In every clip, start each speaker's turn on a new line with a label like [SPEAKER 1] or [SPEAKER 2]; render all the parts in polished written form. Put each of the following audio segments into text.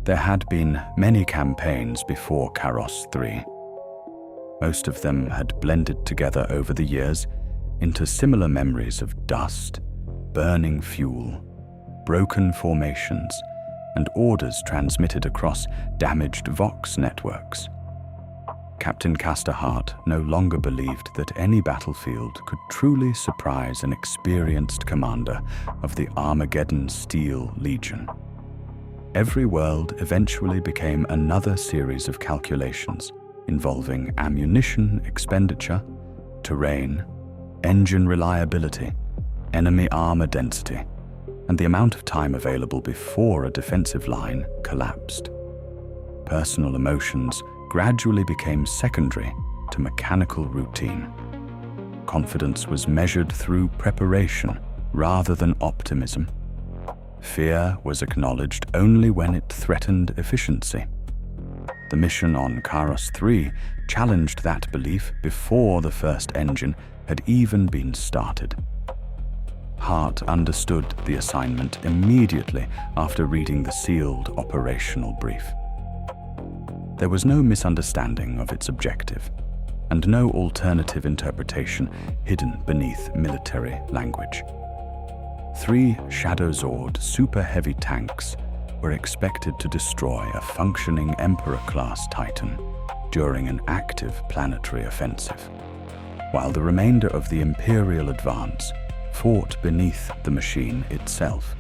[SPEAKER 1] There had been many campaigns before Kharos Three. Most of them had blended together over the years into similar memories of dust, burning fuel, broken formations, and orders transmitted across damaged Vox networks. Captain Castor Hart no longer believed that any battlefield could truly surprise an experienced commander of the Armageddon Steel Legion. Every world eventually became another series of calculations involving ammunition expenditure, terrain, engine reliability, enemy armor density, and the amount of time available before a defensive line collapsed. Personal emotions gradually became secondary to mechanical routine. Confidence was measured through preparation rather than optimism. Fear was acknowledged only when it threatened efficiency. The mission on Kharos Three challenged that belief before the first engine had even been started. Hart understood the assignment immediately after reading the sealed operational brief. There was no misunderstanding of its objective, and no alternative interpretation hidden beneath military language. 3 Shadowsword super heavy tanks were expected to destroy a functioning Emperor-class Titan during an active planetary offensive, while the remainder of the Imperial advance fought beneath the machine itself.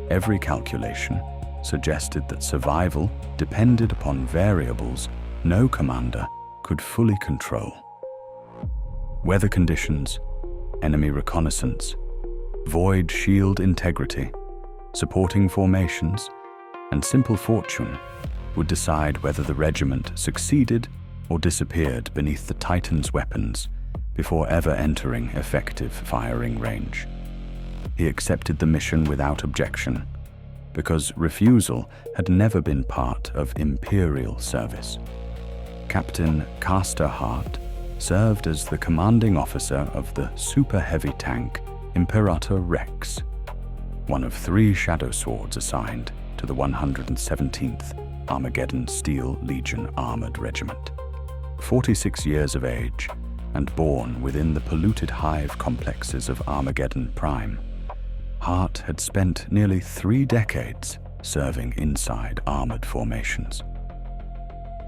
[SPEAKER 1] Every calculation suggested that survival depended upon variables no commander could fully control. Weather conditions, enemy reconnaissance, void shield integrity, supporting formations, and simple fortune would decide whether the regiment succeeded or disappeared beneath the Titan's weapons before ever entering effective firing range. He accepted the mission without objection, because refusal had never been part of Imperial service. Captain Castor Hart served as the commanding officer of the super heavy tank Imperator Rex, one of 3 Shadowswords assigned to the 117th Armageddon Steel Legion Armored Regiment. 46 years of age and born within the polluted hive complexes of Armageddon Prime, Hart had spent nearly 3 decades serving inside armored formations.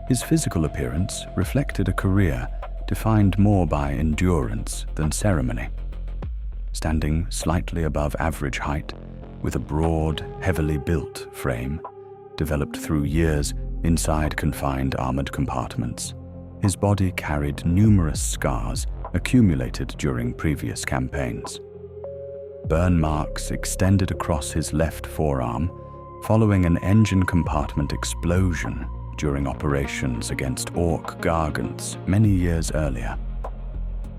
[SPEAKER 1] His physical appearance reflected a career defined more by endurance than ceremony. Standing slightly above average height, with a broad, heavily built frame, developed through years inside confined armored compartments, his body carried numerous scars accumulated during previous campaigns. Burn marks extended across his left forearm following an engine compartment explosion during operations against Orc Gargants many years earlier.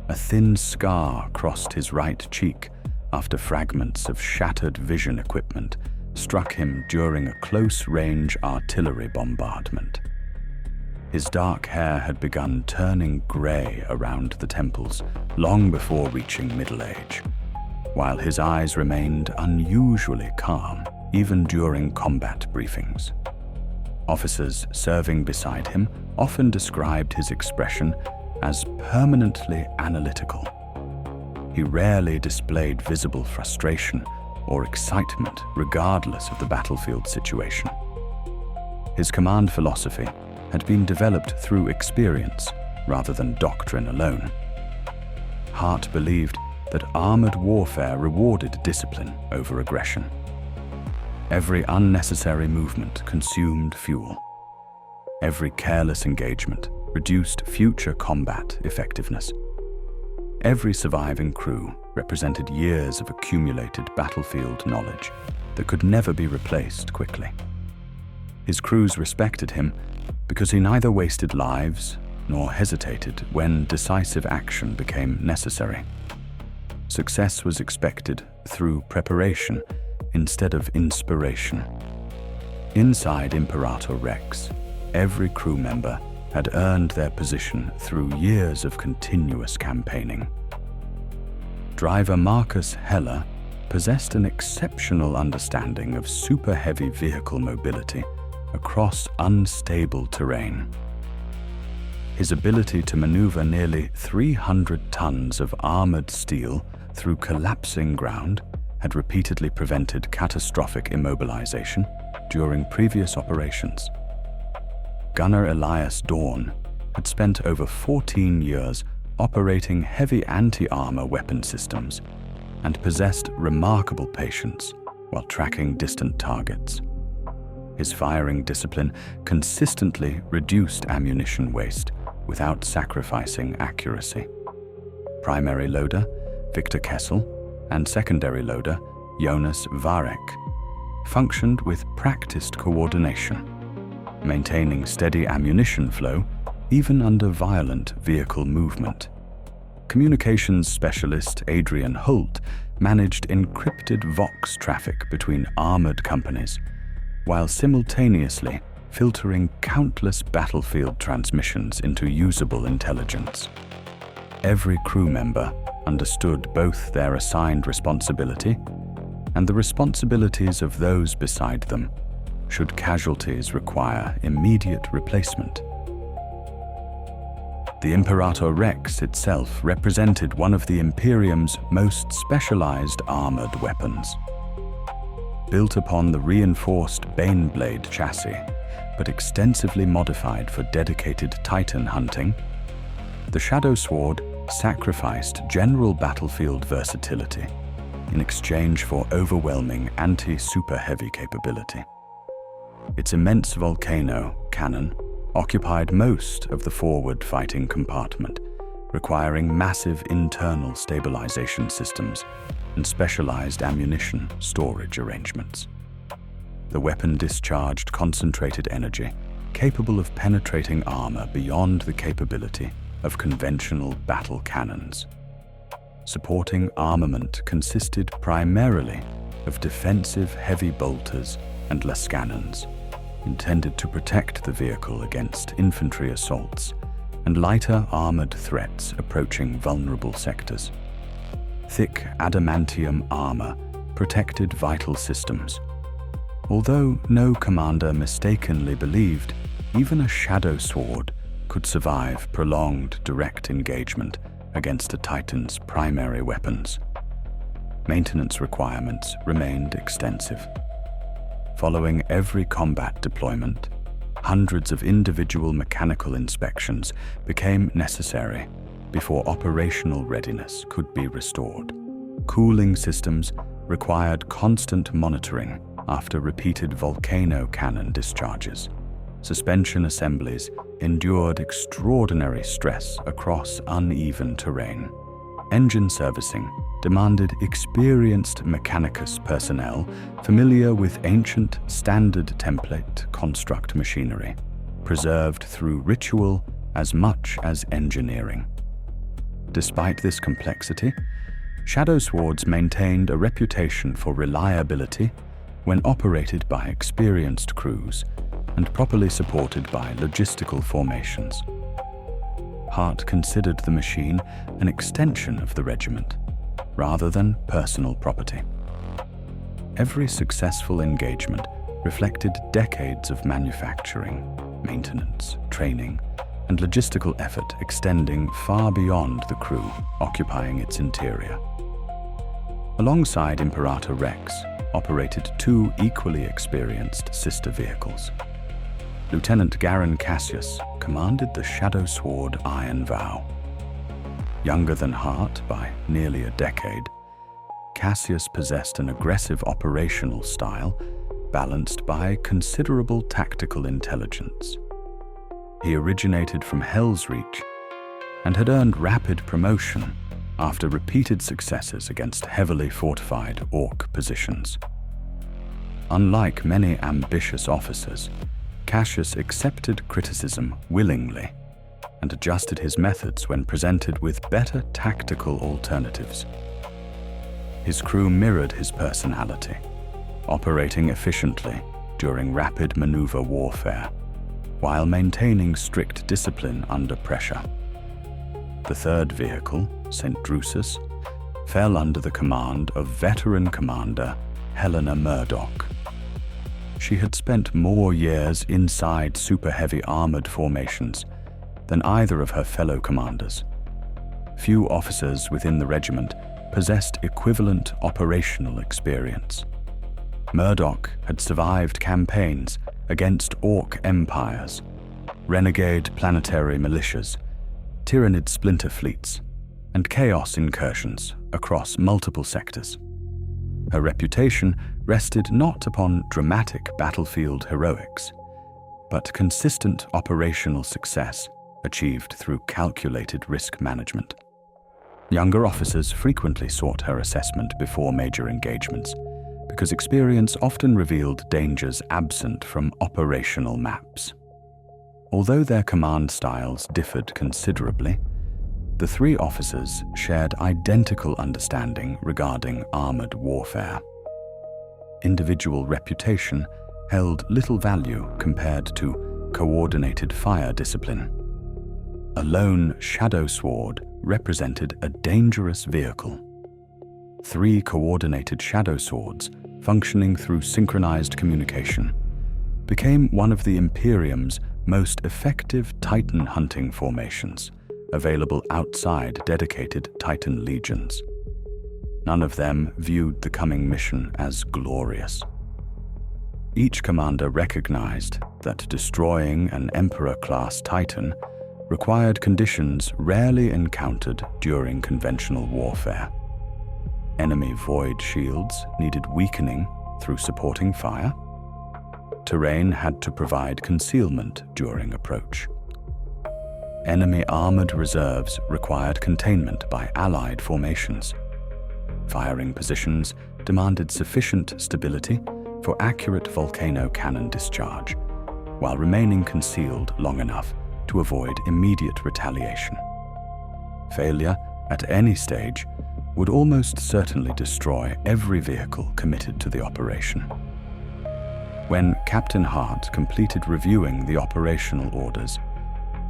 [SPEAKER 1] A thin scar crossed his right cheek after fragments of shattered vision equipment struck him during a close-range artillery bombardment. His dark hair had begun turning grey around the temples long before reaching middle age, while his eyes remained unusually calm even during combat briefings. Officers serving beside him often described his expression as permanently analytical. He rarely displayed visible frustration or excitement regardless of the battlefield situation. His command philosophy had been developed through experience rather than doctrine alone. Hart believed that armored warfare rewarded discipline over aggression. Every unnecessary movement consumed fuel. Every careless engagement reduced future combat effectiveness. Every surviving crew represented years of accumulated battlefield knowledge that could never be replaced quickly. His crews respected him because he neither wasted lives nor hesitated when decisive action became necessary. Success was expected through preparation instead of inspiration. Inside Imperator Rex, every crew member had earned their position through years of continuous campaigning. Driver Marcus Heller possessed an exceptional understanding of super-heavy vehicle mobility across unstable terrain. His ability to maneuver nearly 300 tons of armored steel through collapsing ground had repeatedly prevented catastrophic immobilization during previous operations. Gunner Elias Dorn had spent over 14 years operating heavy anti-armor weapon systems and possessed remarkable patience while tracking distant targets. His firing discipline consistently reduced ammunition waste without sacrificing accuracy. Primary loader Victor Kessel and secondary loader Jonas Varek functioned with practiced coordination, maintaining steady ammunition flow even under violent vehicle movement. Communications specialist Adrian Holt managed encrypted Vox traffic between armored companies, while simultaneously filtering countless battlefield transmissions into usable intelligence. Every crew member understood both their assigned responsibility and the responsibilities of those beside them, should casualties require immediate replacement. The Imperator Rex itself represented one of the Imperium's most specialized armored weapons. Built upon the reinforced Baneblade chassis, but extensively modified for dedicated Titan hunting, the Shadowsword sacrificed general battlefield versatility in exchange for overwhelming anti-super heavy capability. Its immense volcano cannon occupied most of the forward fighting compartment, requiring massive internal stabilization systems and specialized ammunition storage arrangements. The weapon discharged concentrated energy capable of penetrating armor beyond the capability of conventional battle cannons. Supporting armament consisted primarily of defensive heavy bolters and lascannons, intended to protect the vehicle against infantry assaults and lighter armored threats approaching vulnerable sectors. Thick adamantium armor protected vital systems. Although no commander mistakenly believed even a Shadowsword could survive prolonged direct engagement against a Titan's primary weapons, maintenance requirements remained extensive. Following every combat deployment, hundreds of individual mechanical inspections became necessary before operational readiness could be restored. Cooling systems required constant monitoring after repeated volcano cannon discharges. Suspension assemblies endured extraordinary stress across uneven terrain. Engine servicing demanded experienced Mechanicus personnel familiar with ancient standard template construct machinery, preserved through ritual as much as engineering. Despite this complexity, Shadowswords maintained a reputation for reliability when operated by experienced crews and properly supported by logistical formations. Hart considered the machine an extension of the regiment, rather than personal property. Every successful engagement reflected decades of manufacturing, maintenance, training, and logistical effort extending far beyond the crew occupying its interior. Alongside Imperator Rex operated two equally experienced sister vehicles. Lieutenant Garen Cassius commanded the Shadowsword Iron Vow. Younger than Hart by nearly a decade, Cassius possessed an aggressive operational style balanced by considerable tactical intelligence. He originated from Hell's Reach and had earned rapid promotion after repeated successes against heavily fortified Orc positions. Unlike many ambitious officers, Cassius accepted criticism willingly and adjusted his methods when presented with better tactical alternatives. His crew mirrored his personality, operating efficiently during rapid maneuver warfare, while maintaining strict discipline under pressure. The third vehicle, Saint Drusus, fell under the command of veteran commander Helena Murdoch. She had spent more years inside super heavy armored formations than either of her fellow commanders. Few officers within the regiment possessed equivalent operational experience. Murdoch had survived campaigns against Orc empires, renegade planetary militias, Tyranid splinter fleets, and chaos incursions across multiple sectors. Her reputation rested not upon dramatic battlefield heroics, but consistent operational success achieved through calculated risk management. Younger officers frequently sought her assessment before major engagements, because experience often revealed dangers absent from operational maps. Although their command styles differed considerably, the three officers shared identical understanding regarding armored warfare. Individual reputation held little value compared to coordinated fire discipline. A lone Shadowsword represented a dangerous vehicle. 3 coordinated Shadowswords, functioning through synchronized communication, became one of the Imperium's most effective Titan hunting formations, available outside dedicated Titan legions. None of them viewed the coming mission as glorious. Each commander recognized that destroying an Emperor-class Titan required conditions rarely encountered during conventional warfare. Enemy void shields needed weakening through supporting fire. Terrain had to provide concealment during approach. Enemy armored reserves required containment by allied formations. Firing positions demanded sufficient stability for accurate volcano cannon discharge, while remaining concealed long enough to avoid immediate retaliation. Failure at any stage would almost certainly destroy every vehicle committed to the operation. When Captain Hart completed reviewing the operational orders,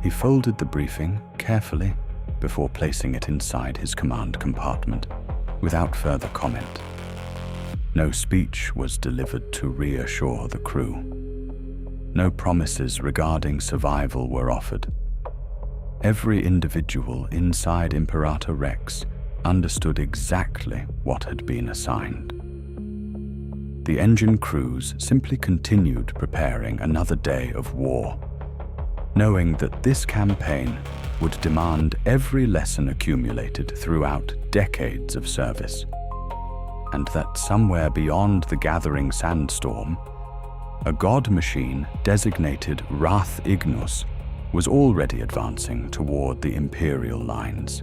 [SPEAKER 1] he folded the briefing carefully before placing it inside his command compartment, without further comment. No speech was delivered to reassure the crew. No promises regarding survival were offered. Every individual inside Imperator Rex understood exactly what had been assigned. The engine crews simply continued preparing another day of war, knowing that this campaign would demand every lesson accumulated throughout decades of service, and that somewhere beyond the gathering sandstorm, a god machine designated Wrath Ignus was already advancing toward the Imperial lines.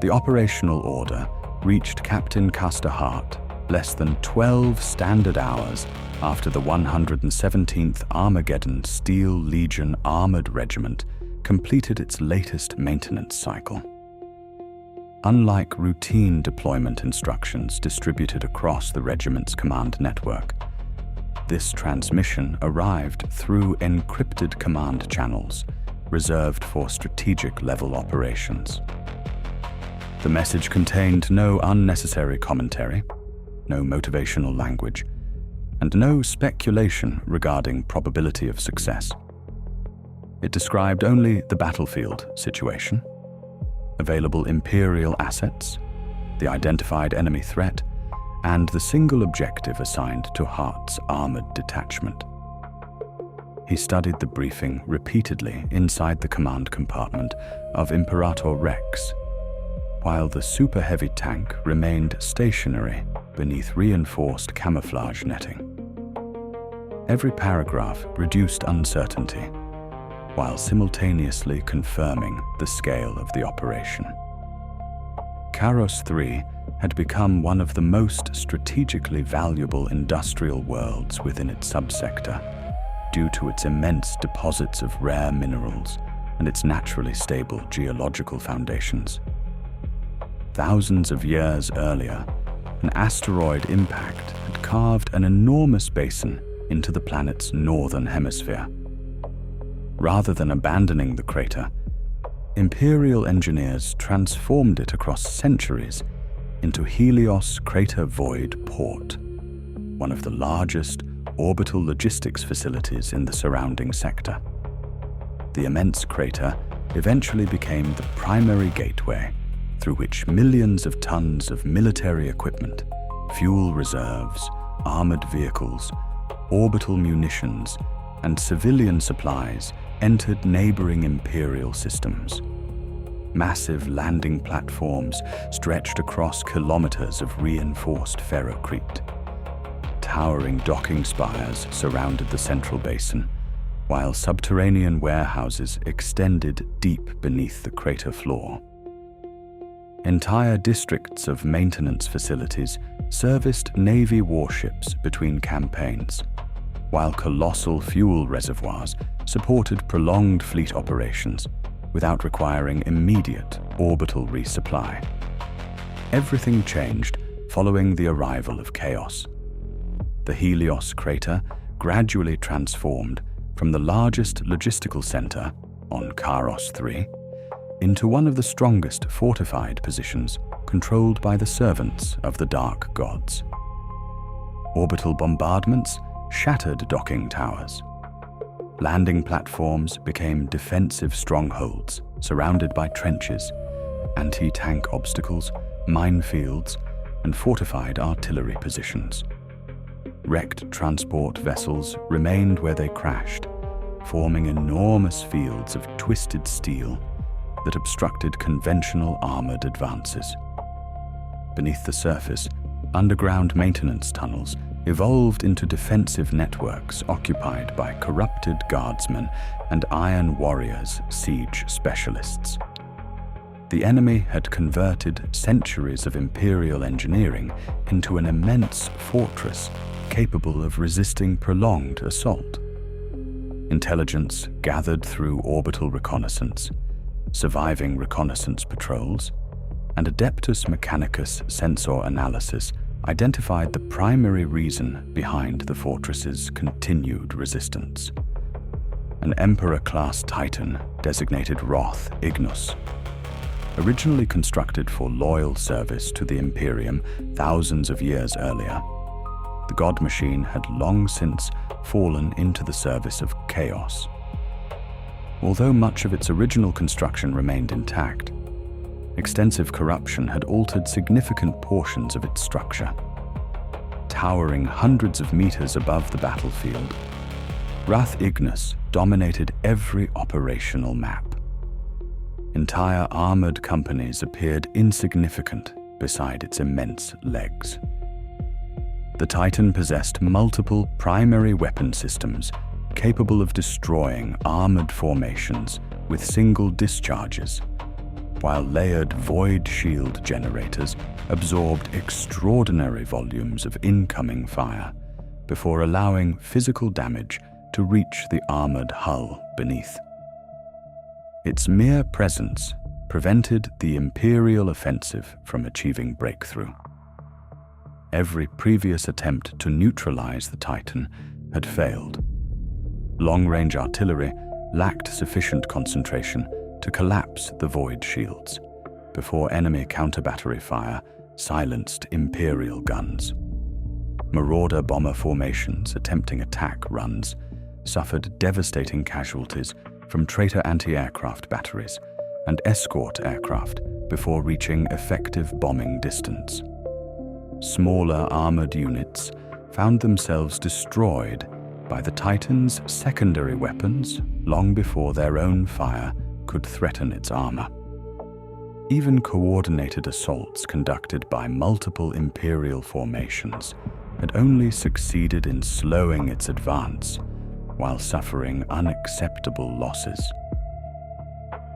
[SPEAKER 1] The operational order reached Captain Castor Hart less than 12 standard hours after the 117th Armageddon Steel Legion Armored Regiment completed its latest maintenance cycle. Unlike routine deployment instructions distributed across the regiment's command network, this transmission arrived through encrypted command channels reserved for strategic-level operations. The message contained no unnecessary commentary, no motivational language, and no speculation regarding probability of success. It described only the battlefield situation, available Imperial assets, the identified enemy threat, and the single objective assigned to Hart's armored detachment. He studied the briefing repeatedly inside the command compartment of Imperator Rex, while the super heavy tank remained stationary beneath reinforced camouflage netting. Every paragraph reduced uncertainty, while simultaneously confirming the scale of the operation. Kharos Three had become one of the most strategically valuable industrial worlds within its subsector, due to its immense deposits of rare minerals and its naturally stable geological foundations. Thousands of years earlier, an asteroid impact had carved an enormous basin into the planet's northern hemisphere. Rather than abandoning the crater, Imperial engineers transformed it across centuries into Helios Crater Void Port, one of the largest orbital logistics facilities in the surrounding sector. The immense crater eventually became the primary gateway through which millions of tons of military equipment, fuel reserves, armored vehicles, orbital munitions, and civilian supplies entered neighboring Imperial systems. Massive landing platforms stretched across kilometers of reinforced ferrocrete. Towering docking spires surrounded the central basin, while subterranean warehouses extended deep beneath the crater floor. Entire districts of maintenance facilities serviced Navy warships between campaigns, while colossal fuel reservoirs supported prolonged fleet operations without requiring immediate orbital resupply. Everything changed following the arrival of chaos. The Helios crater gradually transformed from the largest logistical center on Kharos Three into one of the strongest fortified positions controlled by the servants of the Dark Gods. Orbital bombardments shattered docking towers. Landing platforms became defensive strongholds surrounded by trenches, anti-tank obstacles, minefields, and fortified artillery positions. Wrecked transport vessels remained where they crashed, forming enormous fields of twisted steel that obstructed conventional armored advances. Beneath the surface, underground maintenance tunnels evolved into defensive networks occupied by corrupted guardsmen and Iron Warriors siege specialists. The enemy had converted centuries of Imperial engineering into an immense fortress capable of resisting prolonged assault. Intelligence gathered through orbital reconnaissance, surviving reconnaissance patrols, and Adeptus Mechanicus sensor analysis identified the primary reason behind the fortress's continued resistance. An Emperor-class Titan designated Wrath Ignus. Originally constructed for loyal service to the Imperium thousands of years earlier, the god machine had long since fallen into the service of chaos. Although much of its original construction remained intact, extensive corruption had altered significant portions of its structure. Towering hundreds of meters above the battlefield, Wrath Ignus dominated every operational map. Entire armored companies appeared insignificant beside its immense legs. The Titan possessed multiple primary weapon systems capable of destroying armored formations with single discharges, while layered void shield generators absorbed extraordinary volumes of incoming fire before allowing physical damage to reach the armored hull beneath. Its mere presence prevented the Imperial offensive from achieving breakthrough. Every previous attempt to neutralize the Titan had failed. Long-range artillery lacked sufficient concentration to collapse the void shields before enemy counter-battery fire silenced Imperial guns. Marauder bomber formations attempting attack runs suffered devastating casualties from traitor anti-aircraft batteries and escort aircraft before reaching effective bombing distance. Smaller armored units found themselves destroyed by the Titan's secondary weapons long before their own fire could threaten its armor. Even coordinated assaults conducted by multiple Imperial formations had only succeeded in slowing its advance while suffering unacceptable losses.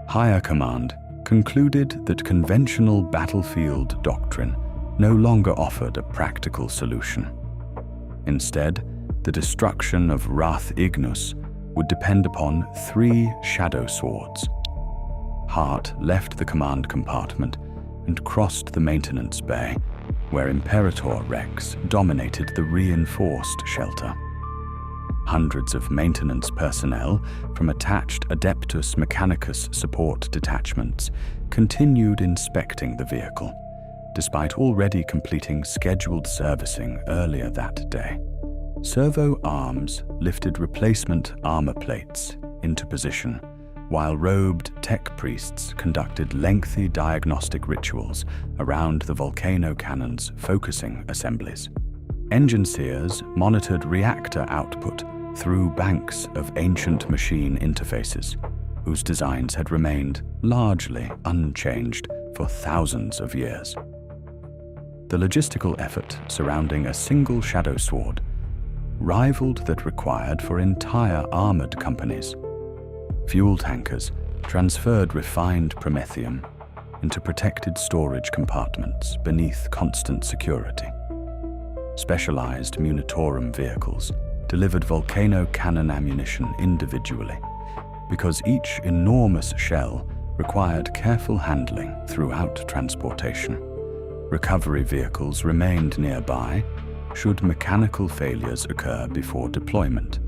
[SPEAKER 1] Higher command concluded that conventional battlefield doctrine no longer offered a practical solution. Instead, the destruction of Wrath Ignus would depend upon 3 Shadowswords. Hart left the command compartment and crossed the maintenance bay, where Imperator Rex dominated the reinforced shelter. Hundreds of maintenance personnel from attached Adeptus Mechanicus support detachments continued inspecting the vehicle, despite already completing scheduled servicing earlier that day. Servo arms lifted replacement armor plates into position, while robed tech priests conducted lengthy diagnostic rituals around the volcano cannon's focusing assemblies. Engine seers monitored reactor output through banks of ancient machine interfaces, whose designs had remained largely unchanged for thousands of years. The logistical effort surrounding a single Shadowsword rivaled that required for entire armored companies. Fuel tankers transferred refined promethium into protected storage compartments beneath constant security. Specialized Munitorum vehicles delivered volcano cannon ammunition individually, because each enormous shell required careful handling throughout transportation. Recovery vehicles remained nearby should mechanical failures occur before deployment.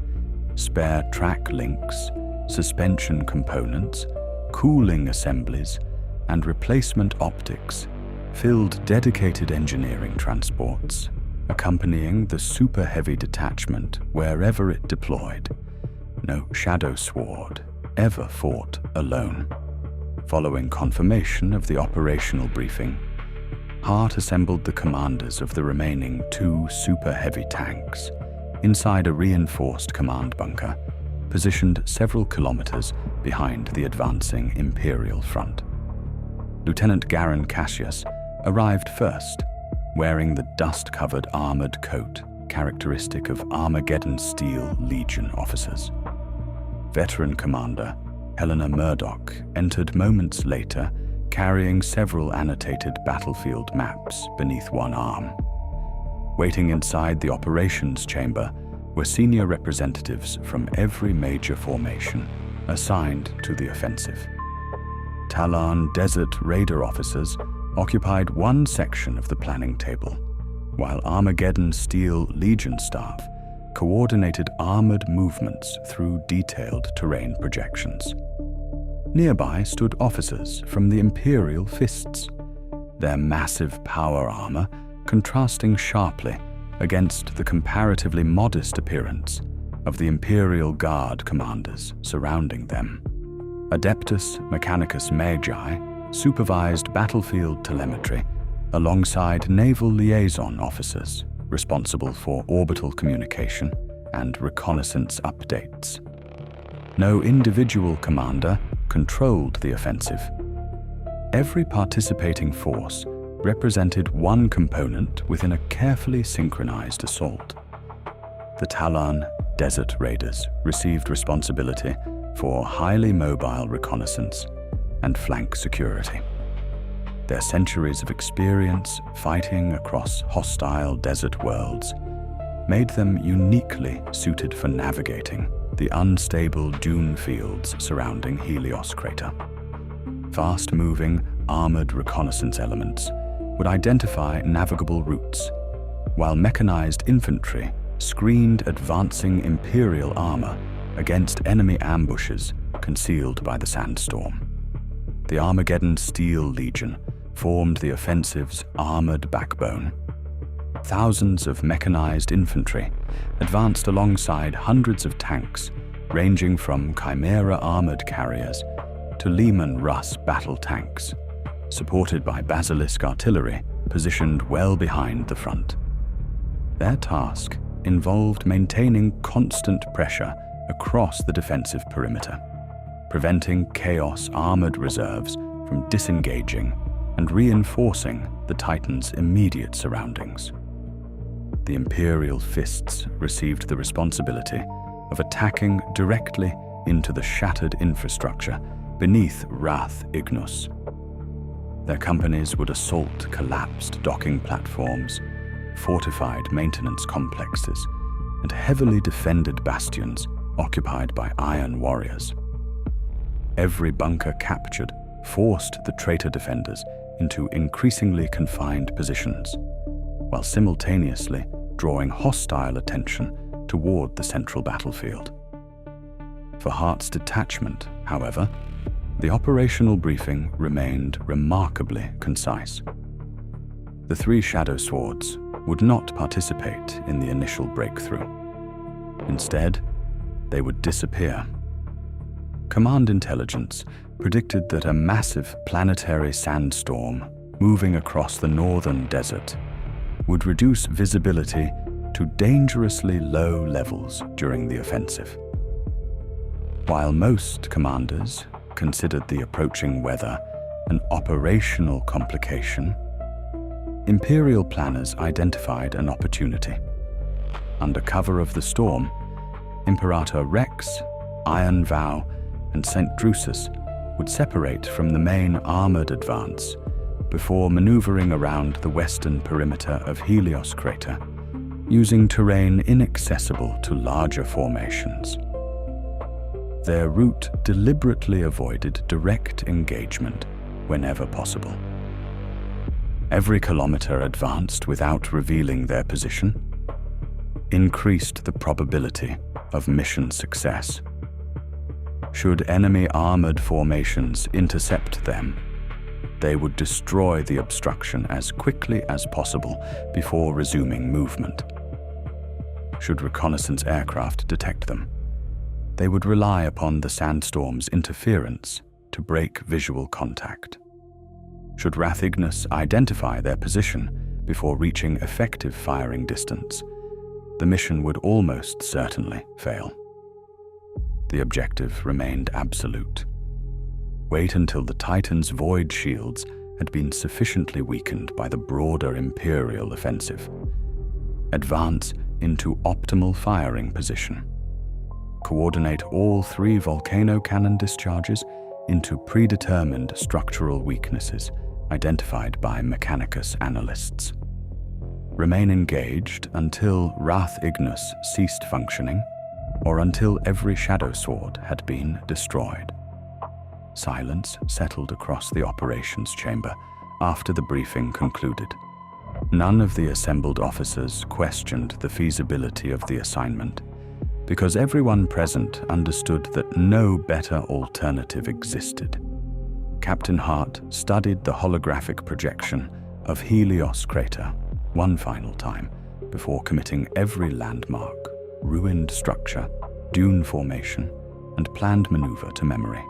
[SPEAKER 1] Spare track links, suspension components, cooling assemblies, and replacement optics filled dedicated engineering transports, accompanying the super heavy detachment wherever it deployed. No Shadowsword ever fought alone. Following confirmation of the operational briefing, Hart assembled the commanders of the remaining 2 super heavy tanks inside a reinforced command bunker, positioned several kilometers behind the advancing Imperial front. Lieutenant Garen Cassius arrived first, wearing the dust-covered armored coat characteristic of Armageddon Steel Legion officers. Veteran Commander Helena Murdoch entered moments later, carrying several annotated battlefield maps beneath one arm. Waiting inside the operations chamber were senior representatives from every major formation assigned to the offensive. Tallarn Desert Raider officers occupied one section of the planning table, while Armageddon Steel Legion staff coordinated armored movements through detailed terrain projections. Nearby stood officers from the Imperial Fists, their massive power armor contrasting sharply against the comparatively modest appearance of the Imperial Guard commanders surrounding them. Adeptus Mechanicus Magi supervised battlefield telemetry alongside naval liaison officers responsible for orbital communication and reconnaissance updates. No individual commander controlled the offensive. Every participating force represented one component within a carefully synchronized assault. The Tallarn Desert Raiders received responsibility for highly mobile reconnaissance and flank security. Their centuries of experience fighting across hostile desert worlds made them uniquely suited for navigating the unstable dune fields surrounding Helios Crater. Fast-moving, armored reconnaissance elements would identify navigable routes, while mechanized infantry screened advancing Imperial armor against enemy ambushes concealed by the sandstorm. The Armageddon Steel Legion formed the offensive's armored backbone. Thousands of mechanized infantry advanced alongside hundreds of tanks, ranging from Chimera armored carriers to Lehman Russ battle tanks, supported by Basilisk artillery positioned well behind the front. Their task involved maintaining constant pressure across the defensive perimeter, preventing Chaos armored reserves from disengaging and reinforcing the Titan's immediate surroundings. The Imperial Fists received the responsibility of attacking directly into the shattered infrastructure beneath Wrath Ignus. Their companies would assault collapsed docking platforms, fortified maintenance complexes, and heavily defended bastions occupied by iron warriors. Every bunker captured forced the traitor defenders into increasingly confined positions, while simultaneously drawing hostile attention toward the central battlefield. For Hart's detachment, however, the operational briefing remained remarkably concise. The 3 Shadowswords would not participate in the initial breakthrough. Instead, they would disappear. Command intelligence predicted that a massive planetary sandstorm moving across the northern desert would reduce visibility to dangerously low levels during the offensive. While most commanders considered the approaching weather an operational complication, Imperial planners identified an opportunity. Under cover of the storm, Imperator Rex, Iron Vow, and Saint Drusus would separate from the main armored advance before maneuvering around the western perimeter of Helios Crater, using terrain inaccessible to larger formations. Their route deliberately avoided direct engagement whenever possible. Every kilometer advanced without revealing their position increased the probability of mission success. Should enemy armored formations intercept them, they would destroy the obstruction as quickly as possible before resuming movement. Should reconnaissance aircraft detect them, they would rely upon the sandstorm's interference to break visual contact. Should Wrath Ignus identify their position before reaching effective firing distance, the mission would almost certainly fail. The objective remained absolute. Wait until the Titan's void shields had been sufficiently weakened by the broader Imperial offensive. Advance into optimal firing position. Coordinate all 3 volcano cannon discharges into predetermined structural weaknesses identified by Mechanicus analysts. Remain engaged until Wrath Ignus ceased functioning, or until every Shadowsword had been destroyed. Silence settled across the operations chamber after the briefing concluded. None of the assembled officers questioned the feasibility of the assignment, because everyone present understood that no better alternative existed. Captain Hart studied the holographic projection of Helios Crater one final time before committing every landmark, ruined structure, dune formation, and planned maneuver to memory.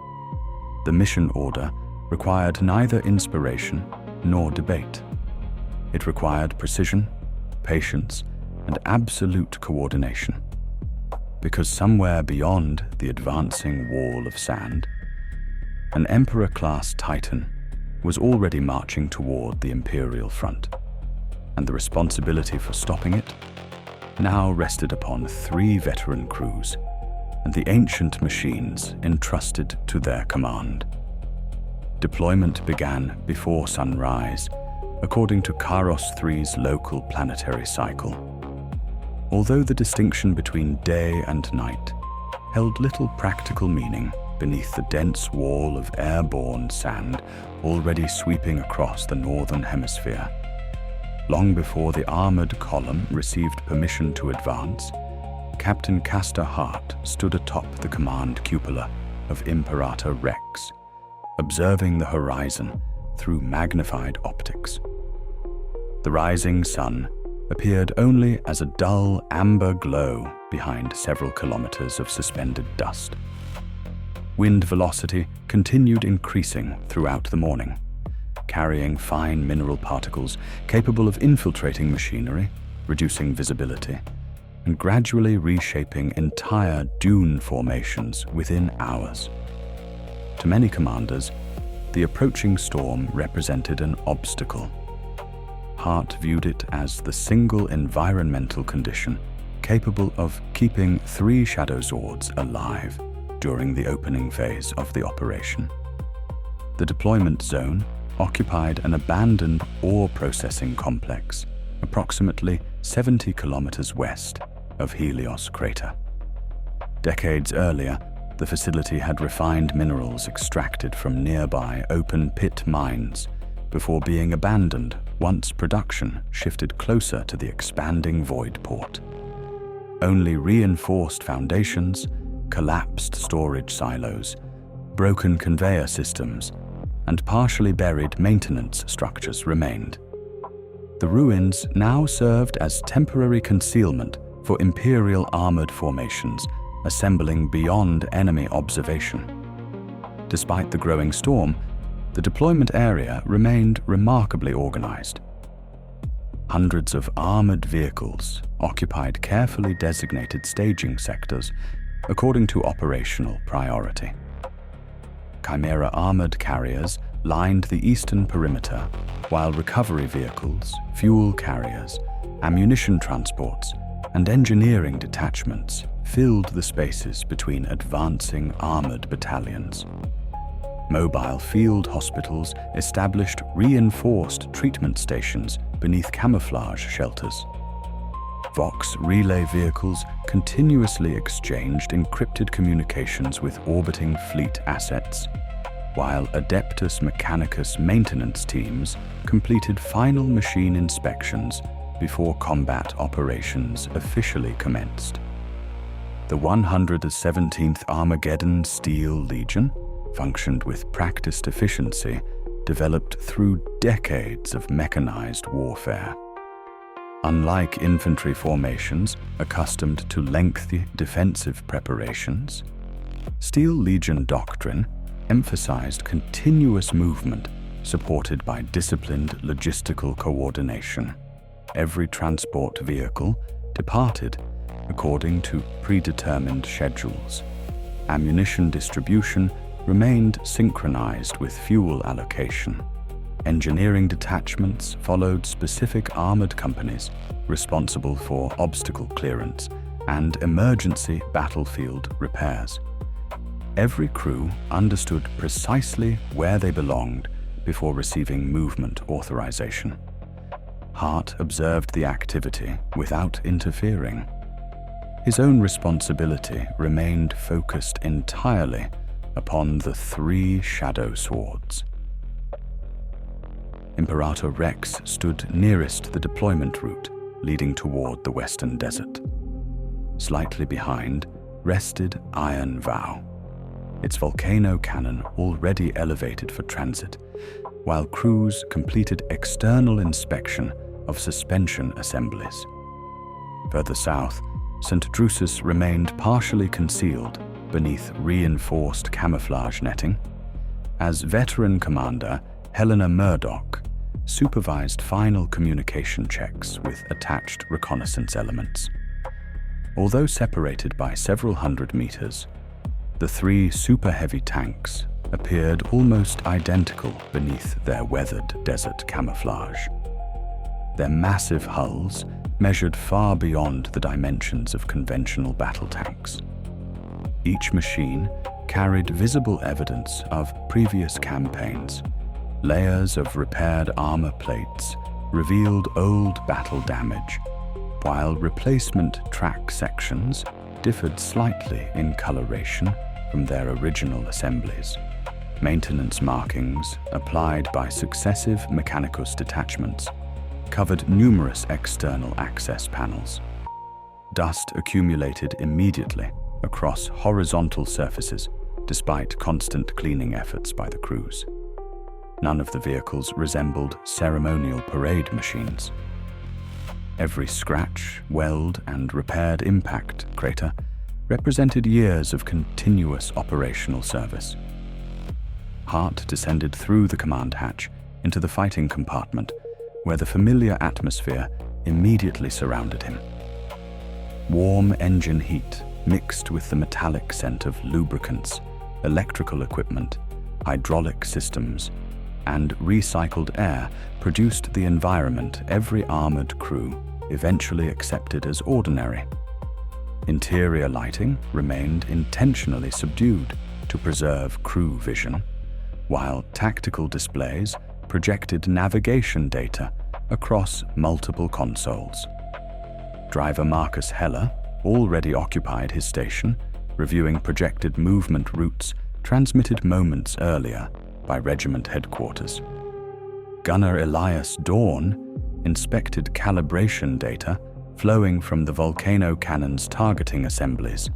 [SPEAKER 1] The mission order required neither inspiration nor debate. It required precision, patience, and absolute coordination. Because somewhere beyond the advancing wall of sand, an Emperor-class Titan was already marching toward the Imperial front, and the responsibility for stopping it now rested upon 3 veteran crews and the ancient machines entrusted to their command. Deployment began before sunrise, according to Kharos Three's local planetary cycle. Although the distinction between day and night held little practical meaning beneath the dense wall of airborne sand already sweeping across the northern hemisphere, long before the armored column received permission to advance, Captain Castor Hart stood atop the command cupola of Imperator Rex, observing the horizon through magnified optics. The rising sun appeared only as a dull amber glow behind several kilometers of suspended dust. Wind velocity continued increasing throughout the morning, carrying fine mineral particles capable of infiltrating machinery, reducing visibility, and gradually reshaping entire dune formations within hours. To many commanders, the approaching storm represented an obstacle. Hart viewed it as the single environmental condition capable of keeping 3 Shadowswords alive during the opening phase of the operation. The deployment zone occupied an abandoned ore processing complex approximately 70 kilometers west of Helios Crater. Decades earlier, the facility had refined minerals extracted from nearby open pit mines before being abandoned once production shifted closer to the expanding Void Port. Only reinforced foundations, collapsed storage silos, broken conveyor systems, and partially buried maintenance structures remained. The ruins now served as temporary concealment for Imperial armored formations assembling beyond enemy observation. Despite the growing storm, the deployment area remained remarkably organized. Hundreds of armored vehicles occupied carefully designated staging sectors according to operational priority. Chimera armored carriers lined the eastern perimeter, while recovery vehicles, fuel carriers, ammunition transports, and engineering detachments filled the spaces between advancing armored battalions. Mobile field hospitals established reinforced treatment stations beneath camouflage shelters. Vox relay vehicles continuously exchanged encrypted communications with orbiting fleet assets, while Adeptus Mechanicus maintenance teams completed final machine inspections before combat operations officially commenced. The 117th Armageddon Steel Legion functioned with practiced efficiency developed through decades of mechanized warfare. Unlike infantry formations accustomed to lengthy defensive preparations, Steel Legion doctrine emphasized continuous movement supported by disciplined logistical coordination. Every transport vehicle departed according to predetermined schedules. Ammunition distribution remained synchronized with fuel allocation. Engineering detachments followed specific armored companies responsible for obstacle clearance and emergency battlefield repairs. Every crew understood precisely where they belonged before receiving movement authorization. Hart observed the activity without interfering. His own responsibility remained focused entirely upon the 3 Shadowswords. Imperator Rex stood nearest the deployment route leading toward the western desert. Slightly behind rested Iron Vow, its volcano cannon already elevated for transit, while crews completed external inspection of suspension assemblies. Further south, Saint Drusus remained partially concealed beneath reinforced camouflage netting, as veteran commander Helena Murdoch supervised final communication checks with attached reconnaissance elements. Although separated by several hundred meters, the 3 super heavy tanks appeared almost identical beneath their weathered desert camouflage. Their massive hulls measured far beyond the dimensions of conventional battle tanks. Each machine carried visible evidence of previous campaigns. Layers of repaired armor plates revealed old battle damage, while replacement track sections differed slightly in coloration from their original assemblies. Maintenance markings applied by successive Mechanicus detachments covered numerous external access panels. Dust accumulated immediately across horizontal surfaces despite constant cleaning efforts by the crews. None of the vehicles resembled ceremonial parade machines. Every scratch, weld, and repaired impact crater represented years of continuous operational service. Hart descended through the command hatch into the fighting compartment, where the familiar atmosphere immediately surrounded him. Warm engine heat mixed with the metallic scent of lubricants, electrical equipment, hydraulic systems, and recycled air produced the environment every armored crew eventually accepted as ordinary. Interior lighting remained intentionally subdued to preserve crew vision, while tactical displays projected navigation data across multiple consoles. Driver Marcus Heller already occupied his station, reviewing projected movement routes transmitted moments earlier by regiment headquarters. Gunner Elias Dawn inspected calibration data flowing from the volcano cannon's targeting assemblies,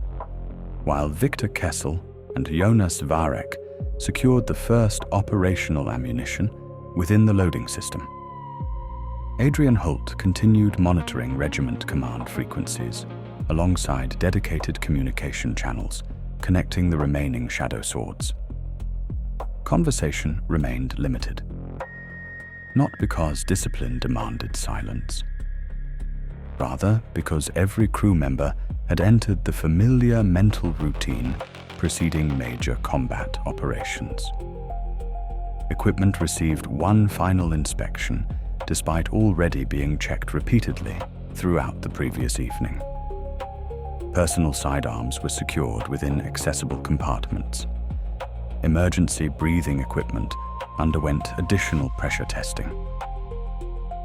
[SPEAKER 1] while Victor Kessel and Jonas Varek secured the first operational ammunition within the loading system. Adrian Holt continued monitoring regiment command frequencies alongside dedicated communication channels connecting the remaining Shadowswords. Conversation remained limited, not because discipline demanded silence, rather because every crew member had entered the familiar mental routine preceding major combat operations. Equipment received one final inspection, despite already being checked repeatedly throughout the previous evening. Personal sidearms were secured within accessible compartments. Emergency breathing equipment underwent additional pressure testing.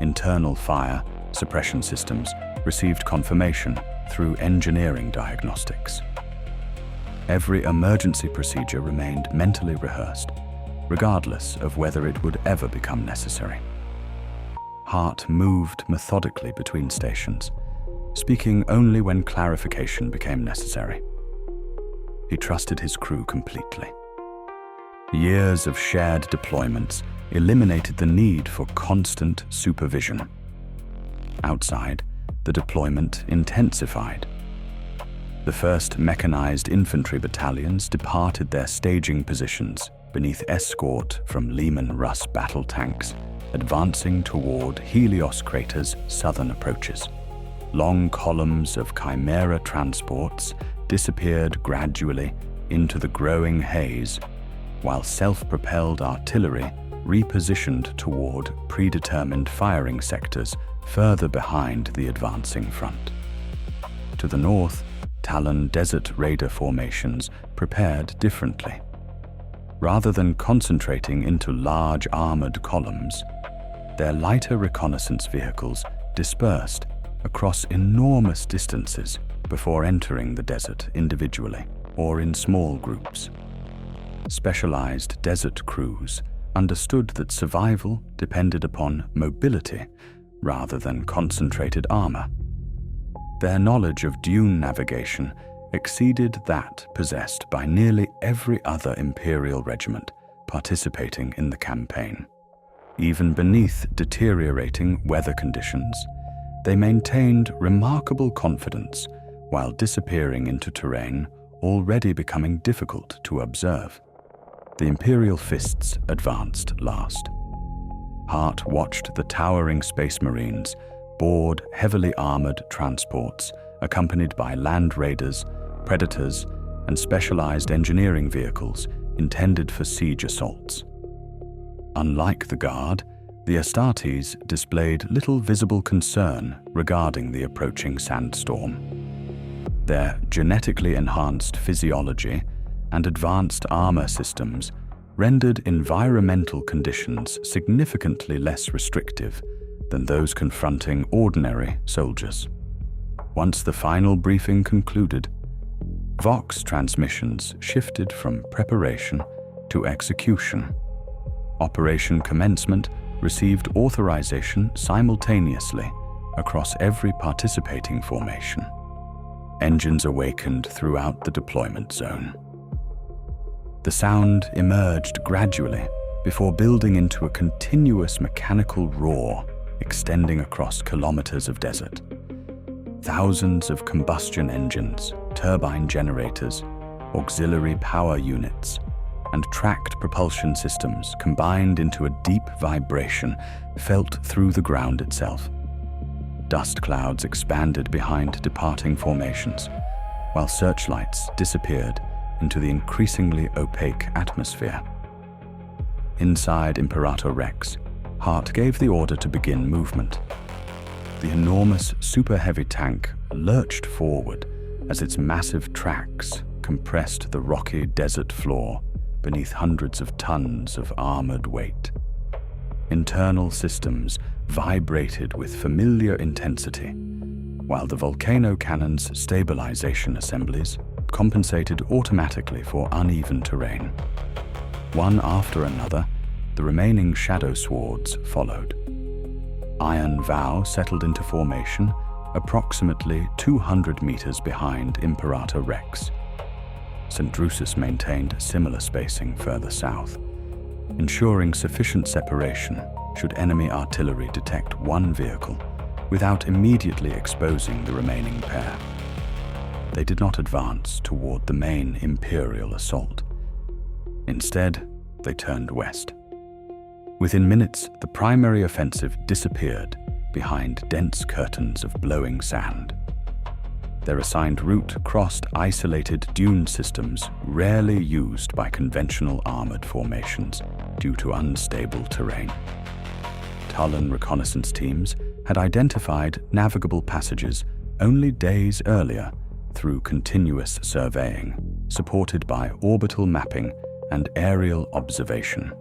[SPEAKER 1] Internal fire suppression systems received confirmation through engineering diagnostics. Every emergency procedure remained mentally rehearsed, regardless of whether it would ever become necessary. Hart moved methodically between stations, speaking only when clarification became necessary. He trusted his crew completely. Years of shared deployments eliminated the need for constant supervision. Outside, the deployment intensified. The first mechanized infantry battalions departed their staging positions beneath escort from Lehman Russ battle tanks, advancing toward Helios Crater's southern approaches. Long columns of Chimera transports disappeared gradually into the growing haze, while self-propelled artillery repositioned toward predetermined firing sectors further behind the advancing front. To the north, Tallarn Desert Raider formations prepared differently. Rather than concentrating into large armored columns, their lighter reconnaissance vehicles dispersed across enormous distances before entering the desert individually or in small groups. Specialized desert crews understood that survival depended upon mobility rather than concentrated armor. Their knowledge of dune navigation exceeded that possessed by nearly every other Imperial regiment participating in the campaign. Even beneath deteriorating weather conditions, they maintained remarkable confidence while disappearing into terrain already becoming difficult to observe. The Imperial Fists advanced last. Hart watched the towering Space Marines board heavily armored transports accompanied by land raiders, predators, and specialized engineering vehicles intended for siege assaults. Unlike the Guard, the Astartes displayed little visible concern regarding the approaching sandstorm. Their genetically enhanced physiology and advanced armor systems rendered environmental conditions significantly less restrictive than those confronting ordinary soldiers. Once the final briefing concluded, Vox transmissions shifted from preparation to execution. Operation commencement received authorization simultaneously across every participating formation. Engines awakened throughout the deployment zone. The sound emerged gradually before building into a continuous mechanical roar extending across kilometers of desert. Thousands of combustion engines, turbine generators, auxiliary power units, and tracked propulsion systems combined into a deep vibration felt through the ground itself. Dust clouds expanded behind departing formations, while searchlights disappeared into the increasingly opaque atmosphere. Inside Imperator Rex, Hart gave the order to begin movement. The enormous super-heavy tank lurched forward as its massive tracks compressed the rocky desert floor beneath hundreds of tons of armored weight. Internal systems vibrated with familiar intensity, while the volcano cannon's stabilization assemblies compensated automatically for uneven terrain. One after another, the remaining Shadowswords followed. Iron Vow settled into formation approximately 200 meters behind Imperator Rex. Saint Drusus maintained similar spacing further south, ensuring sufficient separation should enemy artillery detect one vehicle without immediately exposing the remaining pair. They did not advance toward the main Imperial assault. Instead, they turned west. Within minutes, the primary offensive disappeared behind dense curtains of blowing sand. Their assigned route crossed isolated dune systems rarely used by conventional armored formations due to unstable terrain. Tallarn reconnaissance teams had identified navigable passages only days earlier through continuous surveying, supported by orbital mapping and aerial observation.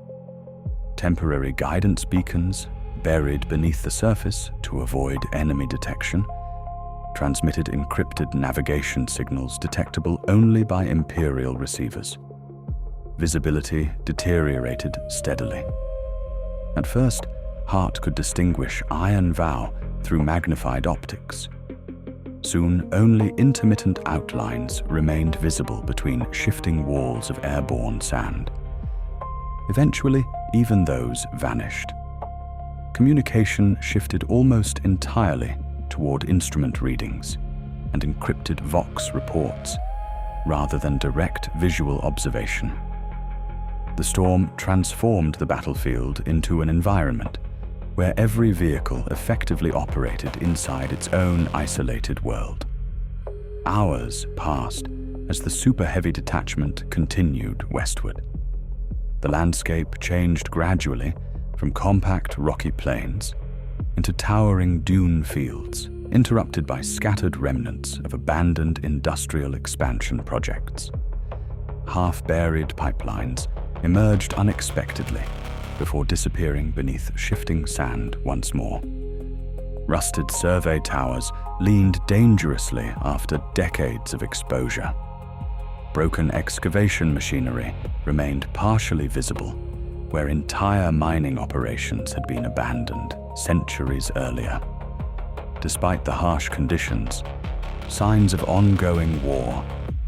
[SPEAKER 1] Temporary guidance beacons, buried beneath the surface to avoid enemy detection, transmitted encrypted navigation signals detectable only by Imperial receivers. Visibility deteriorated steadily. At first, Hart could distinguish Iron Vow through magnified optics. Soon, only intermittent outlines remained visible between shifting walls of airborne sand. Eventually, even those vanished. Communication shifted almost entirely toward instrument readings and encrypted Vox reports, rather than direct visual observation. The storm transformed the battlefield into an environment where every vehicle effectively operated inside its own isolated world. Hours passed as the Super Heavy detachment continued westward. The landscape changed gradually from compact rocky plains into towering dune fields, interrupted by scattered remnants of abandoned industrial expansion projects. Half-buried pipelines emerged unexpectedly before disappearing beneath shifting sand once more. Rusted survey towers leaned dangerously after decades of exposure. Broken excavation machinery remained partially visible, where entire mining operations had been abandoned centuries earlier. Despite the harsh conditions, signs of ongoing war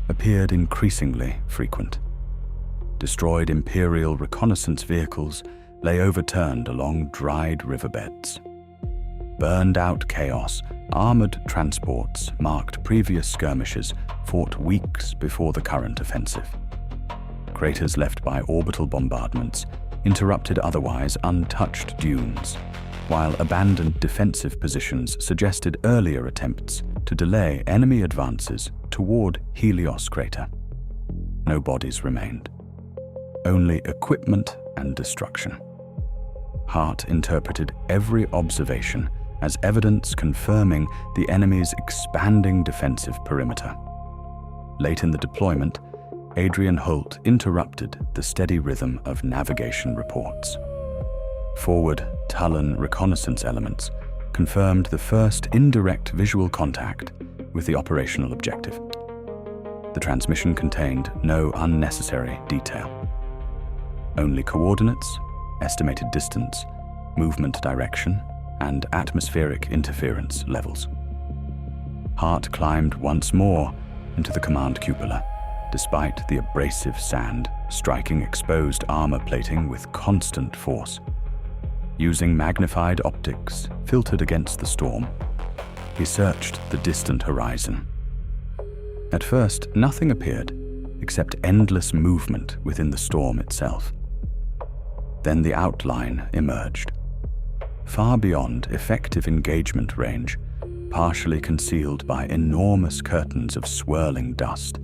[SPEAKER 1] appeared increasingly frequent. Destroyed Imperial reconnaissance vehicles lay overturned along dried riverbeds. Burned-out chaos, armored transports marked previous skirmishes fought weeks before the current offensive. Craters left by orbital bombardments interrupted otherwise untouched dunes, while abandoned defensive positions suggested earlier attempts to delay enemy advances toward Helios Crater. No bodies remained, only equipment and destruction. Hart interpreted every observation as evidence confirming the enemy's expanding defensive perimeter. Late in the deployment, Adrian Holt interrupted the steady rhythm of navigation reports. Forward Tallarn reconnaissance elements confirmed the first indirect visual contact with the operational objective. The transmission contained no unnecessary detail. Only coordinates, estimated distance, movement direction, and atmospheric interference levels. Hart climbed once more into the command cupola, despite the abrasive sand striking exposed armor plating with constant force. Using magnified optics filtered against the storm, he searched the distant horizon. At first, nothing appeared except endless movement within the storm itself. Then the outline emerged, far beyond effective engagement range, partially concealed by enormous curtains of swirling dust.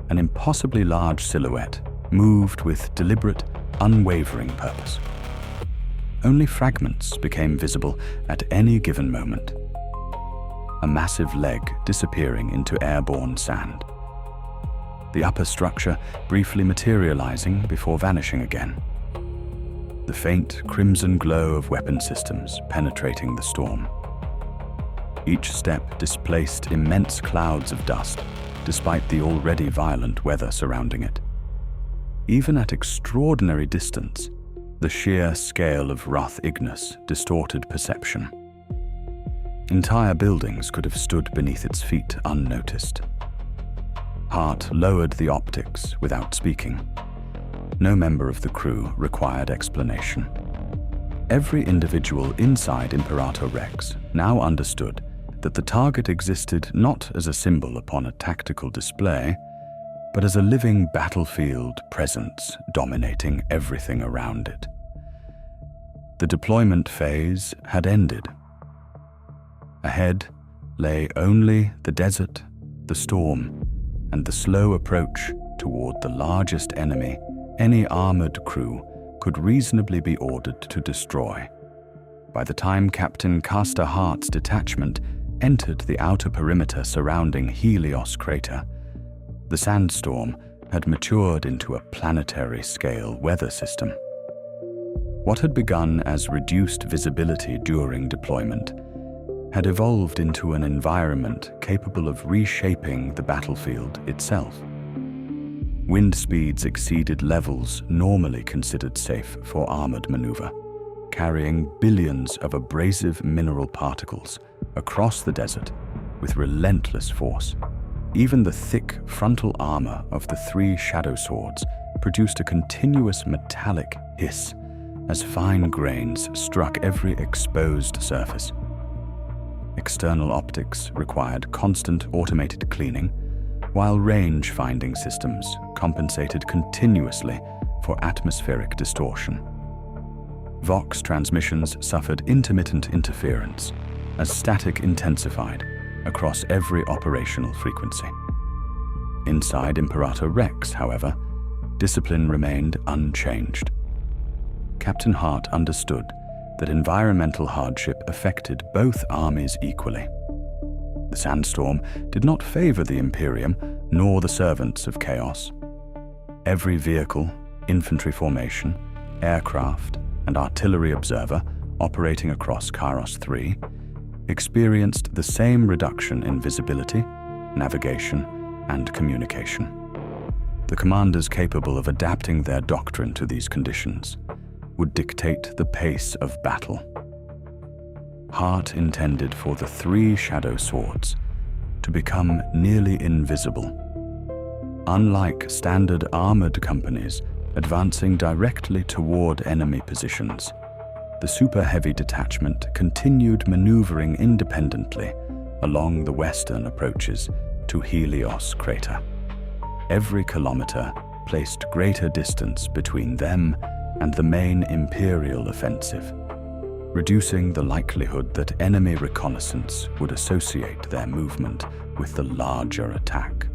[SPEAKER 1] An impossibly large silhouette moved with deliberate, unwavering purpose. Only fragments became visible at any given moment. A massive leg disappearing into airborne sand. The upper structure briefly materializing before vanishing again. The faint crimson glow of weapon systems penetrating the storm. Each step displaced immense clouds of dust, despite the already violent weather surrounding it. Even at extraordinary distance, The sheer scale of Wrath Ignus distorted perception. Entire buildings could have stood beneath its feet unnoticed. Hart lowered the optics without speaking. No member of the crew required explanation. Every individual inside Imperator Rex now understood that the target existed not as a symbol upon a tactical display, but as a living battlefield presence dominating everything around it. The deployment phase had ended. Ahead lay only the desert, the storm, and the slow approach toward the largest enemy any armored crew could reasonably be ordered to destroy. By the time Captain Castor Hart's detachment entered the outer perimeter surrounding Helios Crater, the sandstorm had matured into a planetary-scale weather system. What had begun as reduced visibility during deployment had evolved into an environment capable of reshaping the battlefield itself. Wind speeds exceeded levels normally considered safe for armored maneuver, carrying billions of abrasive mineral particles across the desert with relentless force. Even the thick frontal armor of the 3 Shadowswords produced a continuous metallic hiss as fine grains struck every exposed surface. External optics required constant automated cleaning, while range-finding systems compensated continuously for atmospheric distortion. Vox transmissions suffered intermittent interference as static intensified across every operational frequency. Inside Imperator Rex, however, discipline remained unchanged. Captain Hart understood that environmental hardship affected both armies equally. The sandstorm did not favor the Imperium nor the servants of chaos. Every vehicle, infantry formation, aircraft, and artillery observer operating across Kharos Three experienced the same reduction in visibility, navigation, and communication. The commanders capable of adapting their doctrine to these conditions would dictate the pace of battle. Hart intended for the 3 Shadowswords to become nearly invisible. Unlike standard armored companies advancing directly toward enemy positions, the super heavy detachment continued maneuvering independently along the western approaches to Helios Crater. Every kilometer placed greater distance between them and the main Imperial offensive, reducing the likelihood that enemy reconnaissance would associate their movement with the larger attack.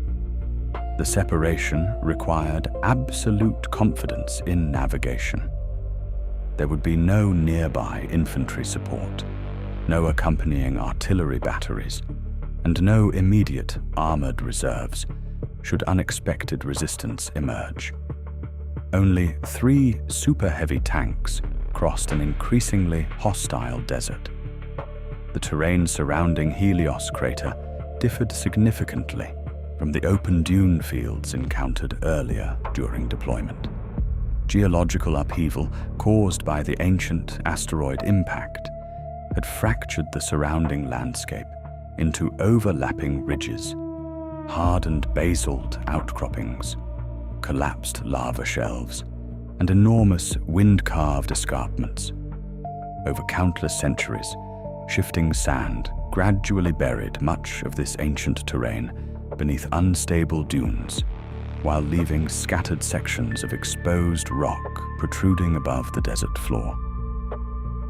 [SPEAKER 1] The separation required absolute confidence in navigation. There would be no nearby infantry support, no accompanying artillery batteries, and no immediate armored reserves should unexpected resistance emerge. Only 3 super-heavy tanks crossed an increasingly hostile desert. The terrain surrounding Helios Crater differed significantly from the open dune fields encountered earlier during deployment. Geological upheaval caused by the ancient asteroid impact had fractured the surrounding landscape into overlapping ridges, hardened basalt outcroppings, collapsed lava shelves, and enormous wind-carved escarpments. Over countless centuries, shifting sand gradually buried much of this ancient terrain beneath unstable dunes, while leaving scattered sections of exposed rock protruding above the desert floor.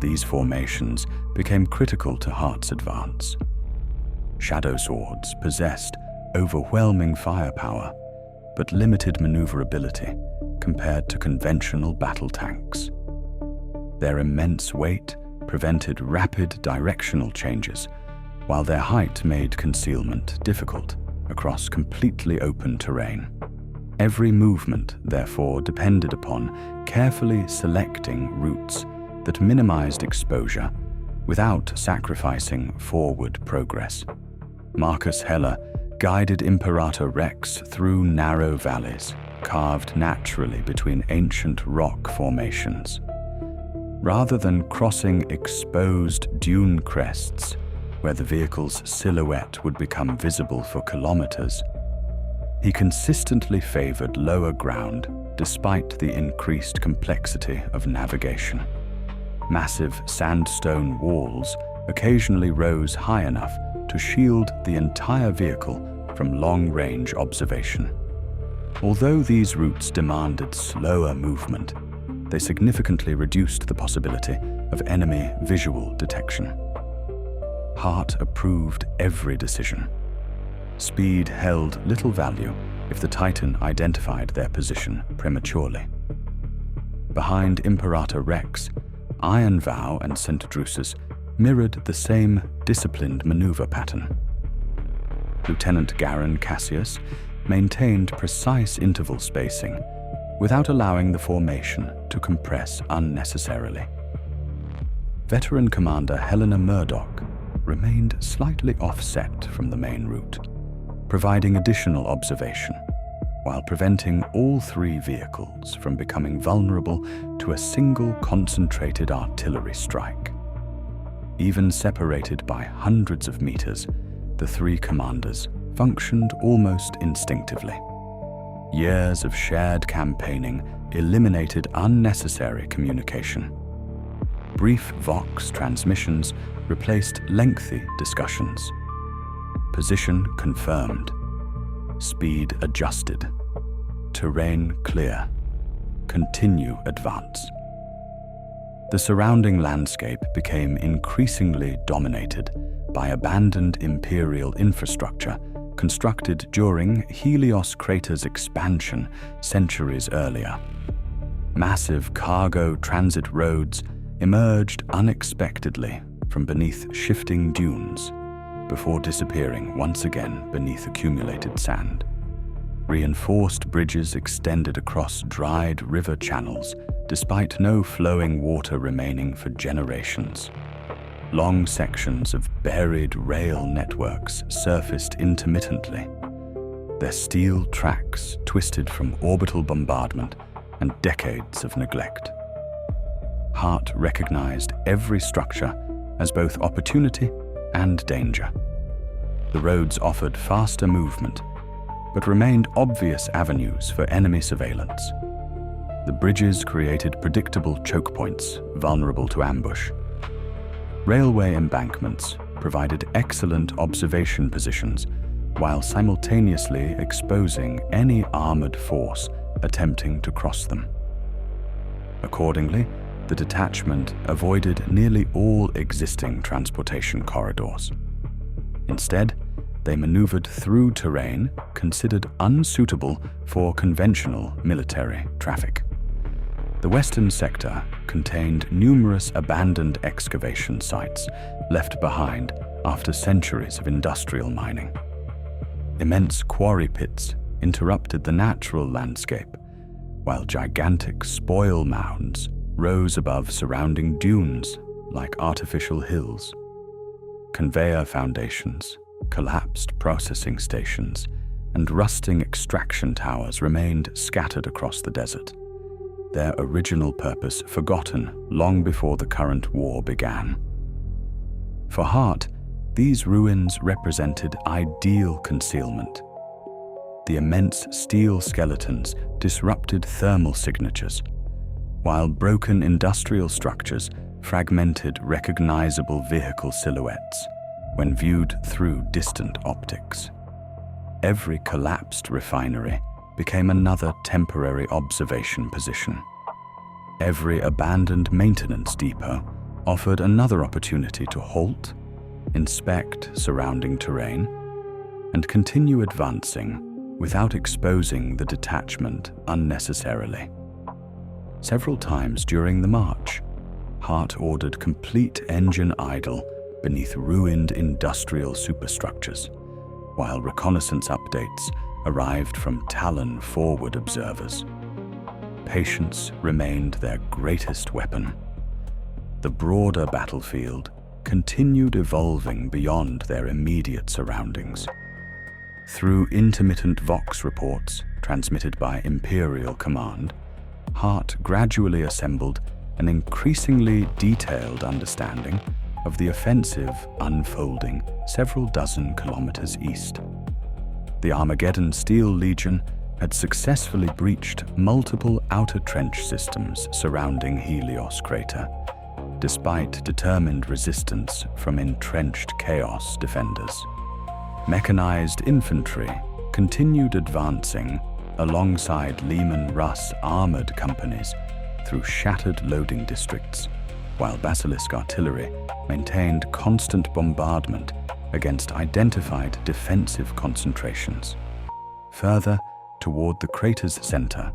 [SPEAKER 1] These formations became critical to Hart's advance. Shadowswords possessed overwhelming firepower, but limited maneuverability compared to conventional battle tanks. Their immense weight prevented rapid directional changes, while their height made concealment difficult across completely open terrain. Every movement, therefore, depended upon carefully selecting routes that minimized exposure without sacrificing forward progress. Marcus Heller guided Imperator Rex through narrow valleys, carved naturally between ancient rock formations. Rather than crossing exposed dune crests where the vehicle's silhouette would become visible for kilometers, he consistently favored lower ground despite the increased complexity of navigation. Massive sandstone walls occasionally rose high enough to shield the entire vehicle from long-range observation. Although these routes demanded slower movement, they significantly reduced the possibility of enemy visual detection. Hart approved every decision. Speed held little value if the Titan identified their position prematurely. Behind Imperator Rex, Iron Vow and Saint Drusus mirrored the same disciplined maneuver pattern. Lieutenant Garen Cassius maintained precise interval spacing without allowing the formation to compress unnecessarily. Veteran Commander Helena Murdoch remained slightly offset from the main route, providing additional observation while preventing all three vehicles from becoming vulnerable to a single concentrated artillery strike. Even separated by hundreds of meters, the three commanders functioned almost instinctively. Years of shared campaigning eliminated unnecessary communication. Brief Vox transmissions replaced lengthy discussions. Position confirmed. Speed adjusted. Terrain clear. Continue advance. The surrounding landscape became increasingly dominated by abandoned Imperial infrastructure constructed during Helios Crater's expansion centuries earlier. Massive cargo transit roads emerged unexpectedly from beneath shifting dunes before disappearing once again beneath accumulated sand. Reinforced bridges extended across dried river channels despite no flowing water remaining for generations. Long sections of buried rail networks surfaced intermittently, their steel tracks twisted from orbital bombardment and decades of neglect. Hart recognized every structure as both opportunity and danger. The roads offered faster movement, but remained obvious avenues for enemy surveillance. The bridges created predictable choke points vulnerable to ambush. Railway embankments provided excellent observation positions while simultaneously exposing any armored force attempting to cross them. Accordingly, the detachment avoided nearly all existing transportation corridors. Instead, they maneuvered through terrain considered unsuitable for conventional military traffic. The western sector contained numerous abandoned excavation sites left behind after centuries of industrial mining. Immense quarry pits interrupted the natural landscape, while gigantic spoil mounds rose above surrounding dunes like artificial hills. Conveyor foundations, collapsed processing stations, and rusting extraction towers remained scattered across the desert, their original purpose forgotten long before the current war began. For Hart, these ruins represented ideal concealment. The immense steel skeletons disrupted thermal signatures, while broken industrial structures fragmented recognizable vehicle silhouettes when viewed through distant optics. Every collapsed refinery became another temporary observation position. Every abandoned maintenance depot offered another opportunity to halt, inspect surrounding terrain, and continue advancing without exposing the detachment unnecessarily. Several times during the march, Hart ordered complete engine idle beneath ruined industrial superstructures, while reconnaissance updates arrived from Tallarn forward observers. Patience remained their greatest weapon. The broader battlefield continued evolving beyond their immediate surroundings. Through intermittent Vox reports transmitted by Imperial Command, Hart gradually assembled an increasingly detailed understanding of the offensive unfolding several dozen kilometers east. The Armageddon Steel Legion had successfully breached multiple outer trench systems surrounding Helios Crater, despite determined resistance from entrenched Chaos defenders. Mechanized infantry continued advancing alongside Lehman Russ armored companies through shattered loading districts, while Basilisk artillery maintained constant bombardment against identified defensive concentrations. Further toward the crater's center,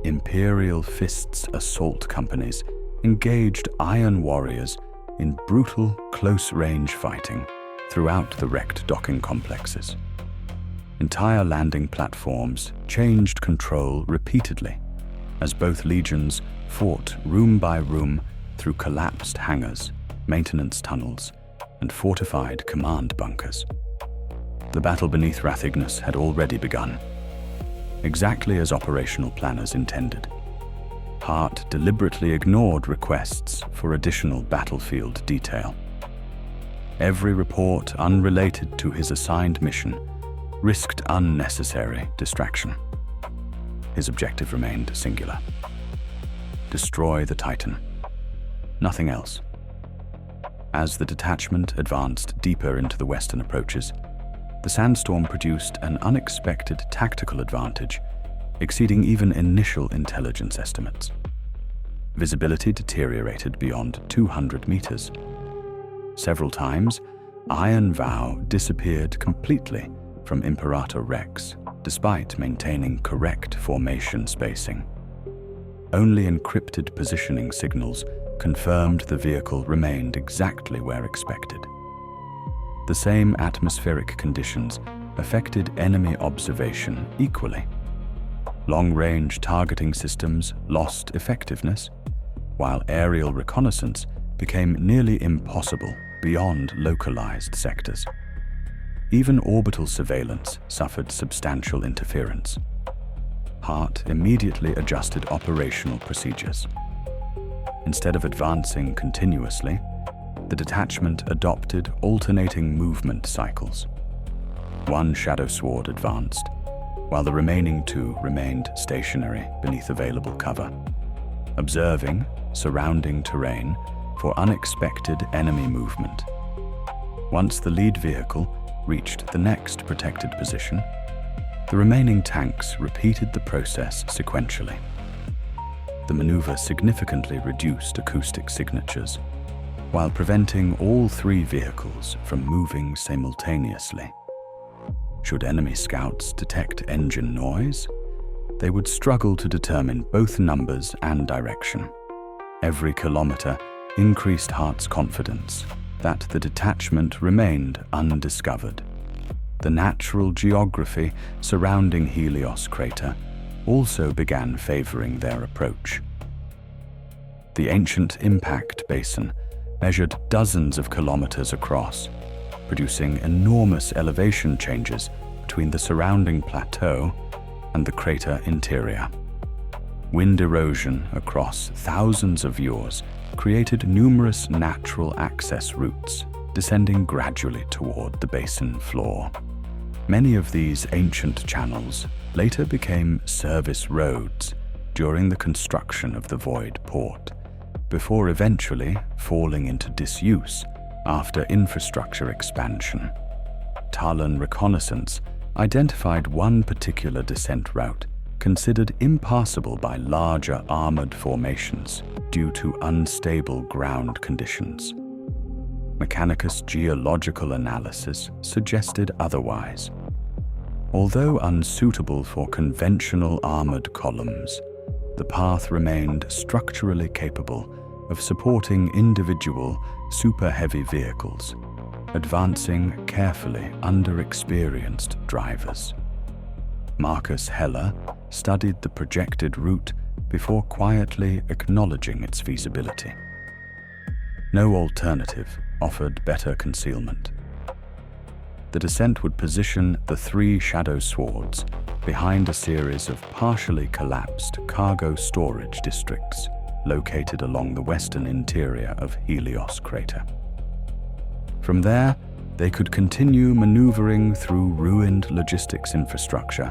[SPEAKER 1] Imperial Fists assault companies engaged Iron Warriors in brutal close-range fighting throughout the wrecked docking complexes. Entire landing platforms changed control repeatedly as both legions fought room by room through collapsed hangars, maintenance tunnels, and fortified command bunkers. The battle beneath Wrath Ignus had already begun, exactly as operational planners intended. Hart deliberately ignored requests for additional battlefield detail. Every report unrelated to his assigned mission risked unnecessary distraction. His objective remained singular: destroy the Titan. Nothing else. As the detachment advanced deeper into the western approaches, the sandstorm produced an unexpected tactical advantage, exceeding even initial intelligence estimates. Visibility deteriorated beyond 200 meters. Several times, Iron Vow disappeared completely from Imperator Rex, despite maintaining correct formation spacing. Only encrypted positioning signals confirmed the vehicle remained exactly where expected. The same atmospheric conditions affected enemy observation equally. Long-range targeting systems lost effectiveness, while aerial reconnaissance became nearly impossible beyond localized sectors. Even orbital surveillance suffered substantial interference. Hart immediately adjusted operational procedures. Instead of advancing continuously, the detachment adopted alternating movement cycles. One Shadowsword advanced, while the remaining two remained stationary beneath available cover, observing surrounding terrain for unexpected enemy movement. Once the lead vehicle reached the next protected position, the remaining tanks repeated the process sequentially. The maneuver significantly reduced acoustic signatures, while preventing all three vehicles from moving simultaneously. Should enemy scouts detect engine noise, they would struggle to determine both numbers and direction. Every kilometer increased Hart's confidence that the detachment remained undiscovered. The natural geography surrounding Helios Crater also began favoring their approach. The ancient impact basin measured dozens of kilometers across, producing enormous elevation changes between the surrounding plateau and the crater interior. Wind erosion across thousands of yours created numerous natural access routes, descending gradually toward the basin floor. Many of these ancient channels later became service roads during the construction of the Void Port, before eventually falling into disuse after infrastructure expansion. Tallarn reconnaissance identified one particular descent route considered impassable by larger armored formations due to unstable ground conditions. Mechanicus geological analysis suggested otherwise. Although unsuitable for conventional armored columns, the path remained structurally capable of supporting individual super-heavy vehicles, advancing carefully under experienced drivers. Marcus Heller studied the projected route before quietly acknowledging its feasibility. No alternative offered better concealment. The descent would position the three Shadowswords behind a series of partially collapsed cargo storage districts, located along the western interior of Helios Crater. From there, they could continue maneuvering through ruined logistics infrastructure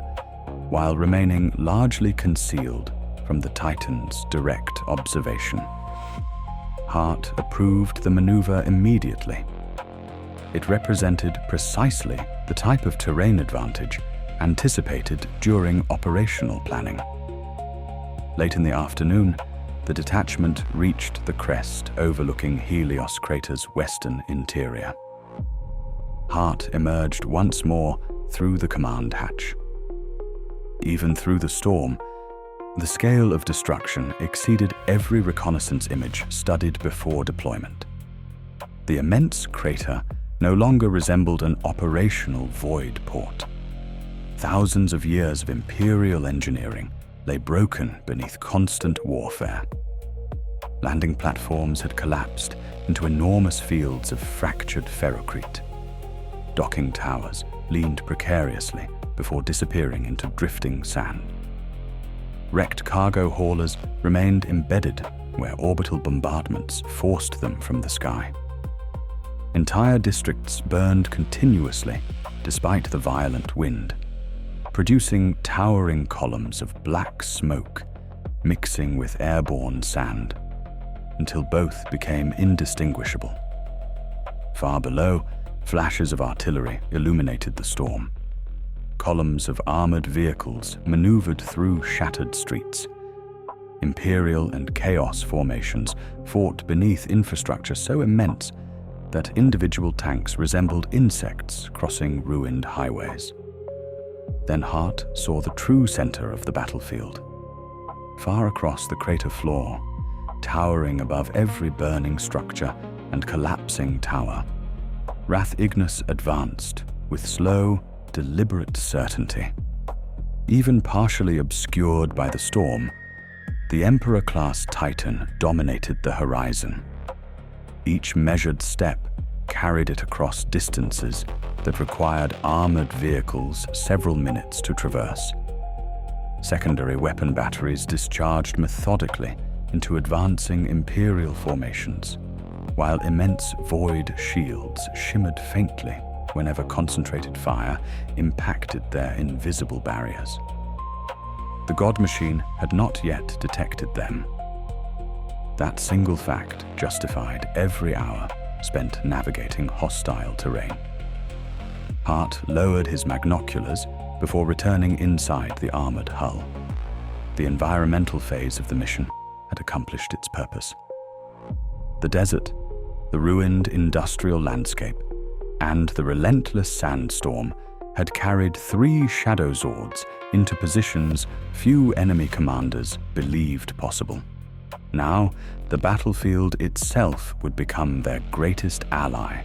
[SPEAKER 1] while remaining largely concealed from the Titan's direct observation. Hart approved the maneuver immediately. It represented precisely the type of terrain advantage anticipated during operational planning. Late in the afternoon, the detachment reached the crest overlooking Helios Crater's western interior. Hart emerged once more through the command hatch. Even through the storm, the scale of destruction exceeded every reconnaissance image studied before deployment. The immense crater no longer resembled an operational void port. Thousands of years of Imperial engineering lay broken beneath constant warfare. Landing platforms had collapsed into enormous fields of fractured ferrocrete. Docking towers leaned precariously before disappearing into drifting sand. Wrecked cargo haulers remained embedded where orbital bombardments forced them from the sky. Entire districts burned continuously despite the violent wind, producing towering columns of black smoke mixing with airborne sand, until both became indistinguishable. Far below, flashes of artillery illuminated the storm. Columns of armored vehicles maneuvered through shattered streets. Imperial and Chaos formations fought beneath infrastructure so immense that individual tanks resembled insects crossing ruined highways. Then Hart saw the true center of the battlefield. Far across the crater floor, towering above every burning structure and collapsing tower, Wrath Ignus advanced with slow, deliberate certainty. Even partially obscured by the storm, the Emperor-class Titan dominated the horizon. Each measured step carried it across distances that required armored vehicles several minutes to traverse. Secondary weapon batteries discharged methodically into advancing Imperial formations, while immense void shields shimmered faintly whenever concentrated fire impacted their invisible barriers. The God Machine had not yet detected them. That single fact justified every hour spent navigating hostile terrain. Hart lowered his magnoculars before returning inside the armored hull. The environmental phase of the mission had accomplished its purpose. The desert, the ruined industrial landscape, and the relentless sandstorm had carried 3 Shadowswords into positions few enemy commanders believed possible. Now, the battlefield itself would become their greatest ally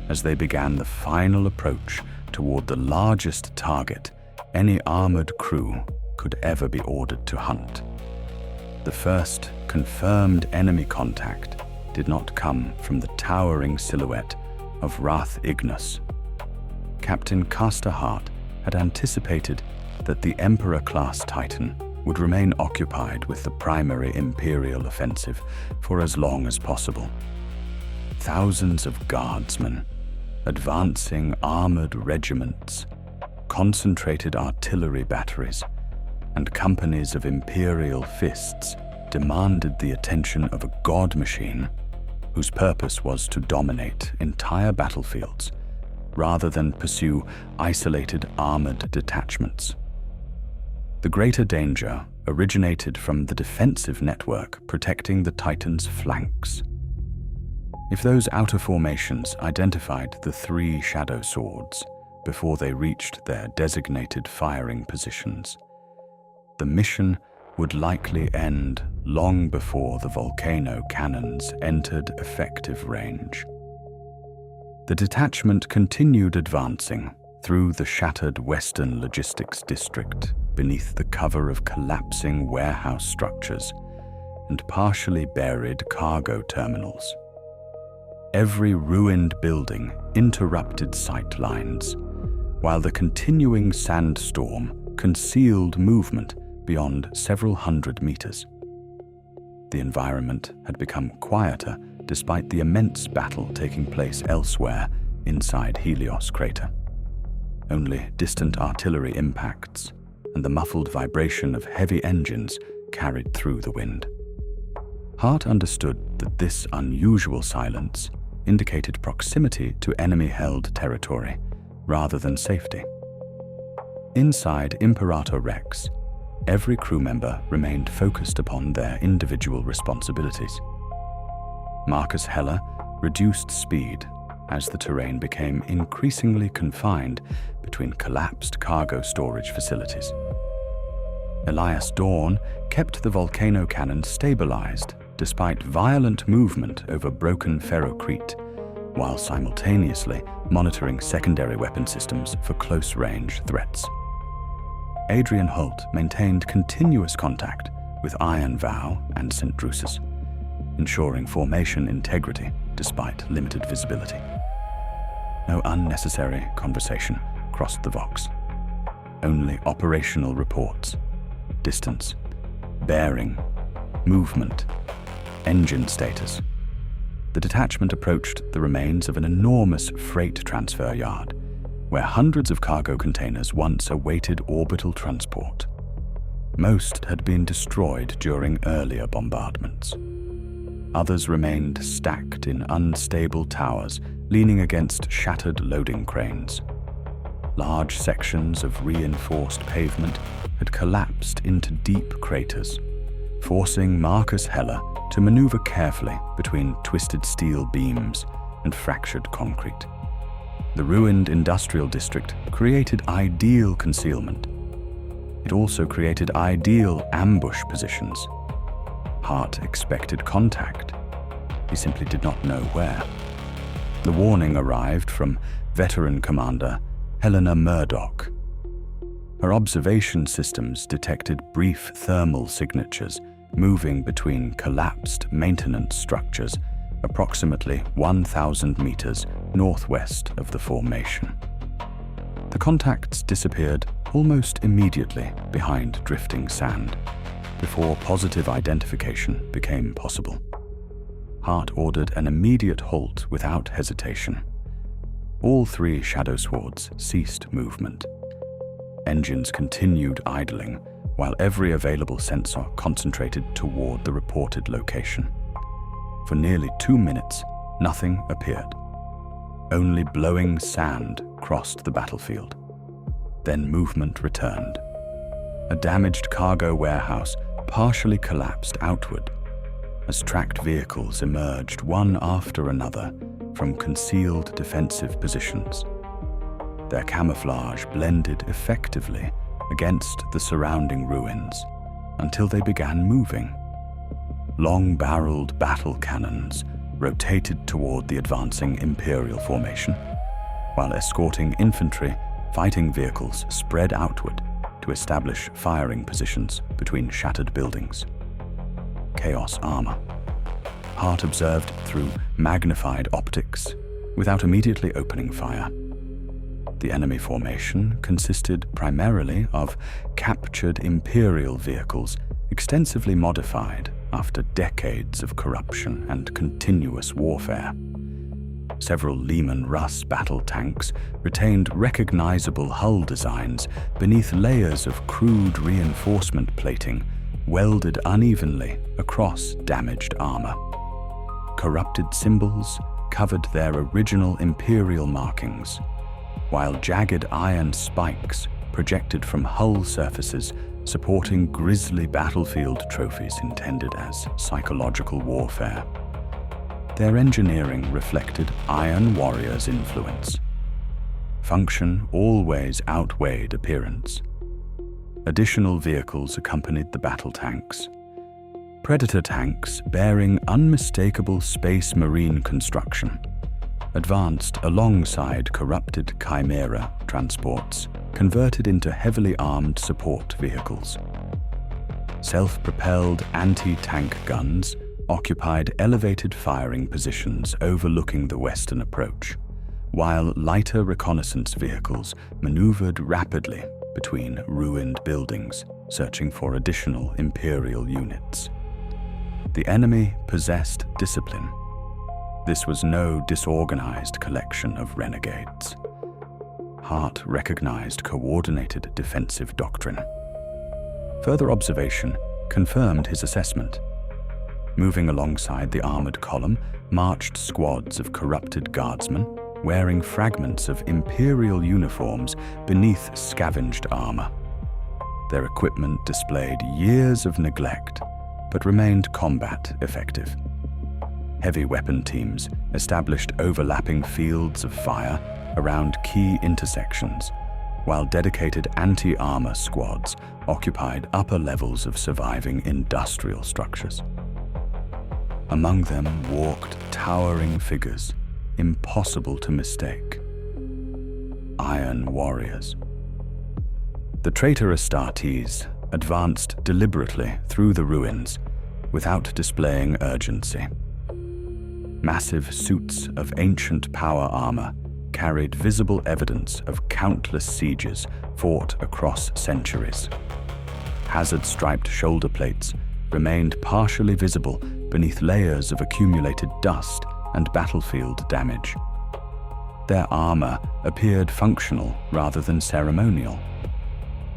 [SPEAKER 1] as they began the final approach toward the largest target any armored crew could ever be ordered to hunt. The first confirmed enemy contact did not come from the towering silhouette of Wrath Ignus. Captain Castor Hart had anticipated that the Emperor-class Titan would remain occupied with the primary Imperial offensive for as long as possible. Thousands of guardsmen, advancing armored regiments, concentrated artillery batteries, and companies of Imperial Fists demanded the attention of a God Machine whose purpose was to dominate entire battlefields rather than pursue isolated armored detachments. The greater danger originated from the defensive network protecting the Titan's flanks. If those outer formations identified the 3 Shadowswords before they reached their designated firing positions, the mission would likely end long before the volcano cannons entered effective range. The detachment continued advancing through the shattered western logistics district beneath the cover of collapsing warehouse structures and partially buried cargo terminals. Every ruined building interrupted sight lines, while the continuing sandstorm concealed movement beyond several hundred meters. The environment had become quieter despite the immense battle taking place elsewhere inside Helios Crater. Only distant artillery impacts and the muffled vibration of heavy engines carried through the wind. Hart understood that this unusual silence indicated proximity to enemy-held territory rather than safety. Inside Imperator Rex, every crew member remained focused upon their individual responsibilities. Marcus Heller reduced speed as the terrain became increasingly confined between collapsed cargo storage facilities. Elias Dorn kept the volcano cannon stabilized despite violent movement over broken ferrocrete, while simultaneously monitoring secondary weapon systems for close-range threats. Adrian Holt maintained continuous contact with Iron Vow and Saint Drusus, ensuring formation integrity despite limited visibility. No unnecessary conversation crossed the Vox. Only operational reports, distance, bearing, movement, engine status. The detachment approached the remains of an enormous freight transfer yard, where hundreds of cargo containers once awaited orbital transport. Most had been destroyed during earlier bombardments. Others remained stacked in unstable towers, leaning against shattered loading cranes. Large sections of reinforced pavement had collapsed into deep craters, forcing Marcus Heller to maneuver carefully between twisted steel beams and fractured concrete. The ruined industrial district created ideal concealment. It also created ideal ambush positions. Hart expected contact. He simply did not know where. The warning arrived from veteran commander Helena Murdoch. Her observation systems detected brief thermal signatures moving between collapsed maintenance structures approximately 1,000 meters northwest of the formation. The contacts disappeared almost immediately behind drifting sand, before positive identification became possible. Hart ordered an immediate halt without hesitation. All three Shadowswords ceased movement. Engines continued idling, while every available sensor concentrated toward the reported location. For nearly 2 minutes, nothing appeared. Only blowing sand crossed the battlefield. Then movement returned. A damaged cargo warehouse partially collapsed outward as tracked vehicles emerged one after another from concealed defensive positions. Their camouflage blended effectively against the surrounding ruins until they began moving. Long-barreled battle cannons rotated toward the advancing Imperial formation, while escorting infantry, fighting vehicles spread outward to establish firing positions between shattered buildings. Chaos armor. Hart observed through magnified optics without immediately opening fire. The enemy formation consisted primarily of captured Imperial vehicles extensively modified after decades of corruption and continuous warfare. Several Lehman Russ battle tanks retained recognizable hull designs beneath layers of crude reinforcement plating welded unevenly across damaged armor. Corrupted symbols covered their original Imperial markings, while jagged iron spikes projected from hull surfaces supporting grisly battlefield trophies intended as psychological warfare. Their engineering reflected Iron Warrior's influence. Function always outweighed appearance. Additional vehicles accompanied the battle tanks. Predator tanks bearing unmistakable Space Marine construction advanced alongside corrupted Chimera transports converted into heavily armed support vehicles. Self-propelled anti-tank guns occupied elevated firing positions overlooking the western approach, while lighter reconnaissance vehicles maneuvered rapidly between ruined buildings, searching for additional Imperial units. The enemy possessed discipline. This was no disorganized collection of renegades. Hart recognized coordinated defensive doctrine. Further observation confirmed his assessment. Moving alongside the armored column marched squads of corrupted guardsmen wearing fragments of Imperial uniforms beneath scavenged armor. Their equipment displayed years of neglect, but remained combat effective. Heavy weapon teams established overlapping fields of fire around key intersections, while dedicated anti-armor squads occupied upper levels of surviving industrial structures. Among them walked towering figures, impossible to mistake. Iron warriors. The traitor Astartes advanced deliberately through the ruins without displaying urgency. Massive suits of ancient power armor carried visible evidence of countless sieges fought across centuries. Hazard-striped shoulder plates remained partially visible beneath layers of accumulated dust and battlefield damage. Their armor appeared functional rather than ceremonial.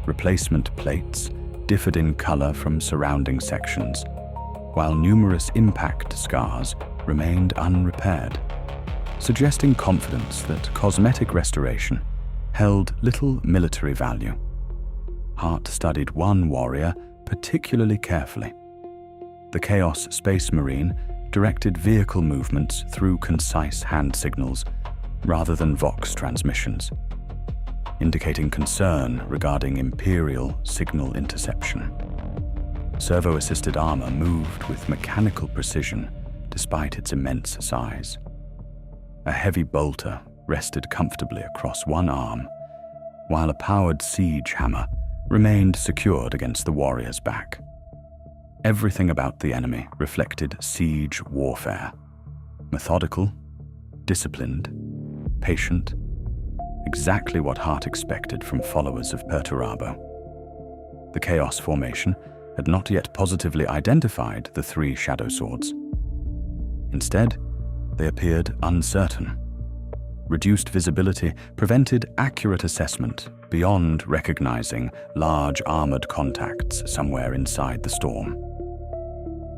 [SPEAKER 1] Replacement plates differed in color from surrounding sections, while numerous impact scars remained unrepaired, suggesting confidence that cosmetic restoration held little military value. Hart studied one warrior particularly carefully. The Chaos Space Marine directed vehicle movements through concise hand signals rather than Vox transmissions, indicating concern regarding Imperial signal interception. Servo-assisted armor moved with mechanical precision despite its immense size. A heavy bolter rested comfortably across one arm, while a powered siege hammer remained secured against the warrior's back. Everything about the enemy reflected siege warfare. Methodical, disciplined, patient, exactly what Hart expected from followers of Perturabo. The Chaos formation had not yet positively identified the three Shadowswords. Instead, they appeared uncertain. Reduced visibility prevented accurate assessment beyond recognizing large armored contacts somewhere inside the storm.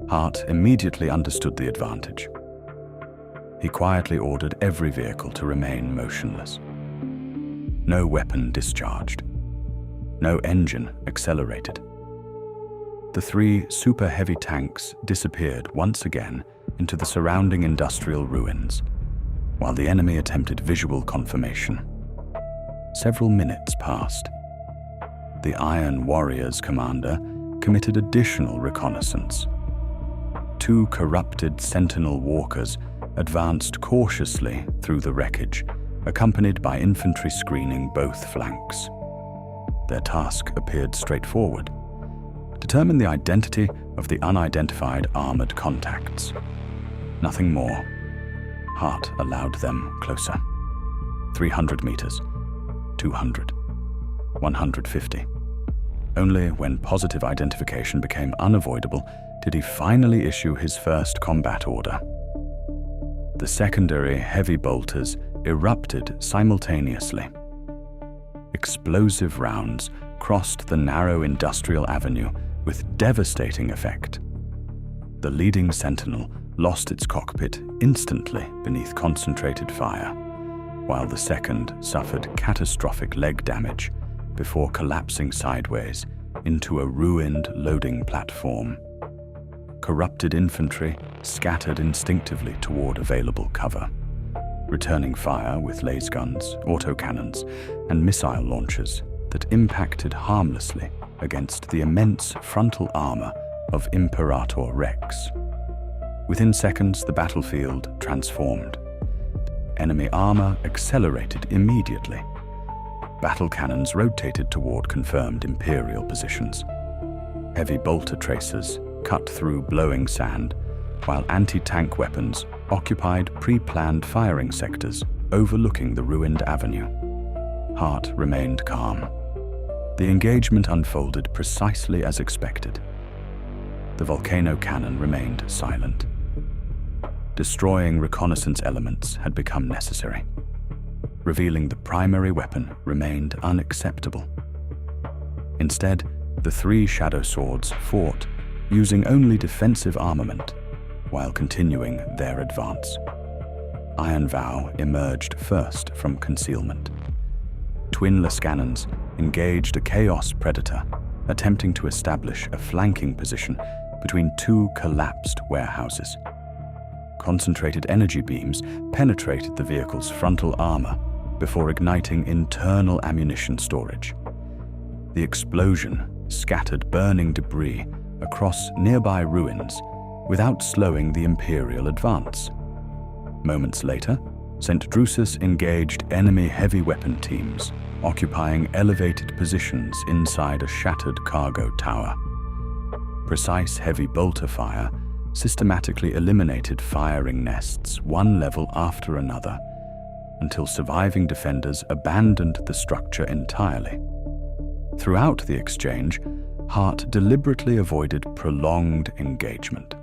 [SPEAKER 1] Hart immediately understood the advantage. He quietly ordered every vehicle to remain motionless. No weapon discharged. No engine accelerated. The three super-heavy tanks disappeared once again into the surrounding industrial ruins, while the enemy attempted visual confirmation. Several minutes passed. The Iron Warriors commander committed additional reconnaissance. Two corrupted Sentinel walkers advanced cautiously through the wreckage, accompanied by infantry screening both flanks. Their task appeared straightforward: determine the identity of the unidentified armored contacts. Nothing more. Hart allowed them closer. 300 meters, 200, 150. Only when positive identification became unavoidable did he finally issue his first combat order. The secondary heavy bolters erupted simultaneously. Explosive rounds crossed the narrow industrial avenue with devastating effect. The leading Sentinel lost its cockpit instantly beneath concentrated fire, while the second suffered catastrophic leg damage before collapsing sideways into a ruined loading platform. Corrupted infantry scattered instinctively toward available cover, returning fire with laser guns, autocannons, and missile launchers that impacted harmlessly against the immense frontal armor of Imperator Rex. Within seconds, the battlefield transformed. Enemy armor accelerated immediately. Battle cannons rotated toward confirmed Imperial positions. Heavy bolter tracers cut through blowing sand, while anti-tank weapons occupied pre-planned firing sectors overlooking the ruined avenue. Hart remained calm. The engagement unfolded precisely as expected. the volcano cannon remained silent. Destroying reconnaissance elements had become necessary. Revealing the primary weapon remained unacceptable. Instead, the three Shadowswords fought, using only defensive armament, while continuing their advance. Iron Vow emerged first from concealment. Twinless cannons engaged a Chaos Predator, attempting to establish a flanking position between two collapsed warehouses. Concentrated energy beams penetrated the vehicle's frontal armor before igniting internal ammunition storage. The explosion scattered burning debris across nearby ruins without slowing the Imperial advance. Moments later, Saint Drusus engaged enemy heavy weapon teams, occupying elevated positions inside a shattered cargo tower. Precise heavy bolter fire systematically eliminated firing nests one level after another, until surviving defenders abandoned the structure entirely. Throughout the exchange, Hart deliberately avoided prolonged engagement.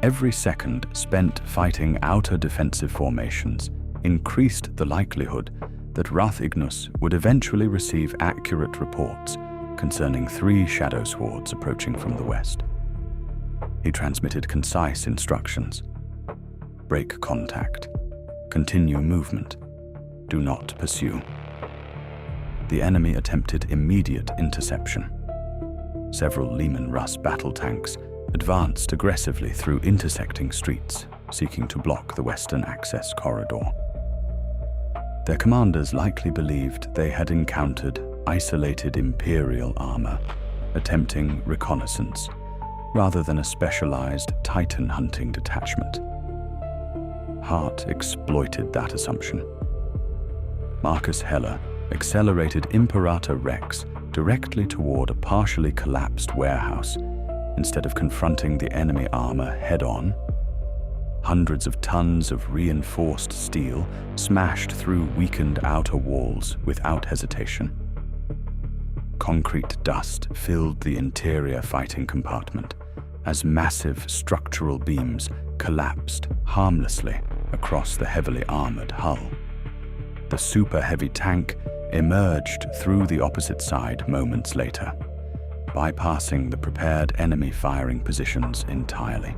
[SPEAKER 1] Every second spent fighting outer defensive formations increased the likelihood that Wrath Ignus would eventually receive accurate reports concerning three Shadowswords approaching from the west. He transmitted concise instructions. Break contact. Continue movement. Do not pursue. The enemy attempted immediate interception. Several Leman Russ battle tanks advanced aggressively through intersecting streets, seeking to block the western access corridor. Their commanders likely believed they had encountered isolated Imperial armor, attempting reconnaissance, rather than a specialized Titan hunting detachment. Hart exploited that assumption. Marcus Heller accelerated Imperator Rex directly toward a partially collapsed warehouse instead of confronting the enemy armor head-on. Hundreds of tons of reinforced steel smashed through weakened outer walls without hesitation. Concrete dust filled the interior fighting compartment as massive structural beams collapsed harmlessly across the heavily armored hull. The super heavy tank emerged through the opposite side moments later, bypassing the prepared enemy firing positions entirely.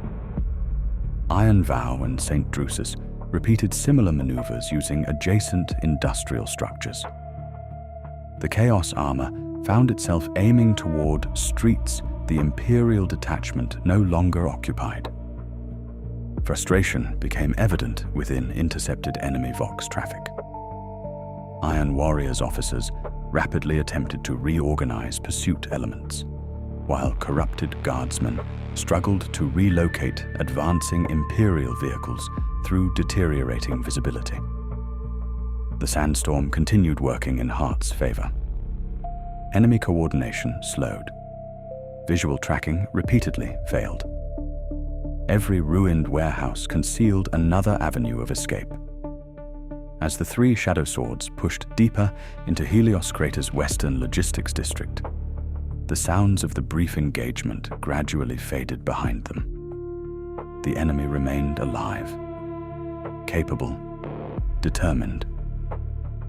[SPEAKER 1] Iron Vow and Saint Drusus repeated similar maneuvers using adjacent industrial structures. The Chaos armor found itself aiming toward streets the Imperial detachment no longer occupied. Frustration became evident within intercepted enemy Vox traffic. Iron Warriors officers rapidly attempted to reorganize pursuit elements, while corrupted guardsmen struggled to relocate advancing Imperial vehicles through deteriorating visibility. The sandstorm continued working in Hart's favor. Enemy coordination slowed. Visual tracking repeatedly failed. Every ruined warehouse concealed another avenue of escape. As the three Shadowswords pushed deeper into Helios Crater's western logistics district, the sounds of the brief engagement gradually faded behind them. The enemy remained alive, capable, determined.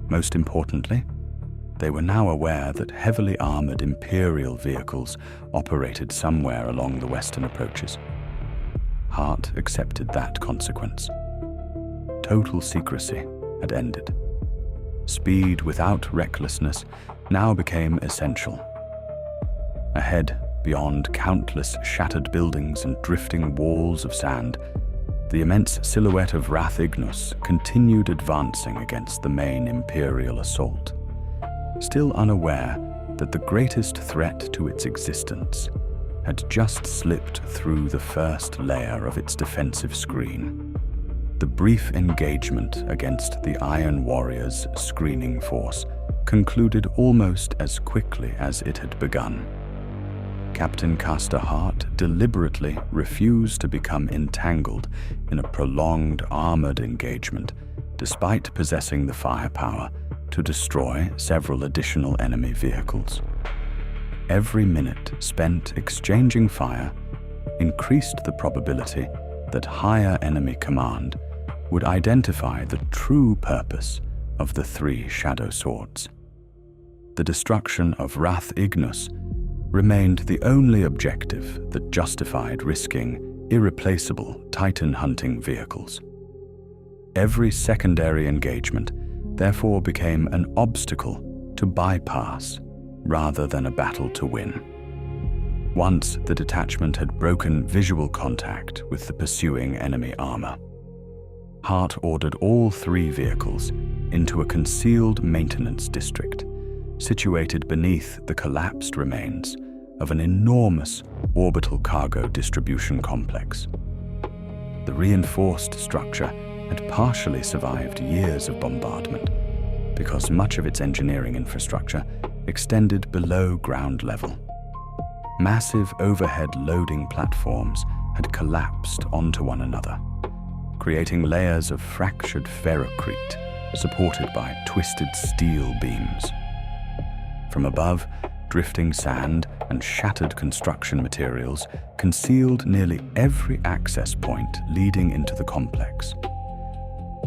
[SPEAKER 1] Most importantly, they were now aware that heavily armored Imperial vehicles operated somewhere along the western approaches. Hart accepted that consequence. Total secrecy had ended. Speed without recklessness now became essential. Ahead, beyond countless shattered buildings and drifting walls of sand, the immense silhouette of Wrath Ignus continued advancing against the main Imperial assault, still unaware that the greatest threat to its existence had just slipped through the first layer of its defensive screen. The brief engagement against the Iron Warriors' screening force concluded almost as quickly as it had begun. Captain Castor Hart deliberately refused to become entangled in a prolonged armored engagement, despite possessing the firepower to destroy several additional enemy vehicles. every minute spent exchanging fire increased the probability that higher enemy command would identify the true purpose of the 3 shadow swords. The destruction of Wrath Ignus remained the only objective that justified risking irreplaceable Titan hunting vehicles. Every secondary engagement therefore became an obstacle to bypass rather than a battle to win. Once the detachment had broken visual contact with the pursuing enemy armor, Hart ordered all 3 vehicles into a concealed maintenance district situated beneath the collapsed remains of an enormous orbital cargo distribution complex. The reinforced structure had partially survived years of bombardment because much of its engineering infrastructure extended below ground level. Massive overhead loading platforms had collapsed onto one another, creating layers of fractured ferrocrete supported by twisted steel beams. From above, drifting sand and shattered construction materials concealed nearly every access point leading into the complex.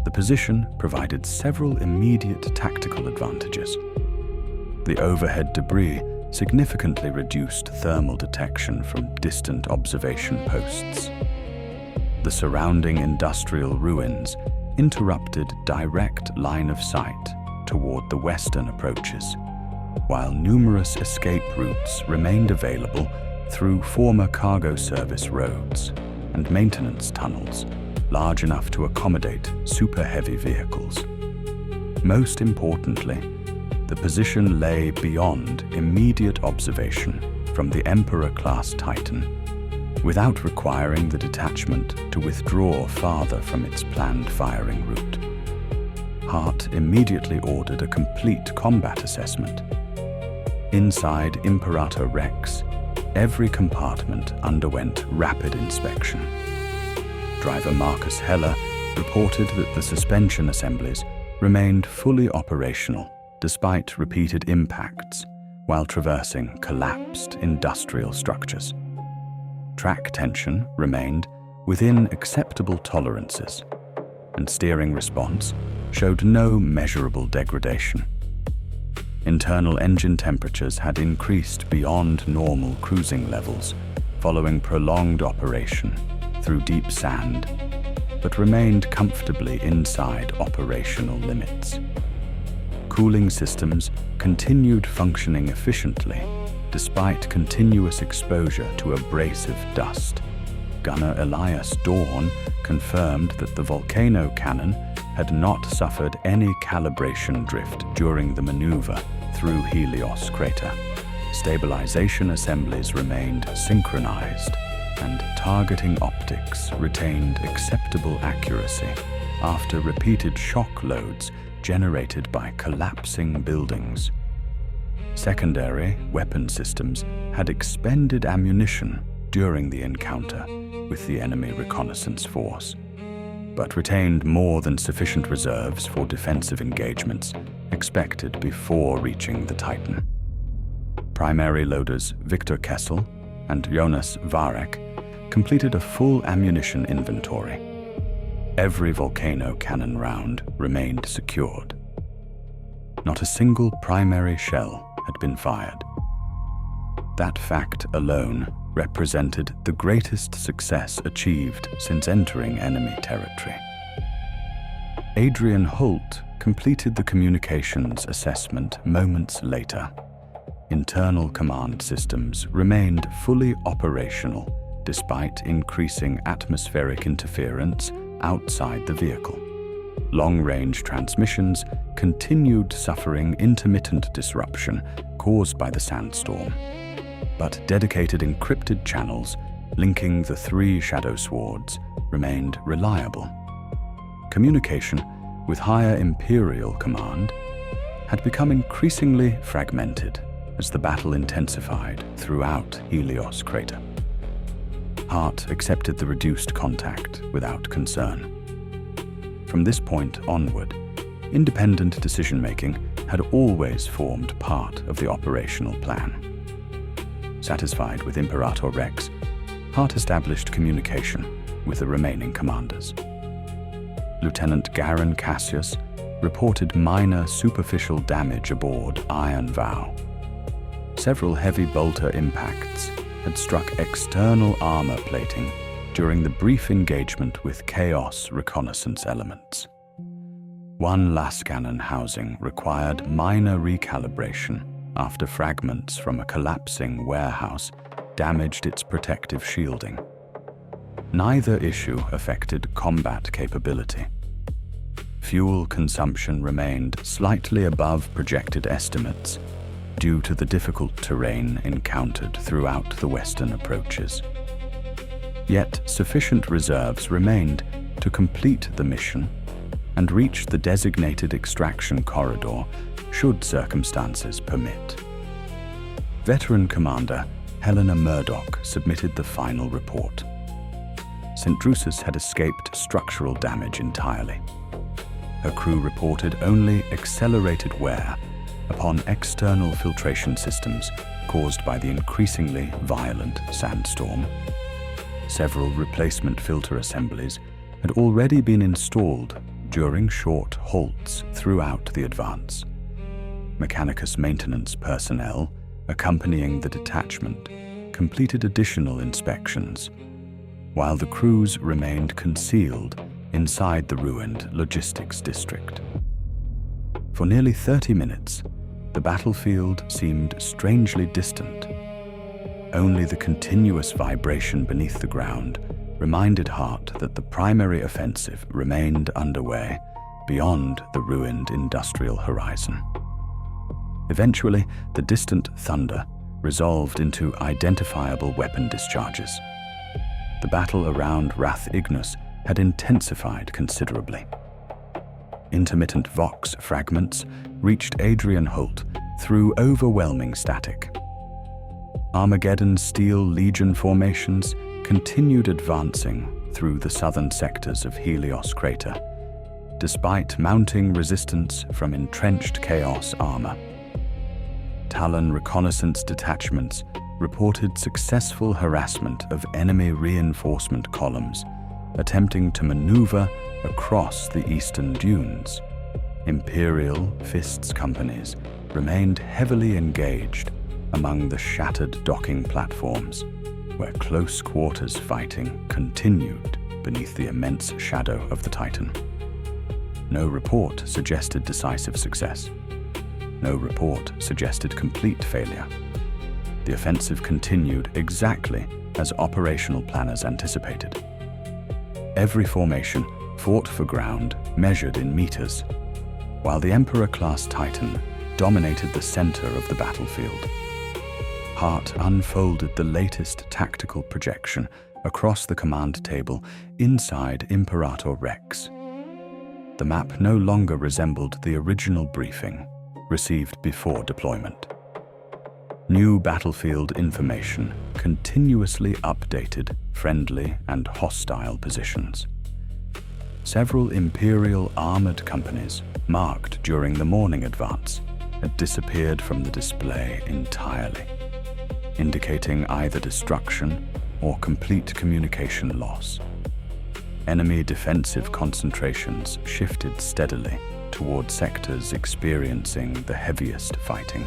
[SPEAKER 1] The position provided several immediate tactical advantages. The overhead debris significantly reduced thermal detection from distant observation posts. The surrounding industrial ruins interrupted direct line of sight toward the western approaches, while numerous escape routes remained available through former cargo service roads and maintenance tunnels large enough to accommodate super-heavy vehicles. Most importantly, the position lay beyond immediate observation from the Emperor-class Titan, without requiring the detachment to withdraw farther from its planned firing route. Hart immediately ordered a complete combat assessment. Inside Imperator Rex, every compartment underwent rapid inspection. Driver Marcus Heller reported that the suspension assemblies remained fully operational despite repeated impacts while traversing collapsed industrial structures. Track tension remained within acceptable tolerances, and steering response showed no measurable degradation. Internal engine temperatures had increased beyond normal cruising levels following prolonged operation through deep sand, but remained comfortably inside operational limits. Cooling systems continued functioning efficiently despite continuous exposure to abrasive dust. Gunner Elias Dawn confirmed that the volcano cannon had not suffered any calibration drift during the maneuver through Helios Crater. Stabilization assemblies remained synchronized, and targeting optics retained acceptable accuracy after repeated shock loads generated by collapsing buildings. Secondary weapon systems had expended ammunition during the encounter with the enemy reconnaissance force, but retained more than sufficient reserves for defensive engagements expected before reaching the Titan. Primary loaders Victor Kessel and Jonas Varek completed a full ammunition inventory. Every volcano cannon round remained secured. Not a single primary shell had been fired. That fact alone represented the greatest success achieved since entering enemy territory. Adrian Holt completed the communications assessment moments later. Internal command systems remained fully operational despite increasing atmospheric interference outside the vehicle. Long-range transmissions continued suffering intermittent disruption caused by the sandstorm, but dedicated encrypted channels linking the 3 Shadowswords remained reliable. Communication with higher Imperial command had become increasingly fragmented as the battle intensified throughout Helios Crater. Hart accepted the reduced contact without concern. From this point onward, independent decision-making had always formed part of the operational plan. Satisfied with Imperator Rex, Hart established communication with the remaining commanders. Lieutenant Garen Cassius reported minor superficial damage aboard Iron Vow. Several heavy bolter impacts had struck external armor plating during the brief engagement with Chaos reconnaissance elements. One lascannon housing required minor recalibration after fragments from a collapsing warehouse damaged its protective shielding. Neither issue affected combat capability. Fuel consumption remained slightly above projected estimates due to the difficult terrain encountered throughout the western approaches. Yet sufficient reserves remained to complete the mission and reach the designated extraction corridor should circumstances permit. Veteran Commander Helena Murdoch submitted the final report. Saint Drusus had escaped structural damage entirely. Her crew reported only accelerated wear upon external filtration systems caused by the increasingly violent sandstorm. Several replacement filter assemblies had already been installed during short halts throughout the advance. Mechanicus maintenance personnel accompanying the detachment completed additional inspections, while the crews remained concealed inside the ruined logistics district. For nearly 30 minutes, the battlefield seemed strangely distant. Only the continuous vibration beneath the ground reminded Hart that the primary offensive remained underway beyond the ruined industrial horizon. Eventually, the distant thunder resolved into identifiable weapon discharges. The battle around Wrath Ignus had intensified considerably. Intermittent Vox fragments reached Adrian Holt through overwhelming static. Armageddon Steel Legion formations continued advancing through the southern sectors of Helios Crater, despite mounting resistance from entrenched Chaos armor. Tallarn reconnaissance detachments reported successful harassment of enemy reinforcement columns attempting to maneuver across the eastern dunes. Imperial Fists companies remained heavily engaged among the shattered docking platforms, where close quarters fighting continued beneath the immense shadow of the Titan. No report suggested decisive success. No report suggested complete failure. The offensive continued exactly as operational planners anticipated. Every formation fought for ground measured in meters, while the Emperor-class Titan dominated the center of the battlefield. Hart unfolded the latest tactical projection across the command table inside Imperator Rex. The map no longer resembled the original briefing received before deployment. New battlefield information continuously updated friendly and hostile positions. Several Imperial armored companies marked during the morning advance had disappeared from the display entirely, indicating either destruction or complete communication loss. Enemy defensive concentrations shifted steadily toward sectors experiencing the heaviest fighting.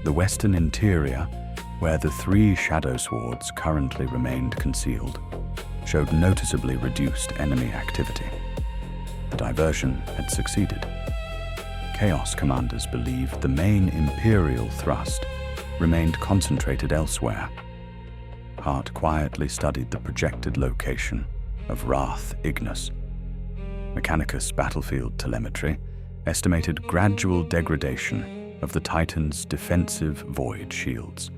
[SPEAKER 1] The western interior, where the 3 Shadowswords currently remained concealed, showed noticeably reduced enemy activity. The diversion had succeeded. Chaos commanders believed the main Imperial thrust remained concentrated elsewhere. Hart quietly studied the projected location of Wrath Ignus. Mechanicus battlefield telemetry estimated gradual degradation of the Titan's defensive void shields,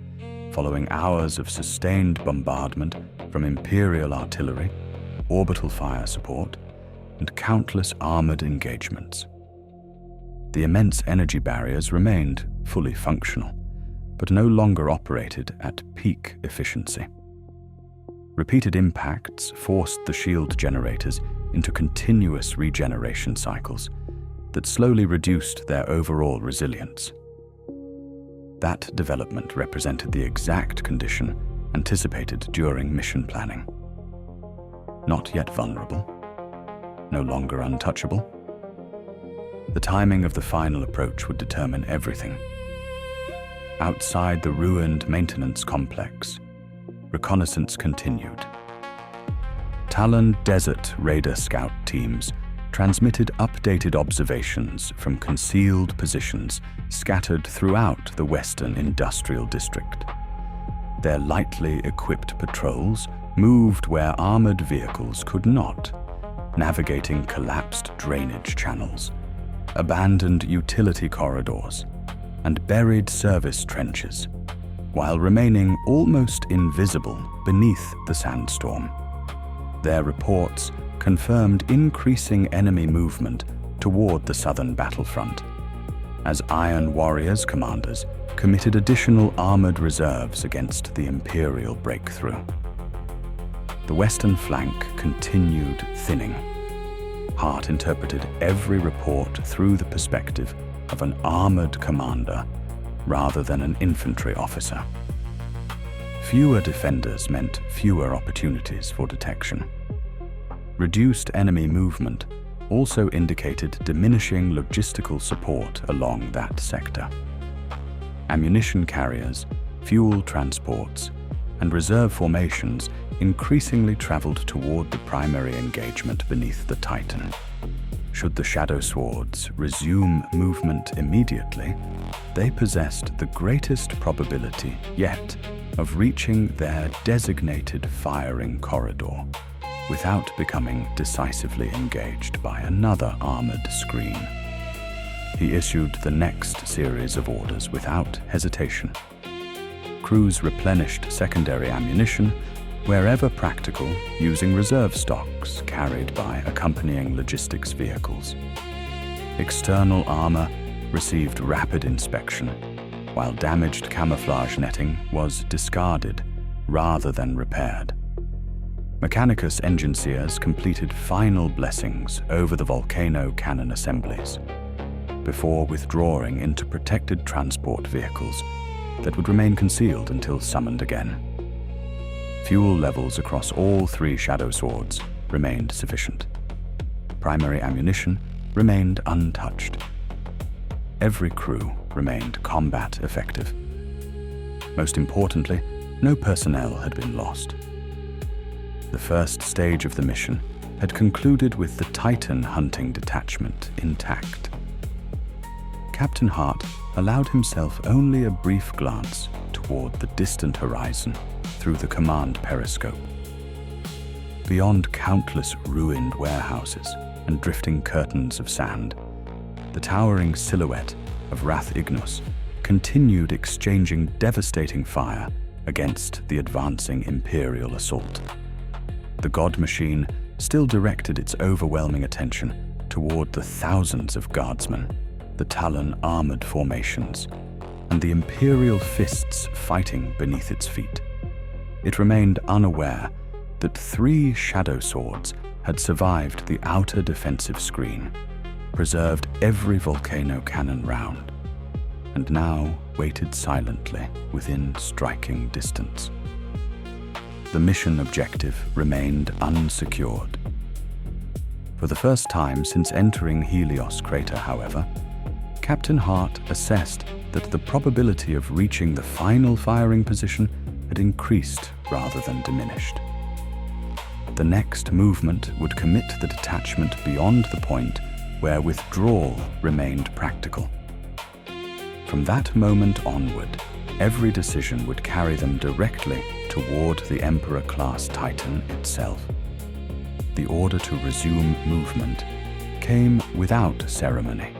[SPEAKER 1] following hours of sustained bombardment from Imperial artillery, orbital fire support, and countless armored engagements. The immense energy barriers remained fully functional, but no longer operated at peak efficiency. Repeated impacts forced the shield generators into continuous regeneration cycles that slowly reduced their overall resilience. That development represented the exact condition anticipated during mission planning. Not yet vulnerable, no longer untouchable. The timing of the final approach would determine everything. Outside the ruined maintenance complex, reconnaissance continued. Tallarn Desert Raider scout teams transmitted updated observations from concealed positions scattered throughout the Western Industrial District. Their lightly equipped patrols moved where armored vehicles could not, navigating collapsed drainage channels, abandoned utility corridors, and buried service trenches, while remaining almost invisible beneath the sandstorm. Their reports confirmed increasing enemy movement toward the southern battlefront, as Iron Warriors commanders committed additional armored reserves against the Imperial breakthrough. The western flank continued thinning. Hart interpreted every report through the perspective of an armored commander rather than an infantry officer. Fewer defenders meant fewer opportunities for detection. Reduced enemy movement also indicated diminishing logistical support along that sector. Ammunition carriers, fuel transports, and reserve formations increasingly traveled toward the primary engagement beneath the Titan. Should the Shadowswords resume movement immediately, they possessed the greatest probability yet of reaching their designated firing corridor without becoming decisively engaged by another armored screen. He issued the next series of orders without hesitation. Crews replenished secondary ammunition wherever practical, using reserve stocks carried by accompanying logistics vehicles. External armor received rapid inspection, while damaged camouflage netting was discarded rather than repaired. Mechanicus engine seers completed final blessings over the volcano cannon assemblies before withdrawing into protected transport vehicles that would remain concealed until summoned again. Fuel levels across all three Shadowswords remained sufficient. Primary ammunition remained untouched. Every crew remained combat effective. Most importantly, no personnel had been lost. The first stage of the mission had concluded with the Titan hunting detachment intact. Captain Hart allowed himself only a brief glance toward the distant horizon through the command periscope. Beyond countless ruined warehouses and drifting curtains of sand, the towering silhouette of Wrath Ignus continued exchanging devastating fire against the advancing Imperial assault. The God Machine still directed its overwhelming attention toward the thousands of guardsmen, the Tallarn armored formations, and the Imperial Fists fighting beneath its feet. It remained unaware that 3 Shadowswords had survived the outer defensive screen, preserved every volcano cannon round, and now waited silently within striking distance. The mission objective remained unsecured. For the first time since entering Helios Crater, however, Captain Hart assessed that the probability of reaching the final firing position had increased rather than diminished. The next movement would commit the detachment beyond the point where withdrawal remained practical. From that moment onward, every decision would carry them directly toward the Emperor-class Titan itself. The order to resume movement came without ceremony.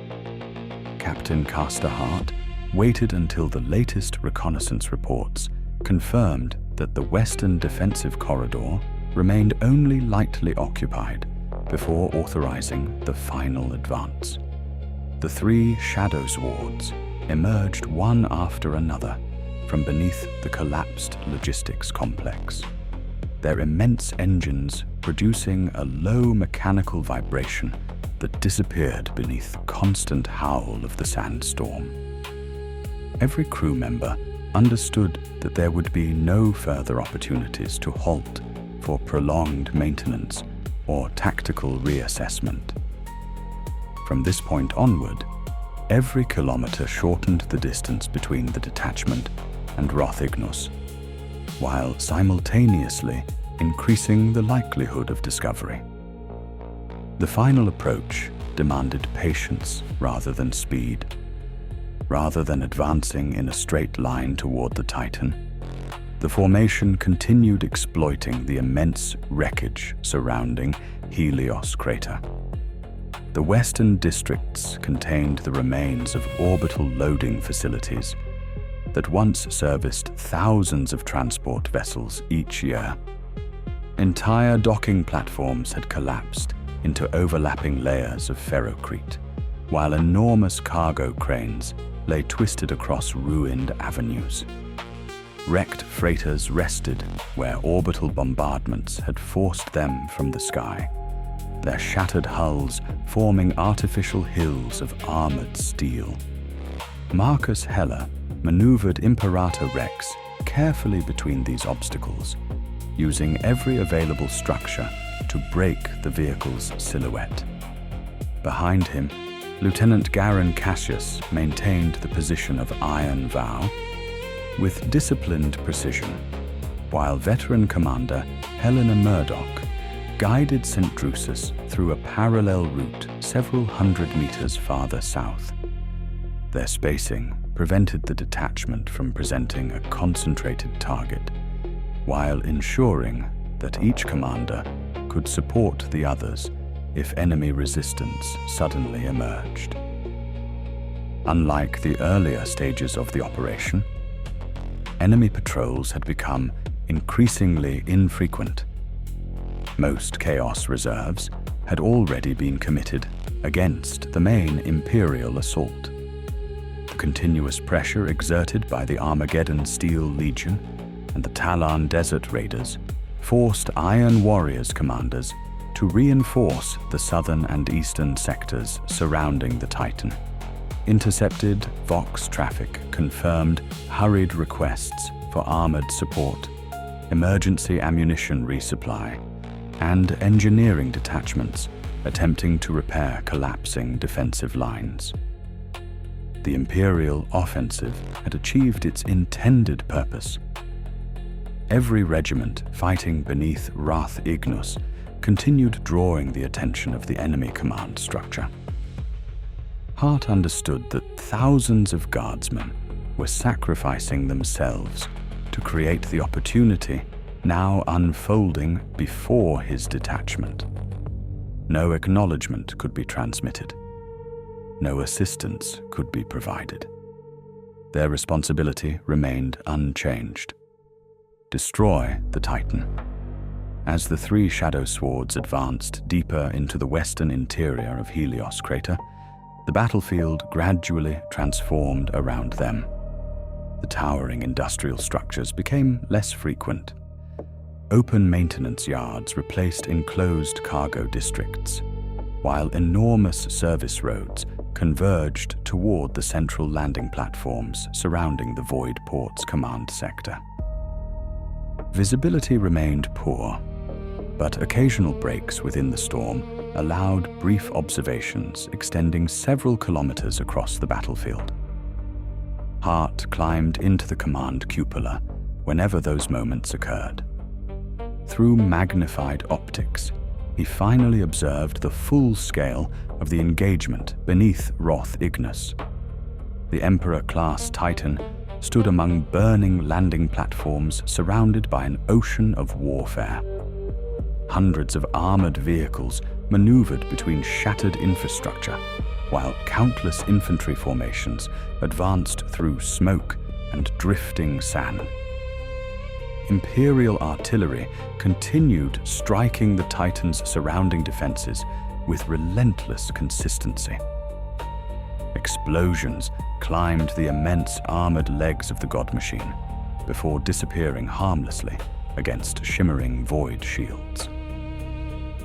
[SPEAKER 1] Captain Castor Hart waited until the latest reconnaissance reports confirmed that the western defensive corridor remained only lightly occupied before authorizing the final advance. The 3 Shadowswords emerged one after another from beneath the collapsed logistics complex, their immense engines producing a low mechanical vibration that disappeared beneath the constant howl of the sandstorm. every crew member understood that there would be no further opportunities to halt for prolonged maintenance or tactical reassessment. From this point onward, every kilometer shortened the distance between the detachment and Wrath Ignus, while simultaneously increasing the likelihood of discovery. The final approach demanded patience rather than speed. Rather than advancing in a straight line toward the Titan, the formation continued exploiting the immense wreckage surrounding Helios Crater. The western districts contained the remains of orbital loading facilities that once serviced thousands of transport vessels each year. Entire docking platforms had collapsed into overlapping layers of ferrocrete, while enormous cargo cranes lay twisted across ruined avenues. Wrecked freighters rested where orbital bombardments had forced them from the sky, their shattered hulls forming artificial hills of armored steel. Marcus Heller maneuvered Imperator Rex carefully between these obstacles, using every available structure to break the vehicle's silhouette. Behind him, Lieutenant Garen Cassius maintained the position of Iron Vow with disciplined precision, while veteran commander Helena Murdoch guided Saint Drusus through a parallel route several hundred meters farther south. Their spacing prevented the detachment from presenting a concentrated target, while ensuring that each commander could support the others if enemy resistance suddenly emerged. Unlike the earlier stages of the operation, enemy patrols had become increasingly infrequent. Most Chaos reserves had already been committed against the main Imperial assault. The continuous pressure exerted by the Armageddon Steel Legion and the Tallarn Desert Raiders forced Iron Warriors commanders to reinforce the southern and eastern sectors surrounding the Titan. Intercepted Vox traffic confirmed hurried requests for armored support, emergency ammunition resupply, and engineering detachments attempting to repair collapsing defensive lines. The Imperial offensive had achieved its intended purpose. Every regiment fighting beneath Wrath Ignus continued drawing the attention of the enemy command structure. Hart understood that thousands of guardsmen were sacrificing themselves to create the opportunity now unfolding before his detachment. No acknowledgement could be transmitted. No assistance could be provided. Their responsibility remained unchanged. Destroy the Titan. As the three Shadowswords advanced deeper into the western interior of Helios Crater, the battlefield gradually transformed around them. The towering industrial structures became less frequent. Open maintenance yards replaced enclosed cargo districts, while enormous service roads converged toward the central landing platforms surrounding the Void Port's command sector. Visibility remained poor, but occasional breaks within the storm allowed brief observations extending several kilometers across the battlefield. Hart climbed into the command cupola whenever those moments occurred. Through magnified optics, he finally observed the full scale of the engagement beneath Wrath Ignus. The Emperor-class Titan stood among burning landing platforms surrounded by an ocean of warfare. Hundreds of armored vehicles maneuvered between shattered infrastructure, while countless infantry formations advanced through smoke and drifting sand. Imperial artillery continued striking the Titan's surrounding defenses with relentless consistency. Explosions climbed the immense armored legs of the god machine before disappearing harmlessly against shimmering void shields.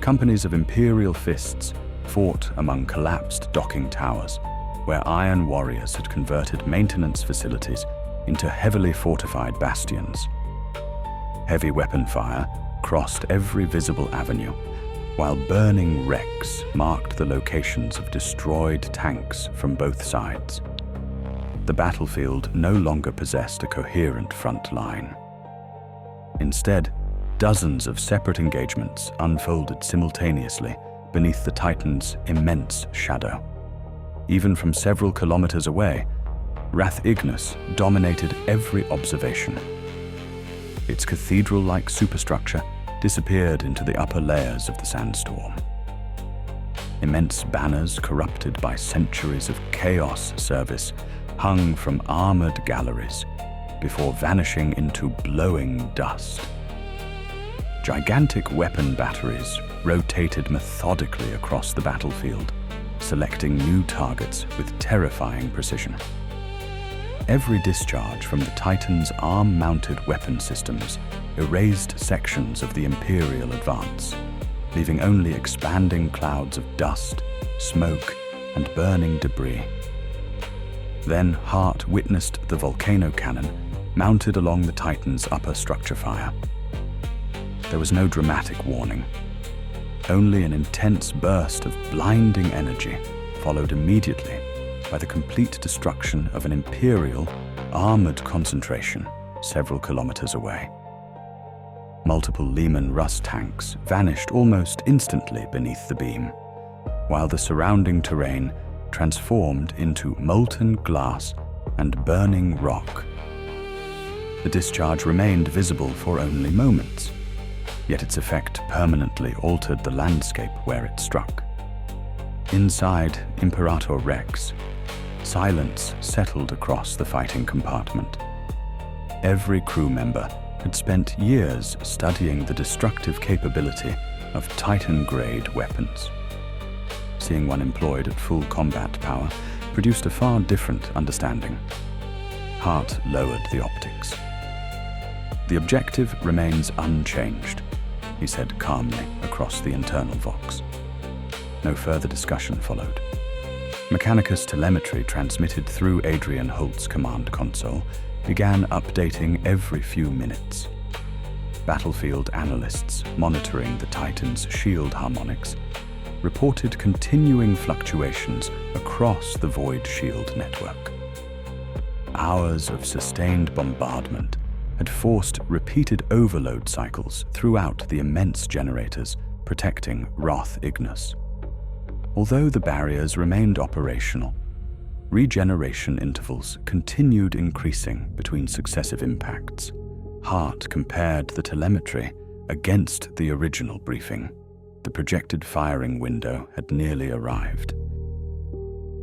[SPEAKER 1] Companies of Imperial Fists fought among collapsed docking towers, where iron warriors had converted maintenance facilities into heavily fortified bastions. Heavy weapon fire crossed every visible avenue, while burning wrecks marked the locations of destroyed tanks from both sides. The battlefield no longer possessed a coherent front line. Instead, dozens of separate engagements unfolded simultaneously beneath the Titan's immense shadow. Even from several kilometers away, Wrath Ignus dominated every observation. Its cathedral-like superstructure disappeared into the upper layers of the sandstorm. Immense banners corrupted by centuries of chaos service hung from armored galleries before vanishing into blowing dust. Gigantic weapon batteries rotated methodically across the battlefield, selecting new targets with terrifying precision. Every discharge from the Titan's arm-mounted weapon systems erased sections of the Imperial advance, leaving only expanding clouds of dust, smoke, and burning debris. Then Hart witnessed the volcano cannon mounted along the Titan's upper structure fire. There was no dramatic warning. Only an intense burst of blinding energy, followed immediately by the complete destruction of an Imperial armored concentration several kilometers away. Multiple Lehman Russ tanks vanished almost instantly beneath the beam, while the surrounding terrain transformed into molten glass and burning rock. The discharge remained visible for only moments, yet its effect permanently altered the landscape where it struck. Inside Imperator Rex, silence settled across the fighting compartment. Every crew member had spent years studying the destructive capability of Titan-grade weapons. Seeing one employed at full combat power produced a far different understanding. Hart lowered the optics. "The objective remains unchanged," he said calmly across the internal vox. No further discussion followed. Mechanicus telemetry transmitted through Adrian Holt's command console began updating every few minutes. Battlefield analysts monitoring the Titan's shield harmonics reported continuing fluctuations across the Void Shield network. Hours of sustained bombardment had forced repeated overload cycles throughout the immense generators protecting Wrath Ignus. Although the barriers remained operational, regeneration intervals continued increasing between successive impacts. Hart compared the telemetry against the original briefing. The projected firing window had nearly arrived.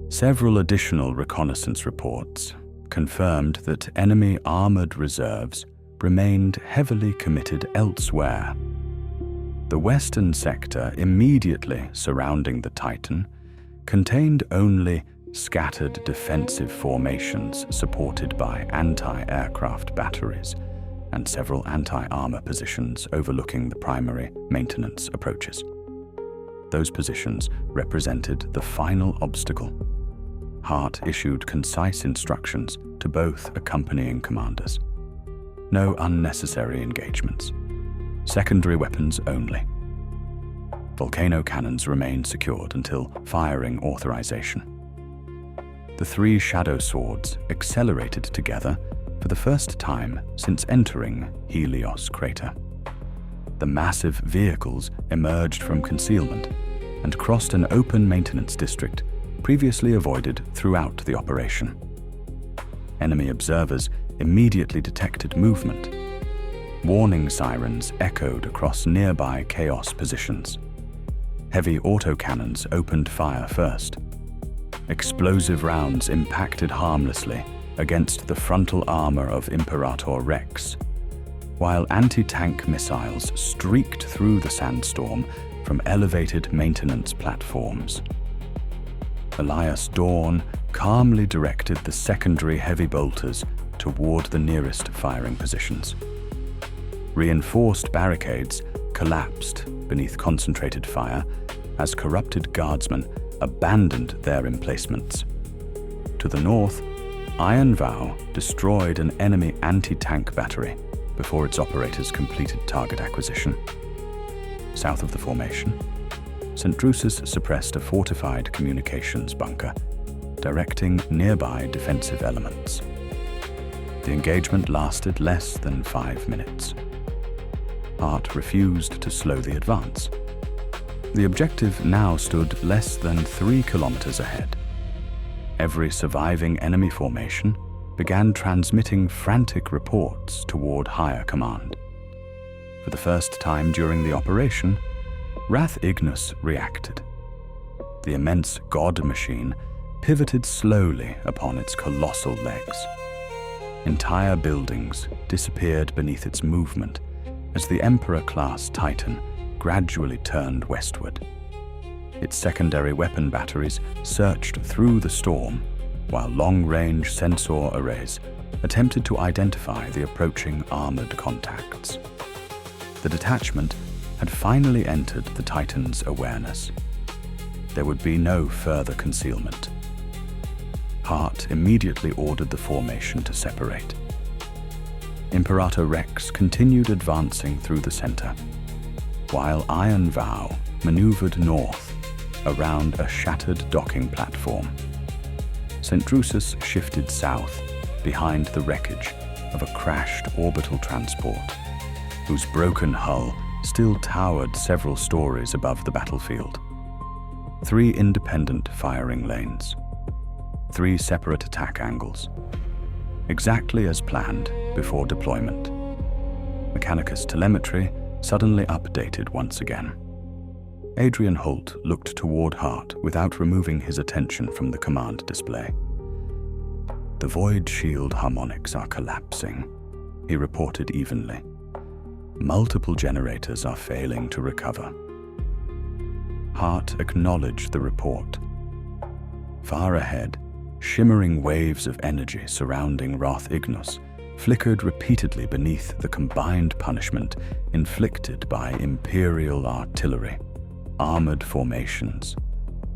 [SPEAKER 1] Several additional reconnaissance reports confirmed that enemy armored reserves remained heavily committed elsewhere. The western sector immediately surrounding the Titan contained only scattered defensive formations supported by anti-aircraft batteries and several anti-armor positions overlooking the primary maintenance approaches. Those positions represented the final obstacle. Hart issued concise instructions to both accompanying commanders. No unnecessary engagements. Secondary weapons only. Volcano cannons remained secured until firing authorization. The three Shadowswords accelerated together for the first time since entering Helios Crater. The massive vehicles emerged from concealment and crossed an open maintenance district previously avoided throughout the operation. Enemy observers immediately detected movement. Warning sirens echoed across nearby chaos positions. Heavy autocannons opened fire first. Explosive rounds impacted harmlessly against the frontal armor of Imperator Rex, while anti-tank missiles streaked through the sandstorm from elevated maintenance platforms. Elias Dawn calmly directed the secondary heavy bolters toward the nearest firing positions. Reinforced barricades collapsed beneath concentrated fire as corrupted guardsmen abandoned their emplacements. To the north, Iron Vow destroyed an enemy anti-tank battery before its operators completed target acquisition. South of the formation, Saint Drusus suppressed a fortified communications bunker, directing nearby defensive elements. The engagement lasted less than 5 minutes. Hart refused to slow the advance. The objective now stood less than 3 kilometers ahead. Every surviving enemy formation began transmitting frantic reports toward higher command. For the first time during the operation, Wrath Ignus reacted. The immense god machine pivoted slowly upon its colossal legs. Entire buildings disappeared beneath its movement as the Emperor-class Titan gradually turned westward. Its secondary weapon batteries searched through the storm, while long-range sensor arrays attempted to identify the approaching armored contacts. The detachment had finally entered the Titan's awareness. There would be no further concealment. Hart immediately ordered the formation to separate. Imperator Rex continued advancing through the center, while Iron Vow maneuvered north around a shattered docking platform. Saint Drusus shifted south behind the wreckage of a crashed orbital transport, whose broken hull still towered several stories above the battlefield. 3 independent firing lanes, 3 separate attack angles, exactly as planned before deployment. Mechanicus telemetry suddenly updated once again. Adrian Holt looked toward Hart without removing his attention from the command display. "The void shield harmonics are collapsing," he reported evenly. "Multiple generators are failing to recover." Hart acknowledged the report. Far ahead, shimmering waves of energy surrounding Wrath Ignus flickered repeatedly beneath the combined punishment inflicted by Imperial artillery, armored formations,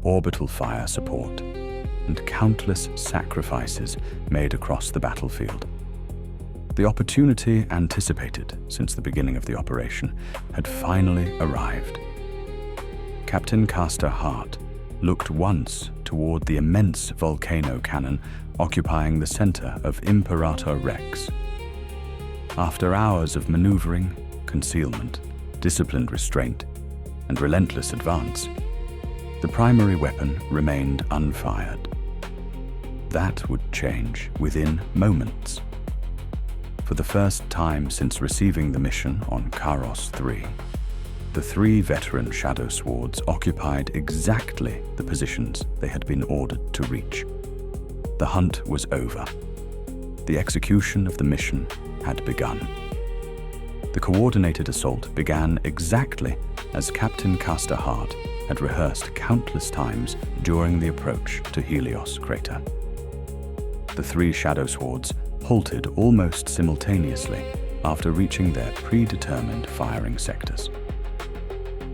[SPEAKER 1] orbital fire support, and countless sacrifices made across the battlefield. The opportunity anticipated since the beginning of the operation had finally arrived. Captain Castor Hart looked once toward the immense volcano cannon occupying the center of Imperator Rex. After hours of maneuvering, concealment, disciplined restraint, and relentless advance, the primary weapon remained unfired. That would change within moments. For the first time since receiving the mission on Kharos Three, the 3 veteran Shadowswords occupied exactly the positions they had been ordered to reach. The hunt was over. The execution of the mission had begun. The coordinated assault began exactly as Captain Castor Hart had rehearsed countless times during the approach to Helios Crater. The 3 Shadowswords halted almost simultaneously after reaching their predetermined firing sectors.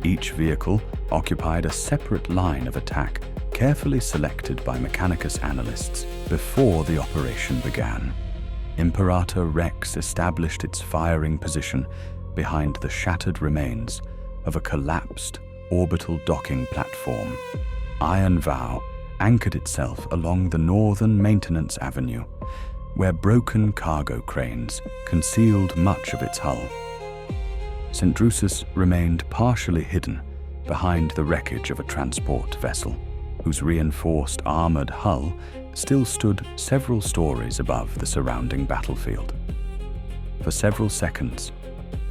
[SPEAKER 1] Each vehicle occupied a separate line of attack carefully selected by Mechanicus analysts before the operation began. Imperator Rex established its firing position behind the shattered remains of a collapsed orbital docking platform. Iron Vow anchored itself along the northern maintenance avenue, where broken cargo cranes concealed much of its hull. Saint Drusus remained partially hidden behind the wreckage of a transport vessel, whose reinforced armored hull still stood several stories above the surrounding battlefield. For several seconds,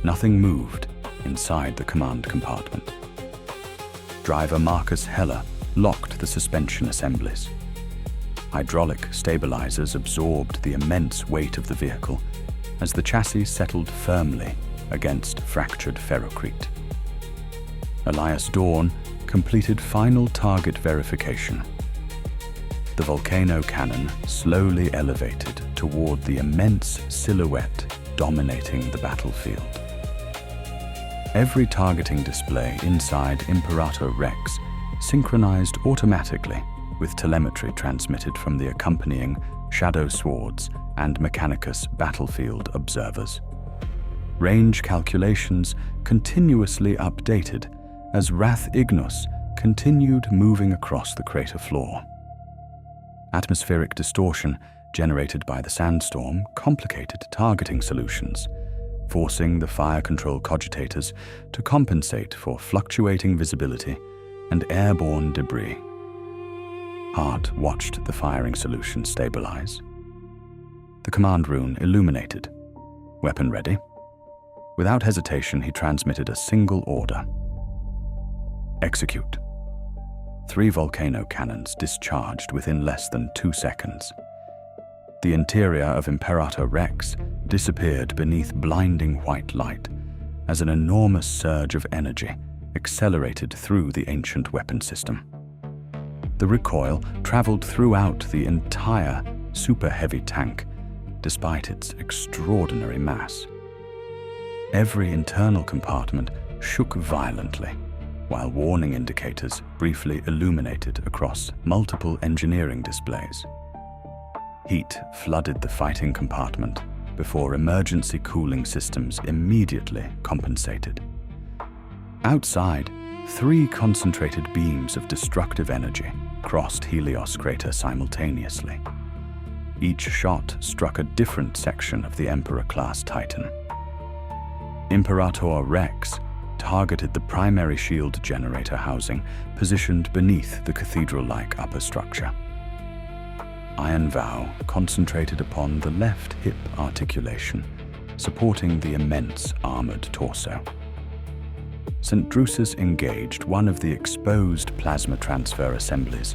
[SPEAKER 1] nothing moved inside the command compartment. Driver Marcus Heller locked the suspension assemblies. Hydraulic stabilizers absorbed the immense weight of the vehicle as the chassis settled firmly against fractured ferrocrete. Elias Dawn completed final target verification. The volcano cannon slowly elevated toward the immense silhouette dominating the battlefield. Every targeting display inside Imperator Rex synchronized automatically with telemetry transmitted from the accompanying Shadowswords and Mechanicus battlefield observers. Range calculations continuously updated as Wrath Ignus continued moving across the crater floor. Atmospheric distortion generated by the sandstorm complicated targeting solutions, forcing the fire control cogitators to compensate for fluctuating visibility and airborne debris. Hart watched the firing solution stabilize. The command rune illuminated. Weapon ready. Without hesitation, he transmitted a single order. Execute. 3 volcano cannons discharged within less than 2 seconds. The interior of Imperator Rex disappeared beneath blinding white light as an enormous surge of energy accelerated through the ancient weapon system. The recoil traveled throughout the entire super-heavy tank, despite its extraordinary mass. Every internal compartment shook violently, while warning indicators briefly illuminated across multiple engineering displays. Heat flooded the fighting compartment before emergency cooling systems immediately compensated. Outside, 3 concentrated beams of destructive energy crossed Helios Crater simultaneously. Each shot struck a different section of the Emperor-class Titan. Imperator Rex targeted the primary shield generator housing positioned beneath the cathedral-like upper structure. Iron Vow concentrated upon the left hip articulation, supporting the immense armored torso. Saint Drusus engaged one of the exposed plasma transfer assemblies,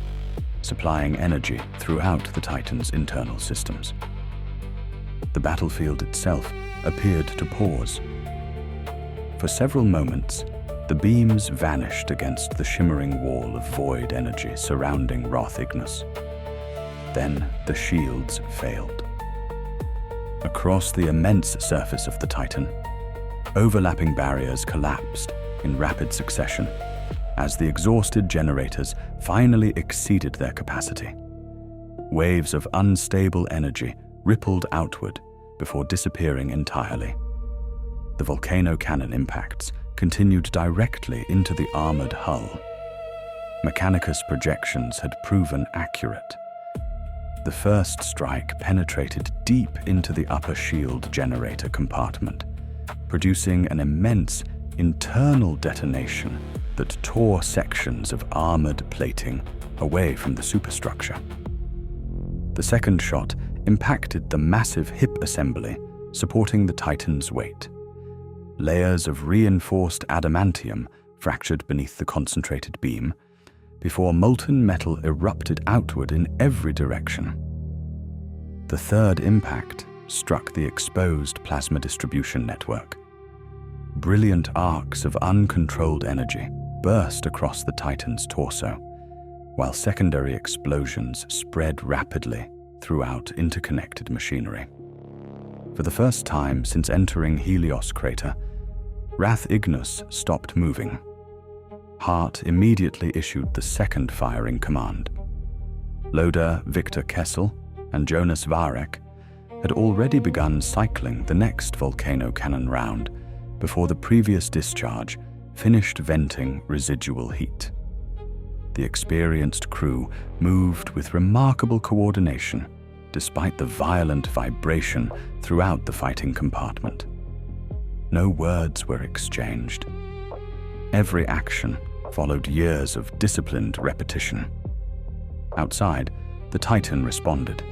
[SPEAKER 1] supplying energy throughout the Titan's internal systems. The battlefield itself appeared to pause. For several moments, the beams vanished against the shimmering wall of void energy surrounding Wrath Ignus. Then the shields failed. Across the immense surface of the Titan, overlapping barriers collapsed in rapid succession as the exhausted generators finally exceeded their capacity. Waves of unstable energy rippled outward before disappearing entirely. The volcano cannon impacts continued directly into the armored hull. Mechanicus projections had proven accurate. The first strike penetrated deep into the upper shield generator compartment, producing an immense internal detonation that tore sections of armored plating away from the superstructure. The second shot impacted the massive hip assembly supporting the Titan's weight. Layers of reinforced adamantium fractured beneath the concentrated beam, before molten metal erupted outward in every direction. The third impact struck the exposed plasma distribution network. Brilliant arcs of uncontrolled energy burst across the Titan's torso, while secondary explosions spread rapidly throughout interconnected machinery. For the first time since entering Helios Crater, Wrath Ignus stopped moving. Hart immediately issued the second firing command. Loader Victor Kessel and Jonas Varek had already begun cycling the next volcano cannon round before the previous discharge finished venting residual heat. The experienced crew moved with remarkable coordination despite the violent vibration throughout the fighting compartment. No words were exchanged. Every action followed years of disciplined repetition. Outside, the Titan responded.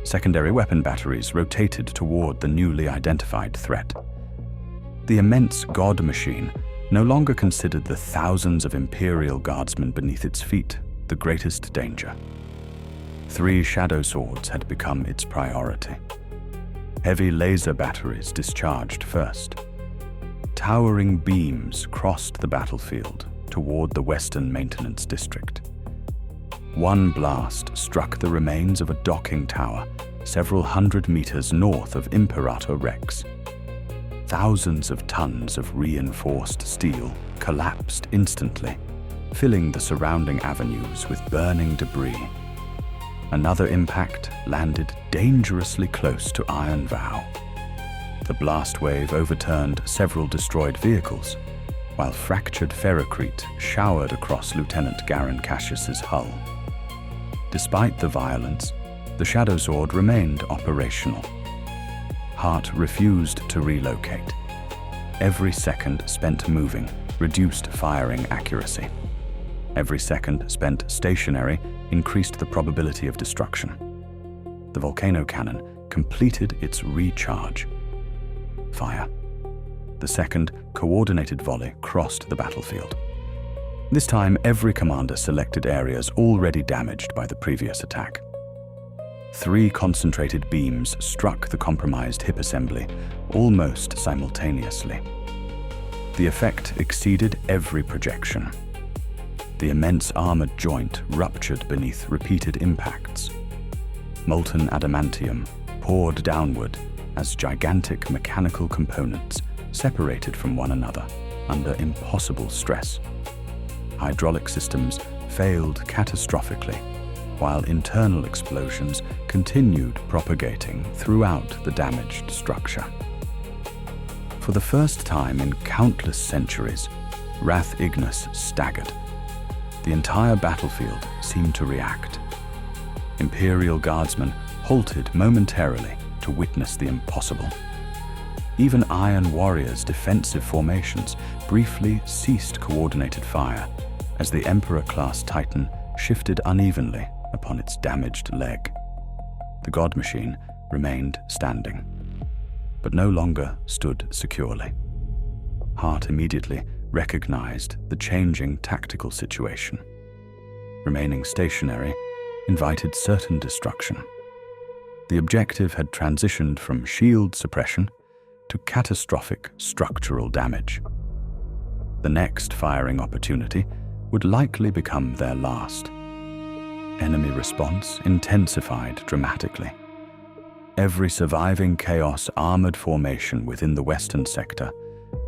[SPEAKER 1] Secondary weapon batteries rotated toward the newly identified threat. The immense god machine no longer considered the thousands of Imperial guardsmen beneath its feet the greatest danger. 3 Shadowswords had become its priority. Heavy laser batteries discharged first. Towering beams crossed the battlefield toward the Western Maintenance District. One blast struck the remains of a docking tower several hundred meters north of Imperator Rex. Thousands of tons of reinforced steel collapsed instantly, filling the surrounding avenues with burning debris. Another impact landed dangerously close to Iron Vow. The blast wave overturned several destroyed vehicles, while fractured ferrocrete showered across Lieutenant Garen Cassius's hull. Despite the violence, the Shadowsword remained operational. Hart refused to relocate. Every second spent moving reduced firing accuracy. Every second spent stationary increased the probability of destruction. The volcano cannon completed its recharge. Fire. The second coordinated volley crossed the battlefield. This time, every commander selected areas already damaged by the previous attack. 3 concentrated beams struck the compromised hip assembly almost simultaneously. The effect exceeded every projection. The immense armored joint ruptured beneath repeated impacts. Molten adamantium poured downward as gigantic mechanical components separated from one another under impossible stress. Hydraulic systems failed catastrophically, while internal explosions continued propagating throughout the damaged structure. For the first time in countless centuries, Wrath Ignus staggered. The entire battlefield seemed to react. Imperial guardsmen halted momentarily to witness the impossible. Even Iron Warriors' defensive formations briefly ceased coordinated fire as the Emperor-class Titan shifted unevenly upon its damaged leg. The God Machine remained standing, but no longer stood securely. Hart immediately recognized the changing tactical situation. Remaining stationary invited certain destruction. The objective had transitioned from shield suppression to catastrophic structural damage. The next firing opportunity would likely become their last. Enemy response intensified dramatically. Every surviving Chaos armored formation within the western sector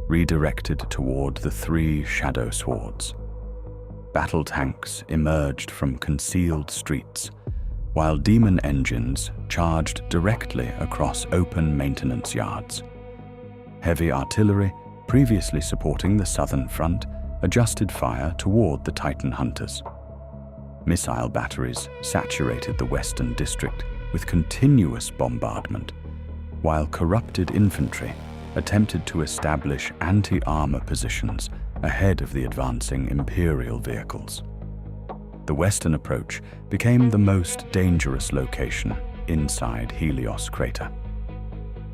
[SPEAKER 1] redirected toward the 3 Shadowswords. Battle tanks emerged from concealed streets, while demon engines charged directly across open maintenance yards. Heavy artillery, previously supporting the southern front, adjusted fire toward the Titan hunters. Missile batteries saturated the western district with continuous bombardment, while corrupted infantry attempted to establish anti-armor positions ahead of the advancing Imperial vehicles. The western approach became the most dangerous location inside Helios Crater.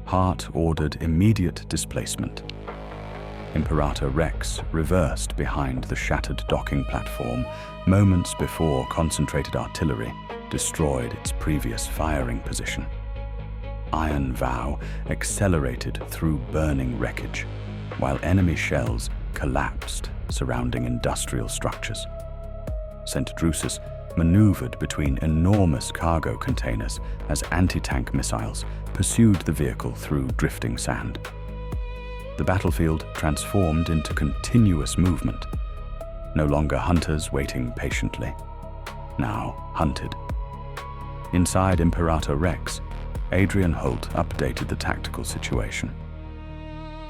[SPEAKER 1] Hart ordered immediate displacement. Imperator Rex reversed behind the shattered docking platform moments before concentrated artillery destroyed its previous firing position. Iron Vow accelerated through burning wreckage, while enemy shells collapsed surrounding industrial structures. Saint Drusus maneuvered between enormous cargo containers as anti-tank missiles pursued the vehicle through drifting sand. The battlefield transformed into continuous movement. No longer hunters waiting patiently, now hunted. Inside Imperator Rex, Adrian Holt updated the tactical situation.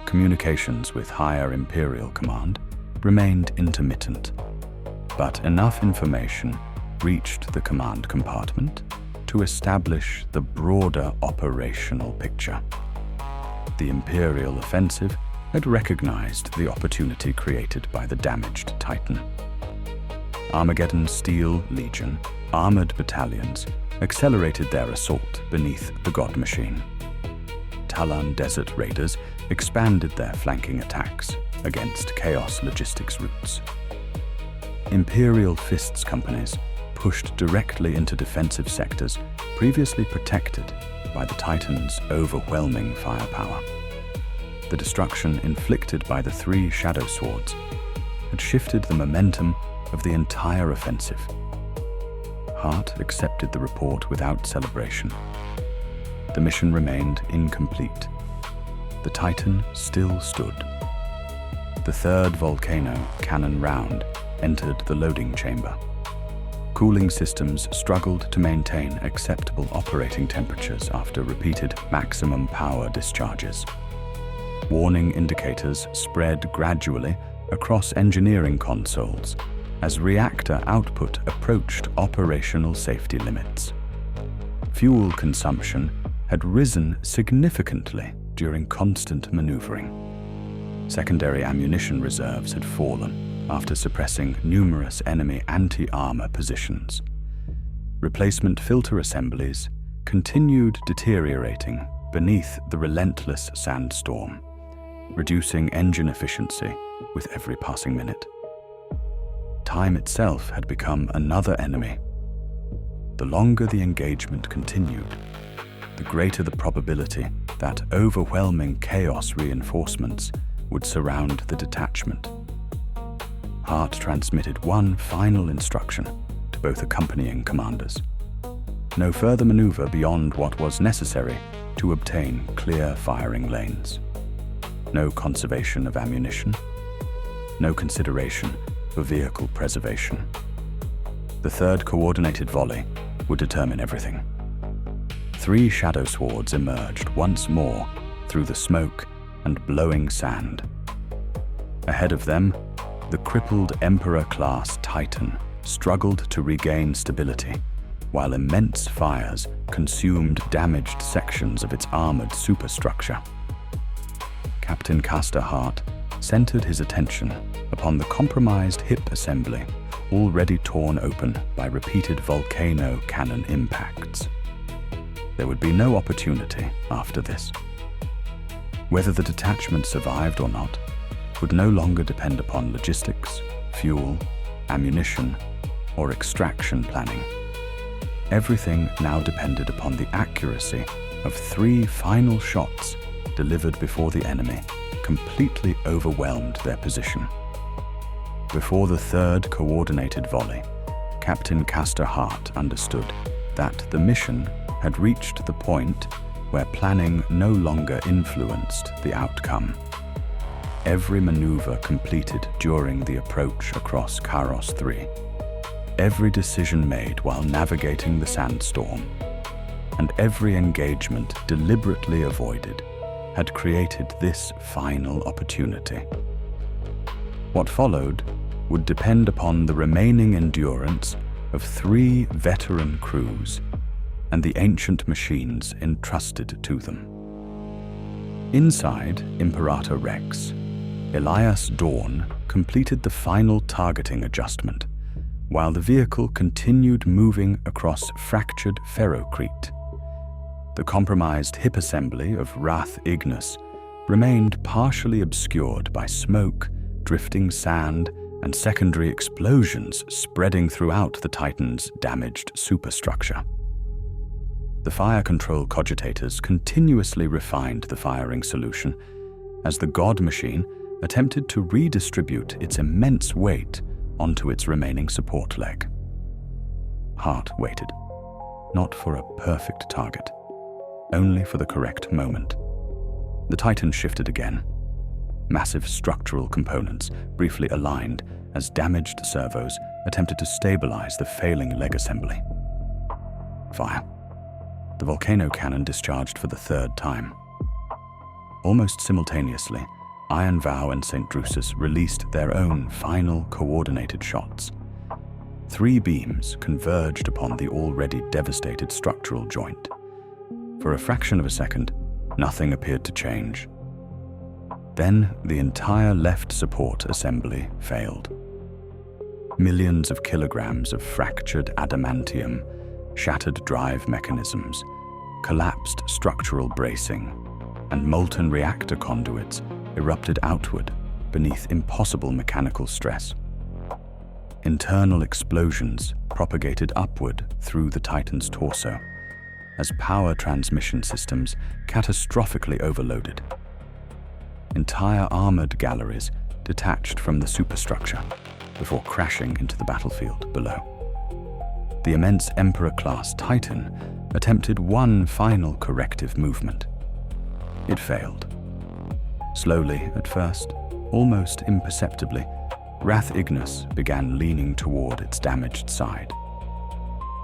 [SPEAKER 1] Communications with higher Imperial command remained intermittent, but enough information reached the command compartment to establish the broader operational picture. The Imperial offensive had recognized the opportunity created by the damaged Titan. Armageddon Steel Legion armored battalions accelerated their assault beneath the God Machine. Tallarn Desert Raiders expanded their flanking attacks against Chaos logistics routes. Imperial Fists companies pushed directly into defensive sectors previously protected by the Titan's overwhelming firepower. The destruction inflicted by the 3 Shadowswords had shifted the momentum of the entire offensive. Hart accepted the report without celebration. The mission remained incomplete. The Titan still stood. The 3rd volcano cannon round entered the loading chamber. Cooling systems struggled to maintain acceptable operating temperatures after repeated maximum power discharges. Warning indicators spread gradually across engineering consoles as reactor output approached operational safety limits. Fuel consumption had risen significantly during constant maneuvering. Secondary ammunition reserves had fallen after suppressing numerous enemy anti-armor positions. Replacement filter assemblies continued deteriorating beneath the relentless sandstorm, reducing engine efficiency with every passing minute. Time itself had become another enemy. The longer the engagement continued, the greater the probability that overwhelming chaos reinforcements would surround the detachment. Hart transmitted one final instruction to both accompanying commanders. No further maneuver beyond what was necessary to obtain clear firing lanes. No conservation of ammunition. No consideration for vehicle preservation. The third coordinated volley would determine everything. 3 Shadowswords emerged once more through the smoke and blowing sand. Ahead of them, the crippled Emperor-class Titan struggled to regain stability, while immense fires consumed damaged sections of its armored superstructure. Captain Castor Hart centered his attention upon the compromised hip assembly, already torn open by repeated volcano cannon impacts. There would be no opportunity after this. Whether the detachment survived or not would no longer depend upon logistics, fuel, ammunition, or extraction planning. Everything now depended upon the accuracy of 3 final shots delivered before the enemy completely overwhelmed their position. Before the third coordinated volley, Captain Castor Hart understood that the mission had reached the point where planning no longer influenced the outcome. Every maneuver completed during the approach across Kharos Three, every decision made while navigating the sandstorm, and every engagement deliberately avoided had created this final opportunity. What followed would depend upon the remaining endurance of 3 veteran crews and the ancient machines entrusted to them. Inside Imperator Rex, Helios Dawn completed the final targeting adjustment, while the vehicle continued moving across fractured ferrocrete. The compromised hip assembly of Wrath Ignus remained partially obscured by smoke, drifting sand, and secondary explosions spreading throughout the Titan's damaged superstructure. The fire control cogitators continuously refined the firing solution as the God Machine attempted to redistribute its immense weight onto its remaining support leg. Hart waited, not for a perfect target, only for the correct moment. The Titan shifted again. Massive structural components briefly aligned as damaged servos attempted to stabilize the failing leg assembly. Fire. The volcano cannon discharged for the 3rd time. Almost simultaneously, Iron Vow and Saint Drusus released their own final coordinated shots. 3 beams converged upon the already devastated structural joint. For a fraction of a second, nothing appeared to change. Then the entire left support assembly failed. Millions of kilograms of fractured adamantium, shattered drive mechanisms, collapsed structural bracing, and molten reactor conduits erupted outward beneath impossible mechanical stress. Internal explosions propagated upward through the Titan's torso as power transmission systems catastrophically overloaded. Entire armored galleries detached from the superstructure before crashing into the battlefield below. The immense Emperor-class Titan attempted one final corrective movement. It failed. Slowly at first, almost imperceptibly, Wrath Ignus began leaning toward its damaged side.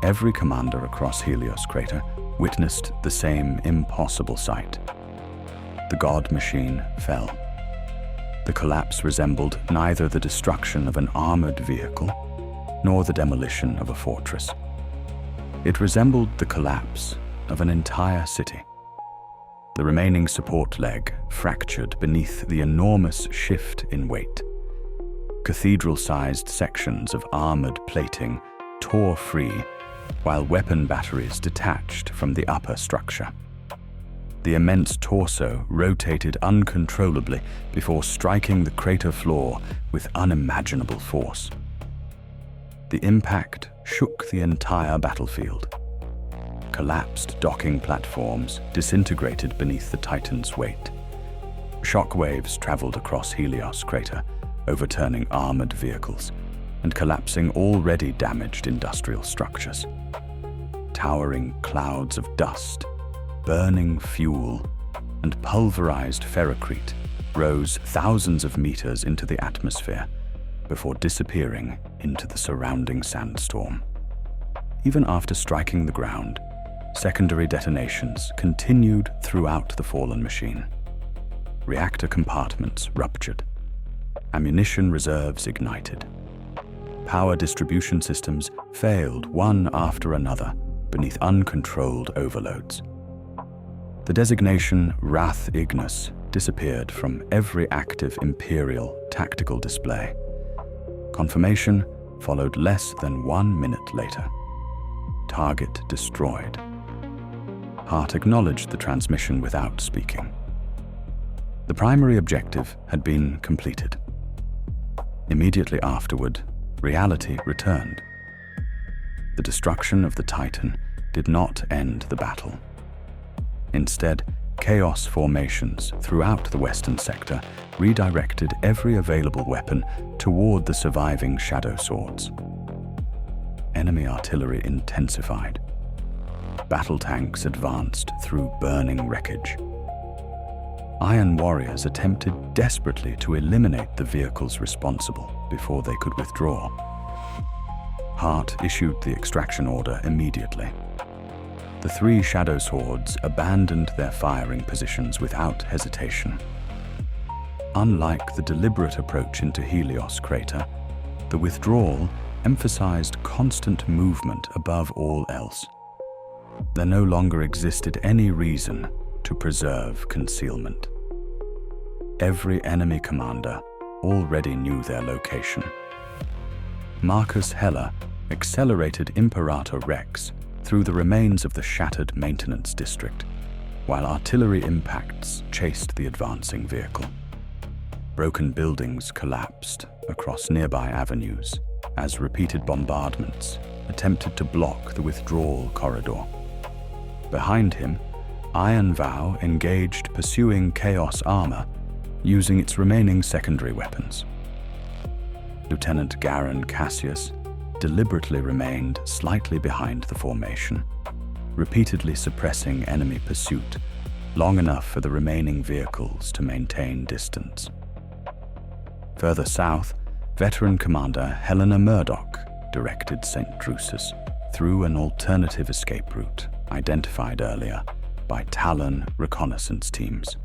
[SPEAKER 1] Every commander across Helios Crater witnessed the same impossible sight. The god machine fell. The collapse resembled neither the destruction of an armored vehicle nor the demolition of a fortress. It resembled the collapse of an entire city. The remaining support leg fractured beneath the enormous shift in weight. Cathedral-sized sections of armored plating tore free, while weapon batteries detached from the upper structure. The immense torso rotated uncontrollably before striking the crater floor with unimaginable force. The impact shook the entire battlefield. Collapsed docking platforms disintegrated beneath the Titan's weight. Shockwaves traveled across Helios Crater, overturning armored vehicles and collapsing already damaged industrial structures. Towering clouds of dust, burning fuel, and pulverized ferrocrete rose thousands of meters into the atmosphere before disappearing into the surrounding sandstorm. Even after striking the ground, secondary detonations continued throughout the fallen machine. Reactor compartments ruptured. Ammunition reserves ignited. Power distribution systems failed one after another beneath uncontrolled overloads. The designation Wrath Ignus disappeared from every active Imperial tactical display. Confirmation followed less than 1 minute later. Target destroyed. Hart acknowledged the transmission without speaking. The primary objective had been completed. Immediately afterward, reality returned. The destruction of the Titan did not end the battle. Instead, chaos formations throughout the western sector redirected every available weapon toward the surviving Shadowswords. Enemy artillery intensified. Battle tanks advanced through burning wreckage. Iron warriors attempted desperately to eliminate the vehicles responsible before they could withdraw. Hart issued the extraction order immediately. The 3 Shadowswords abandoned their firing positions without hesitation. Unlike the deliberate approach into Helios Crater, the withdrawal emphasized constant movement above all else. There no longer existed any reason to preserve concealment. Every enemy commander already knew their location. Marcus Heller accelerated Imperator Rex through the remains of the shattered maintenance district, while artillery impacts chased the advancing vehicle. Broken buildings collapsed across nearby avenues as repeated bombardments attempted to block the withdrawal corridor. Behind him, Iron Vow engaged pursuing Chaos Armor, using its remaining secondary weapons. Lieutenant Garen Cassius deliberately remained slightly behind the formation, repeatedly suppressing enemy pursuit long enough for the remaining vehicles to maintain distance. Further south, veteran commander Helena Murdoch directed Saint Drusus through an alternative escape route identified earlier by Tallarn reconnaissance teams.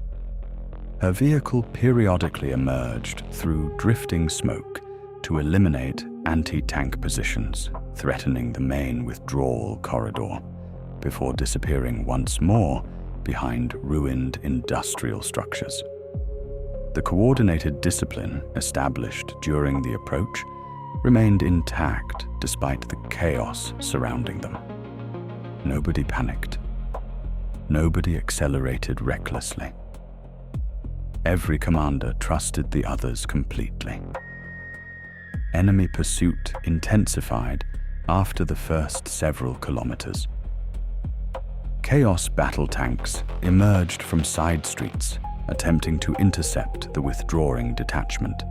[SPEAKER 1] Her vehicle periodically emerged through drifting smoke to eliminate anti-tank positions threatening the main withdrawal corridor before disappearing once more behind ruined industrial structures. The coordinated discipline established during the approach remained intact despite the chaos surrounding them. Nobody panicked. Nobody accelerated recklessly. Every commander trusted the others completely. Enemy pursuit intensified after the first several kilometers. Chaos battle tanks emerged from side streets, attempting to intercept the withdrawing detachment,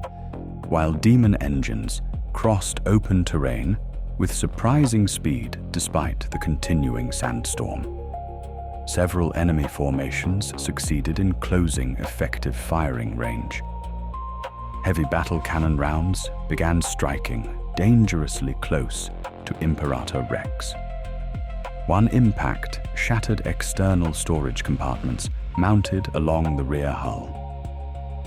[SPEAKER 1] while demon engines crossed open terrain with surprising speed despite the continuing sandstorm. Several enemy formations succeeded in closing effective firing range. Heavy battle cannon rounds began striking dangerously close to Imperator Rex. One impact shattered external storage compartments mounted along the rear hull.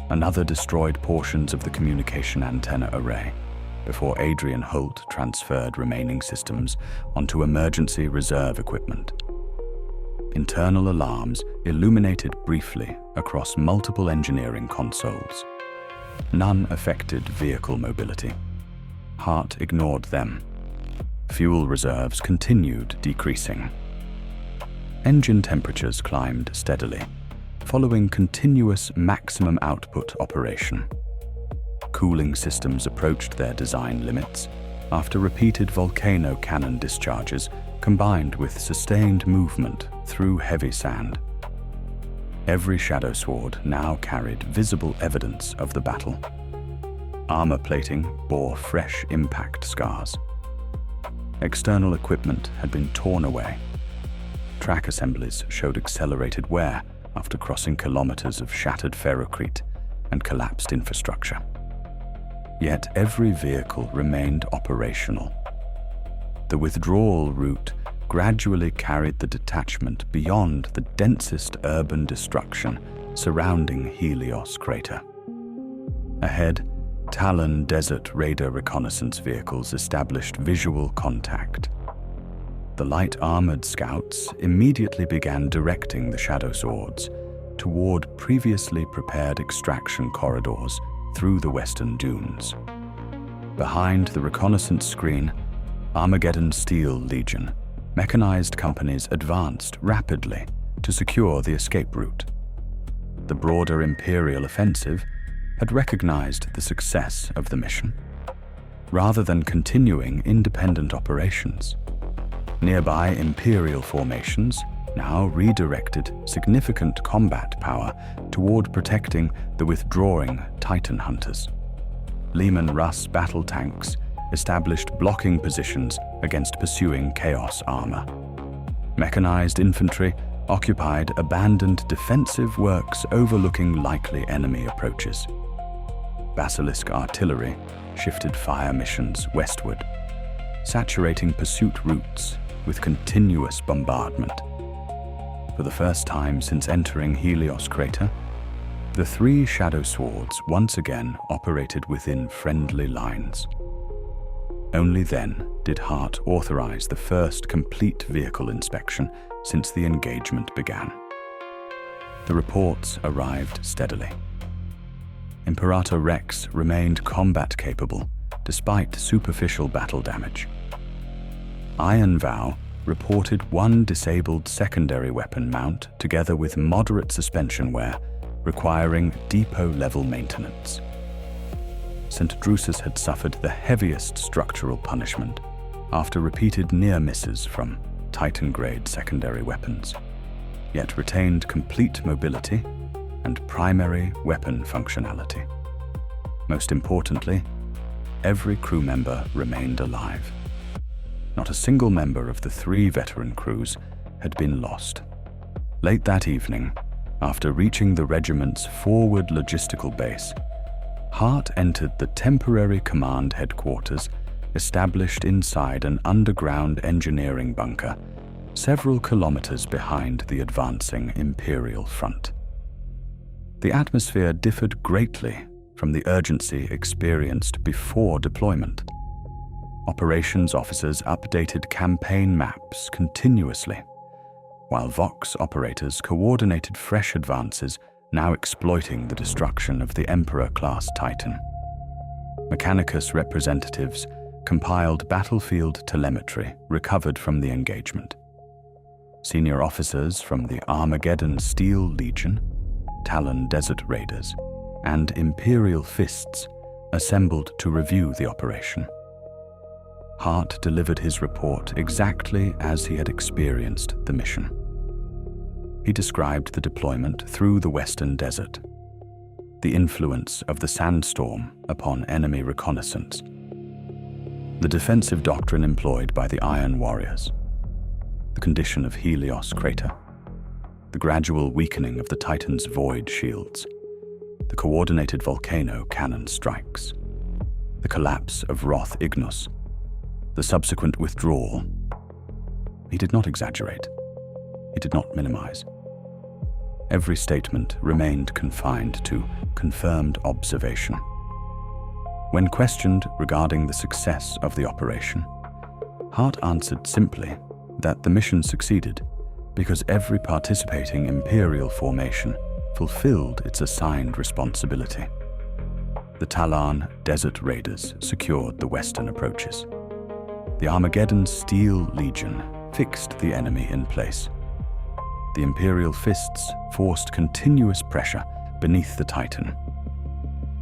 [SPEAKER 1] Another destroyed portions of the communication antenna array, before Adrian Holt transferred remaining systems onto emergency reserve equipment. Internal alarms illuminated briefly across multiple engineering consoles. None affected vehicle mobility. Hart ignored them. Fuel reserves continued decreasing. Engine temperatures climbed steadily, following continuous maximum output operation. Cooling systems approached their design limits after repeated volcano cannon discharges combined with sustained movement through heavy sand. Every Shadowsword now carried visible evidence of the battle. Armor plating bore fresh impact scars. External equipment had been torn away. Track assemblies showed accelerated wear after crossing kilometers of shattered ferrocrete and collapsed infrastructure. Yet every vehicle remained operational. The withdrawal route gradually carried the detachment beyond the densest urban destruction surrounding Helios Crater. Ahead, Tallarn Desert Raider reconnaissance vehicles established visual contact. The light armored scouts immediately began directing the Shadowswords toward previously prepared extraction corridors through the western dunes. Behind the reconnaissance screen, Armageddon Steel Legion mechanized companies advanced rapidly to secure the escape route. The broader Imperial offensive had recognized the success of the mission. Rather than continuing independent operations, nearby Imperial formations now redirected significant combat power toward protecting the withdrawing Titan hunters. Leman Russ battle tanks established blocking positions against pursuing Chaos armor. Mechanized infantry occupied abandoned defensive works overlooking likely enemy approaches. Basilisk artillery shifted fire missions westward, saturating pursuit routes with continuous bombardment. For the first time since entering Helios Crater, the three Shadowswords once again operated within friendly lines. Only then did Hart authorize the first complete vehicle inspection since the engagement began. The reports arrived steadily. Imperator Rex remained combat-capable despite superficial battle damage. Iron Vow reported one disabled secondary weapon mount together with moderate suspension wear, requiring depot-level maintenance. Saint Drusus had suffered the heaviest structural punishment after repeated near misses from Titan-grade secondary weapons, yet retained complete mobility and primary weapon functionality. Most importantly, every crew member remained alive. Not a single member of the three veteran crews had been lost. Late that evening, after reaching the regiment's forward logistical base, Hart entered the temporary command headquarters established inside an underground engineering bunker several kilometers behind the advancing Imperial front. The atmosphere differed greatly from the urgency experienced before deployment. Operations officers updated campaign maps continuously, while Vox operators coordinated fresh advances now exploiting the destruction of the Emperor-class Titan. Mechanicus representatives compiled battlefield telemetry recovered from the engagement. Senior officers from the Armageddon Steel Legion, Tallarn Desert Raiders, and Imperial Fists assembled to review the operation. Hart delivered his report exactly as he had experienced the mission. He described the deployment through the western desert, the influence of the sandstorm upon enemy reconnaissance, the defensive doctrine employed by the Iron Warriors, the condition of Helios Crater, the gradual weakening of the Titan's void shields, the coordinated volcano cannon strikes. the collapse of Wrath Ignus, the subsequent withdrawal. He did not exaggerate. He did not minimize. Every statement remained confined to confirmed observation. When questioned regarding the success of the operation, Hart answered simply that the mission succeeded because every participating Imperial formation fulfilled its assigned responsibility. The Tallarn Desert Raiders secured the western approaches. The Armageddon Steel Legion fixed the enemy in place. The Imperial Fists forced continuous pressure beneath the Titan.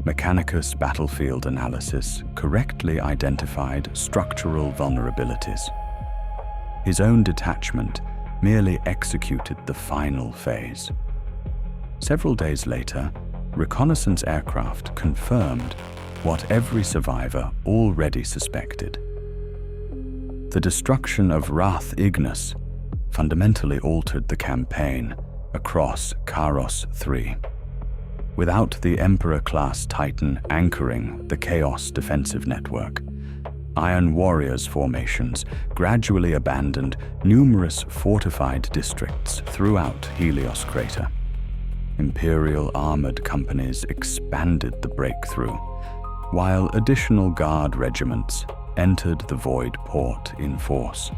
[SPEAKER 1] Mechanicus battlefield analysis correctly identified structural vulnerabilities. His own detachment merely executed the final phase. Several days later, reconnaissance aircraft confirmed what every survivor already suspected. The destruction of Wrath Ignus fundamentally altered the campaign across Kharos Three. Without the Emperor-class Titan anchoring the Chaos defensive network, Iron Warriors formations gradually abandoned numerous fortified districts throughout Helios Crater. Imperial armored companies expanded the breakthrough, while additional guard regiments entered the Void Port in force.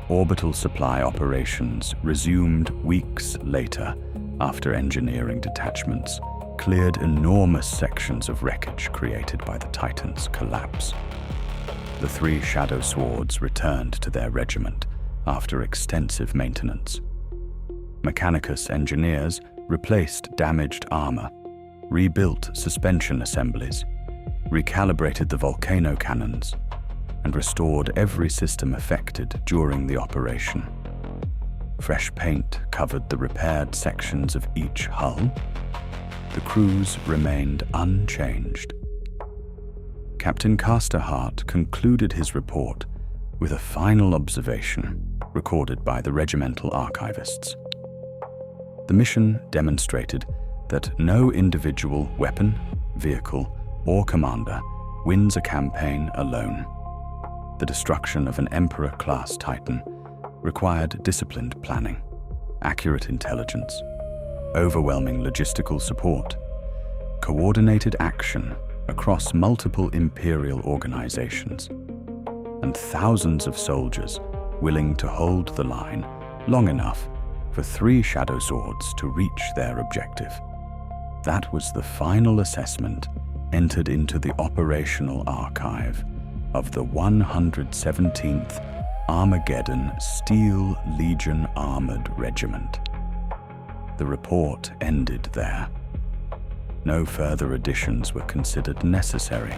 [SPEAKER 1] Orbital supply operations resumed weeks later after engineering detachments cleared enormous sections of wreckage created by the Titan's collapse. The 3 Shadowswords returned to their regiment after extensive maintenance. Mechanicus engineers replaced damaged armor, rebuilt suspension assemblies, recalibrated the volcano cannons, and restored every system affected during the operation. Fresh paint covered the repaired sections of each hull. The crews remained unchanged. Captain Castor Hart concluded his report with a final observation recorded by the regimental archivists. The mission demonstrated that no individual weapon, vehicle, or commander wins a campaign alone. The destruction of an Emperor-class Titan required disciplined planning, accurate intelligence, overwhelming logistical support, coordinated action across multiple Imperial organizations, and thousands of soldiers willing to hold the line long enough for 3 Shadowswords to reach their objective. That was the final assessment entered into the operational archive of the 117th Armageddon Steel Legion Armored Regiment. The report ended there. No further additions were considered necessary.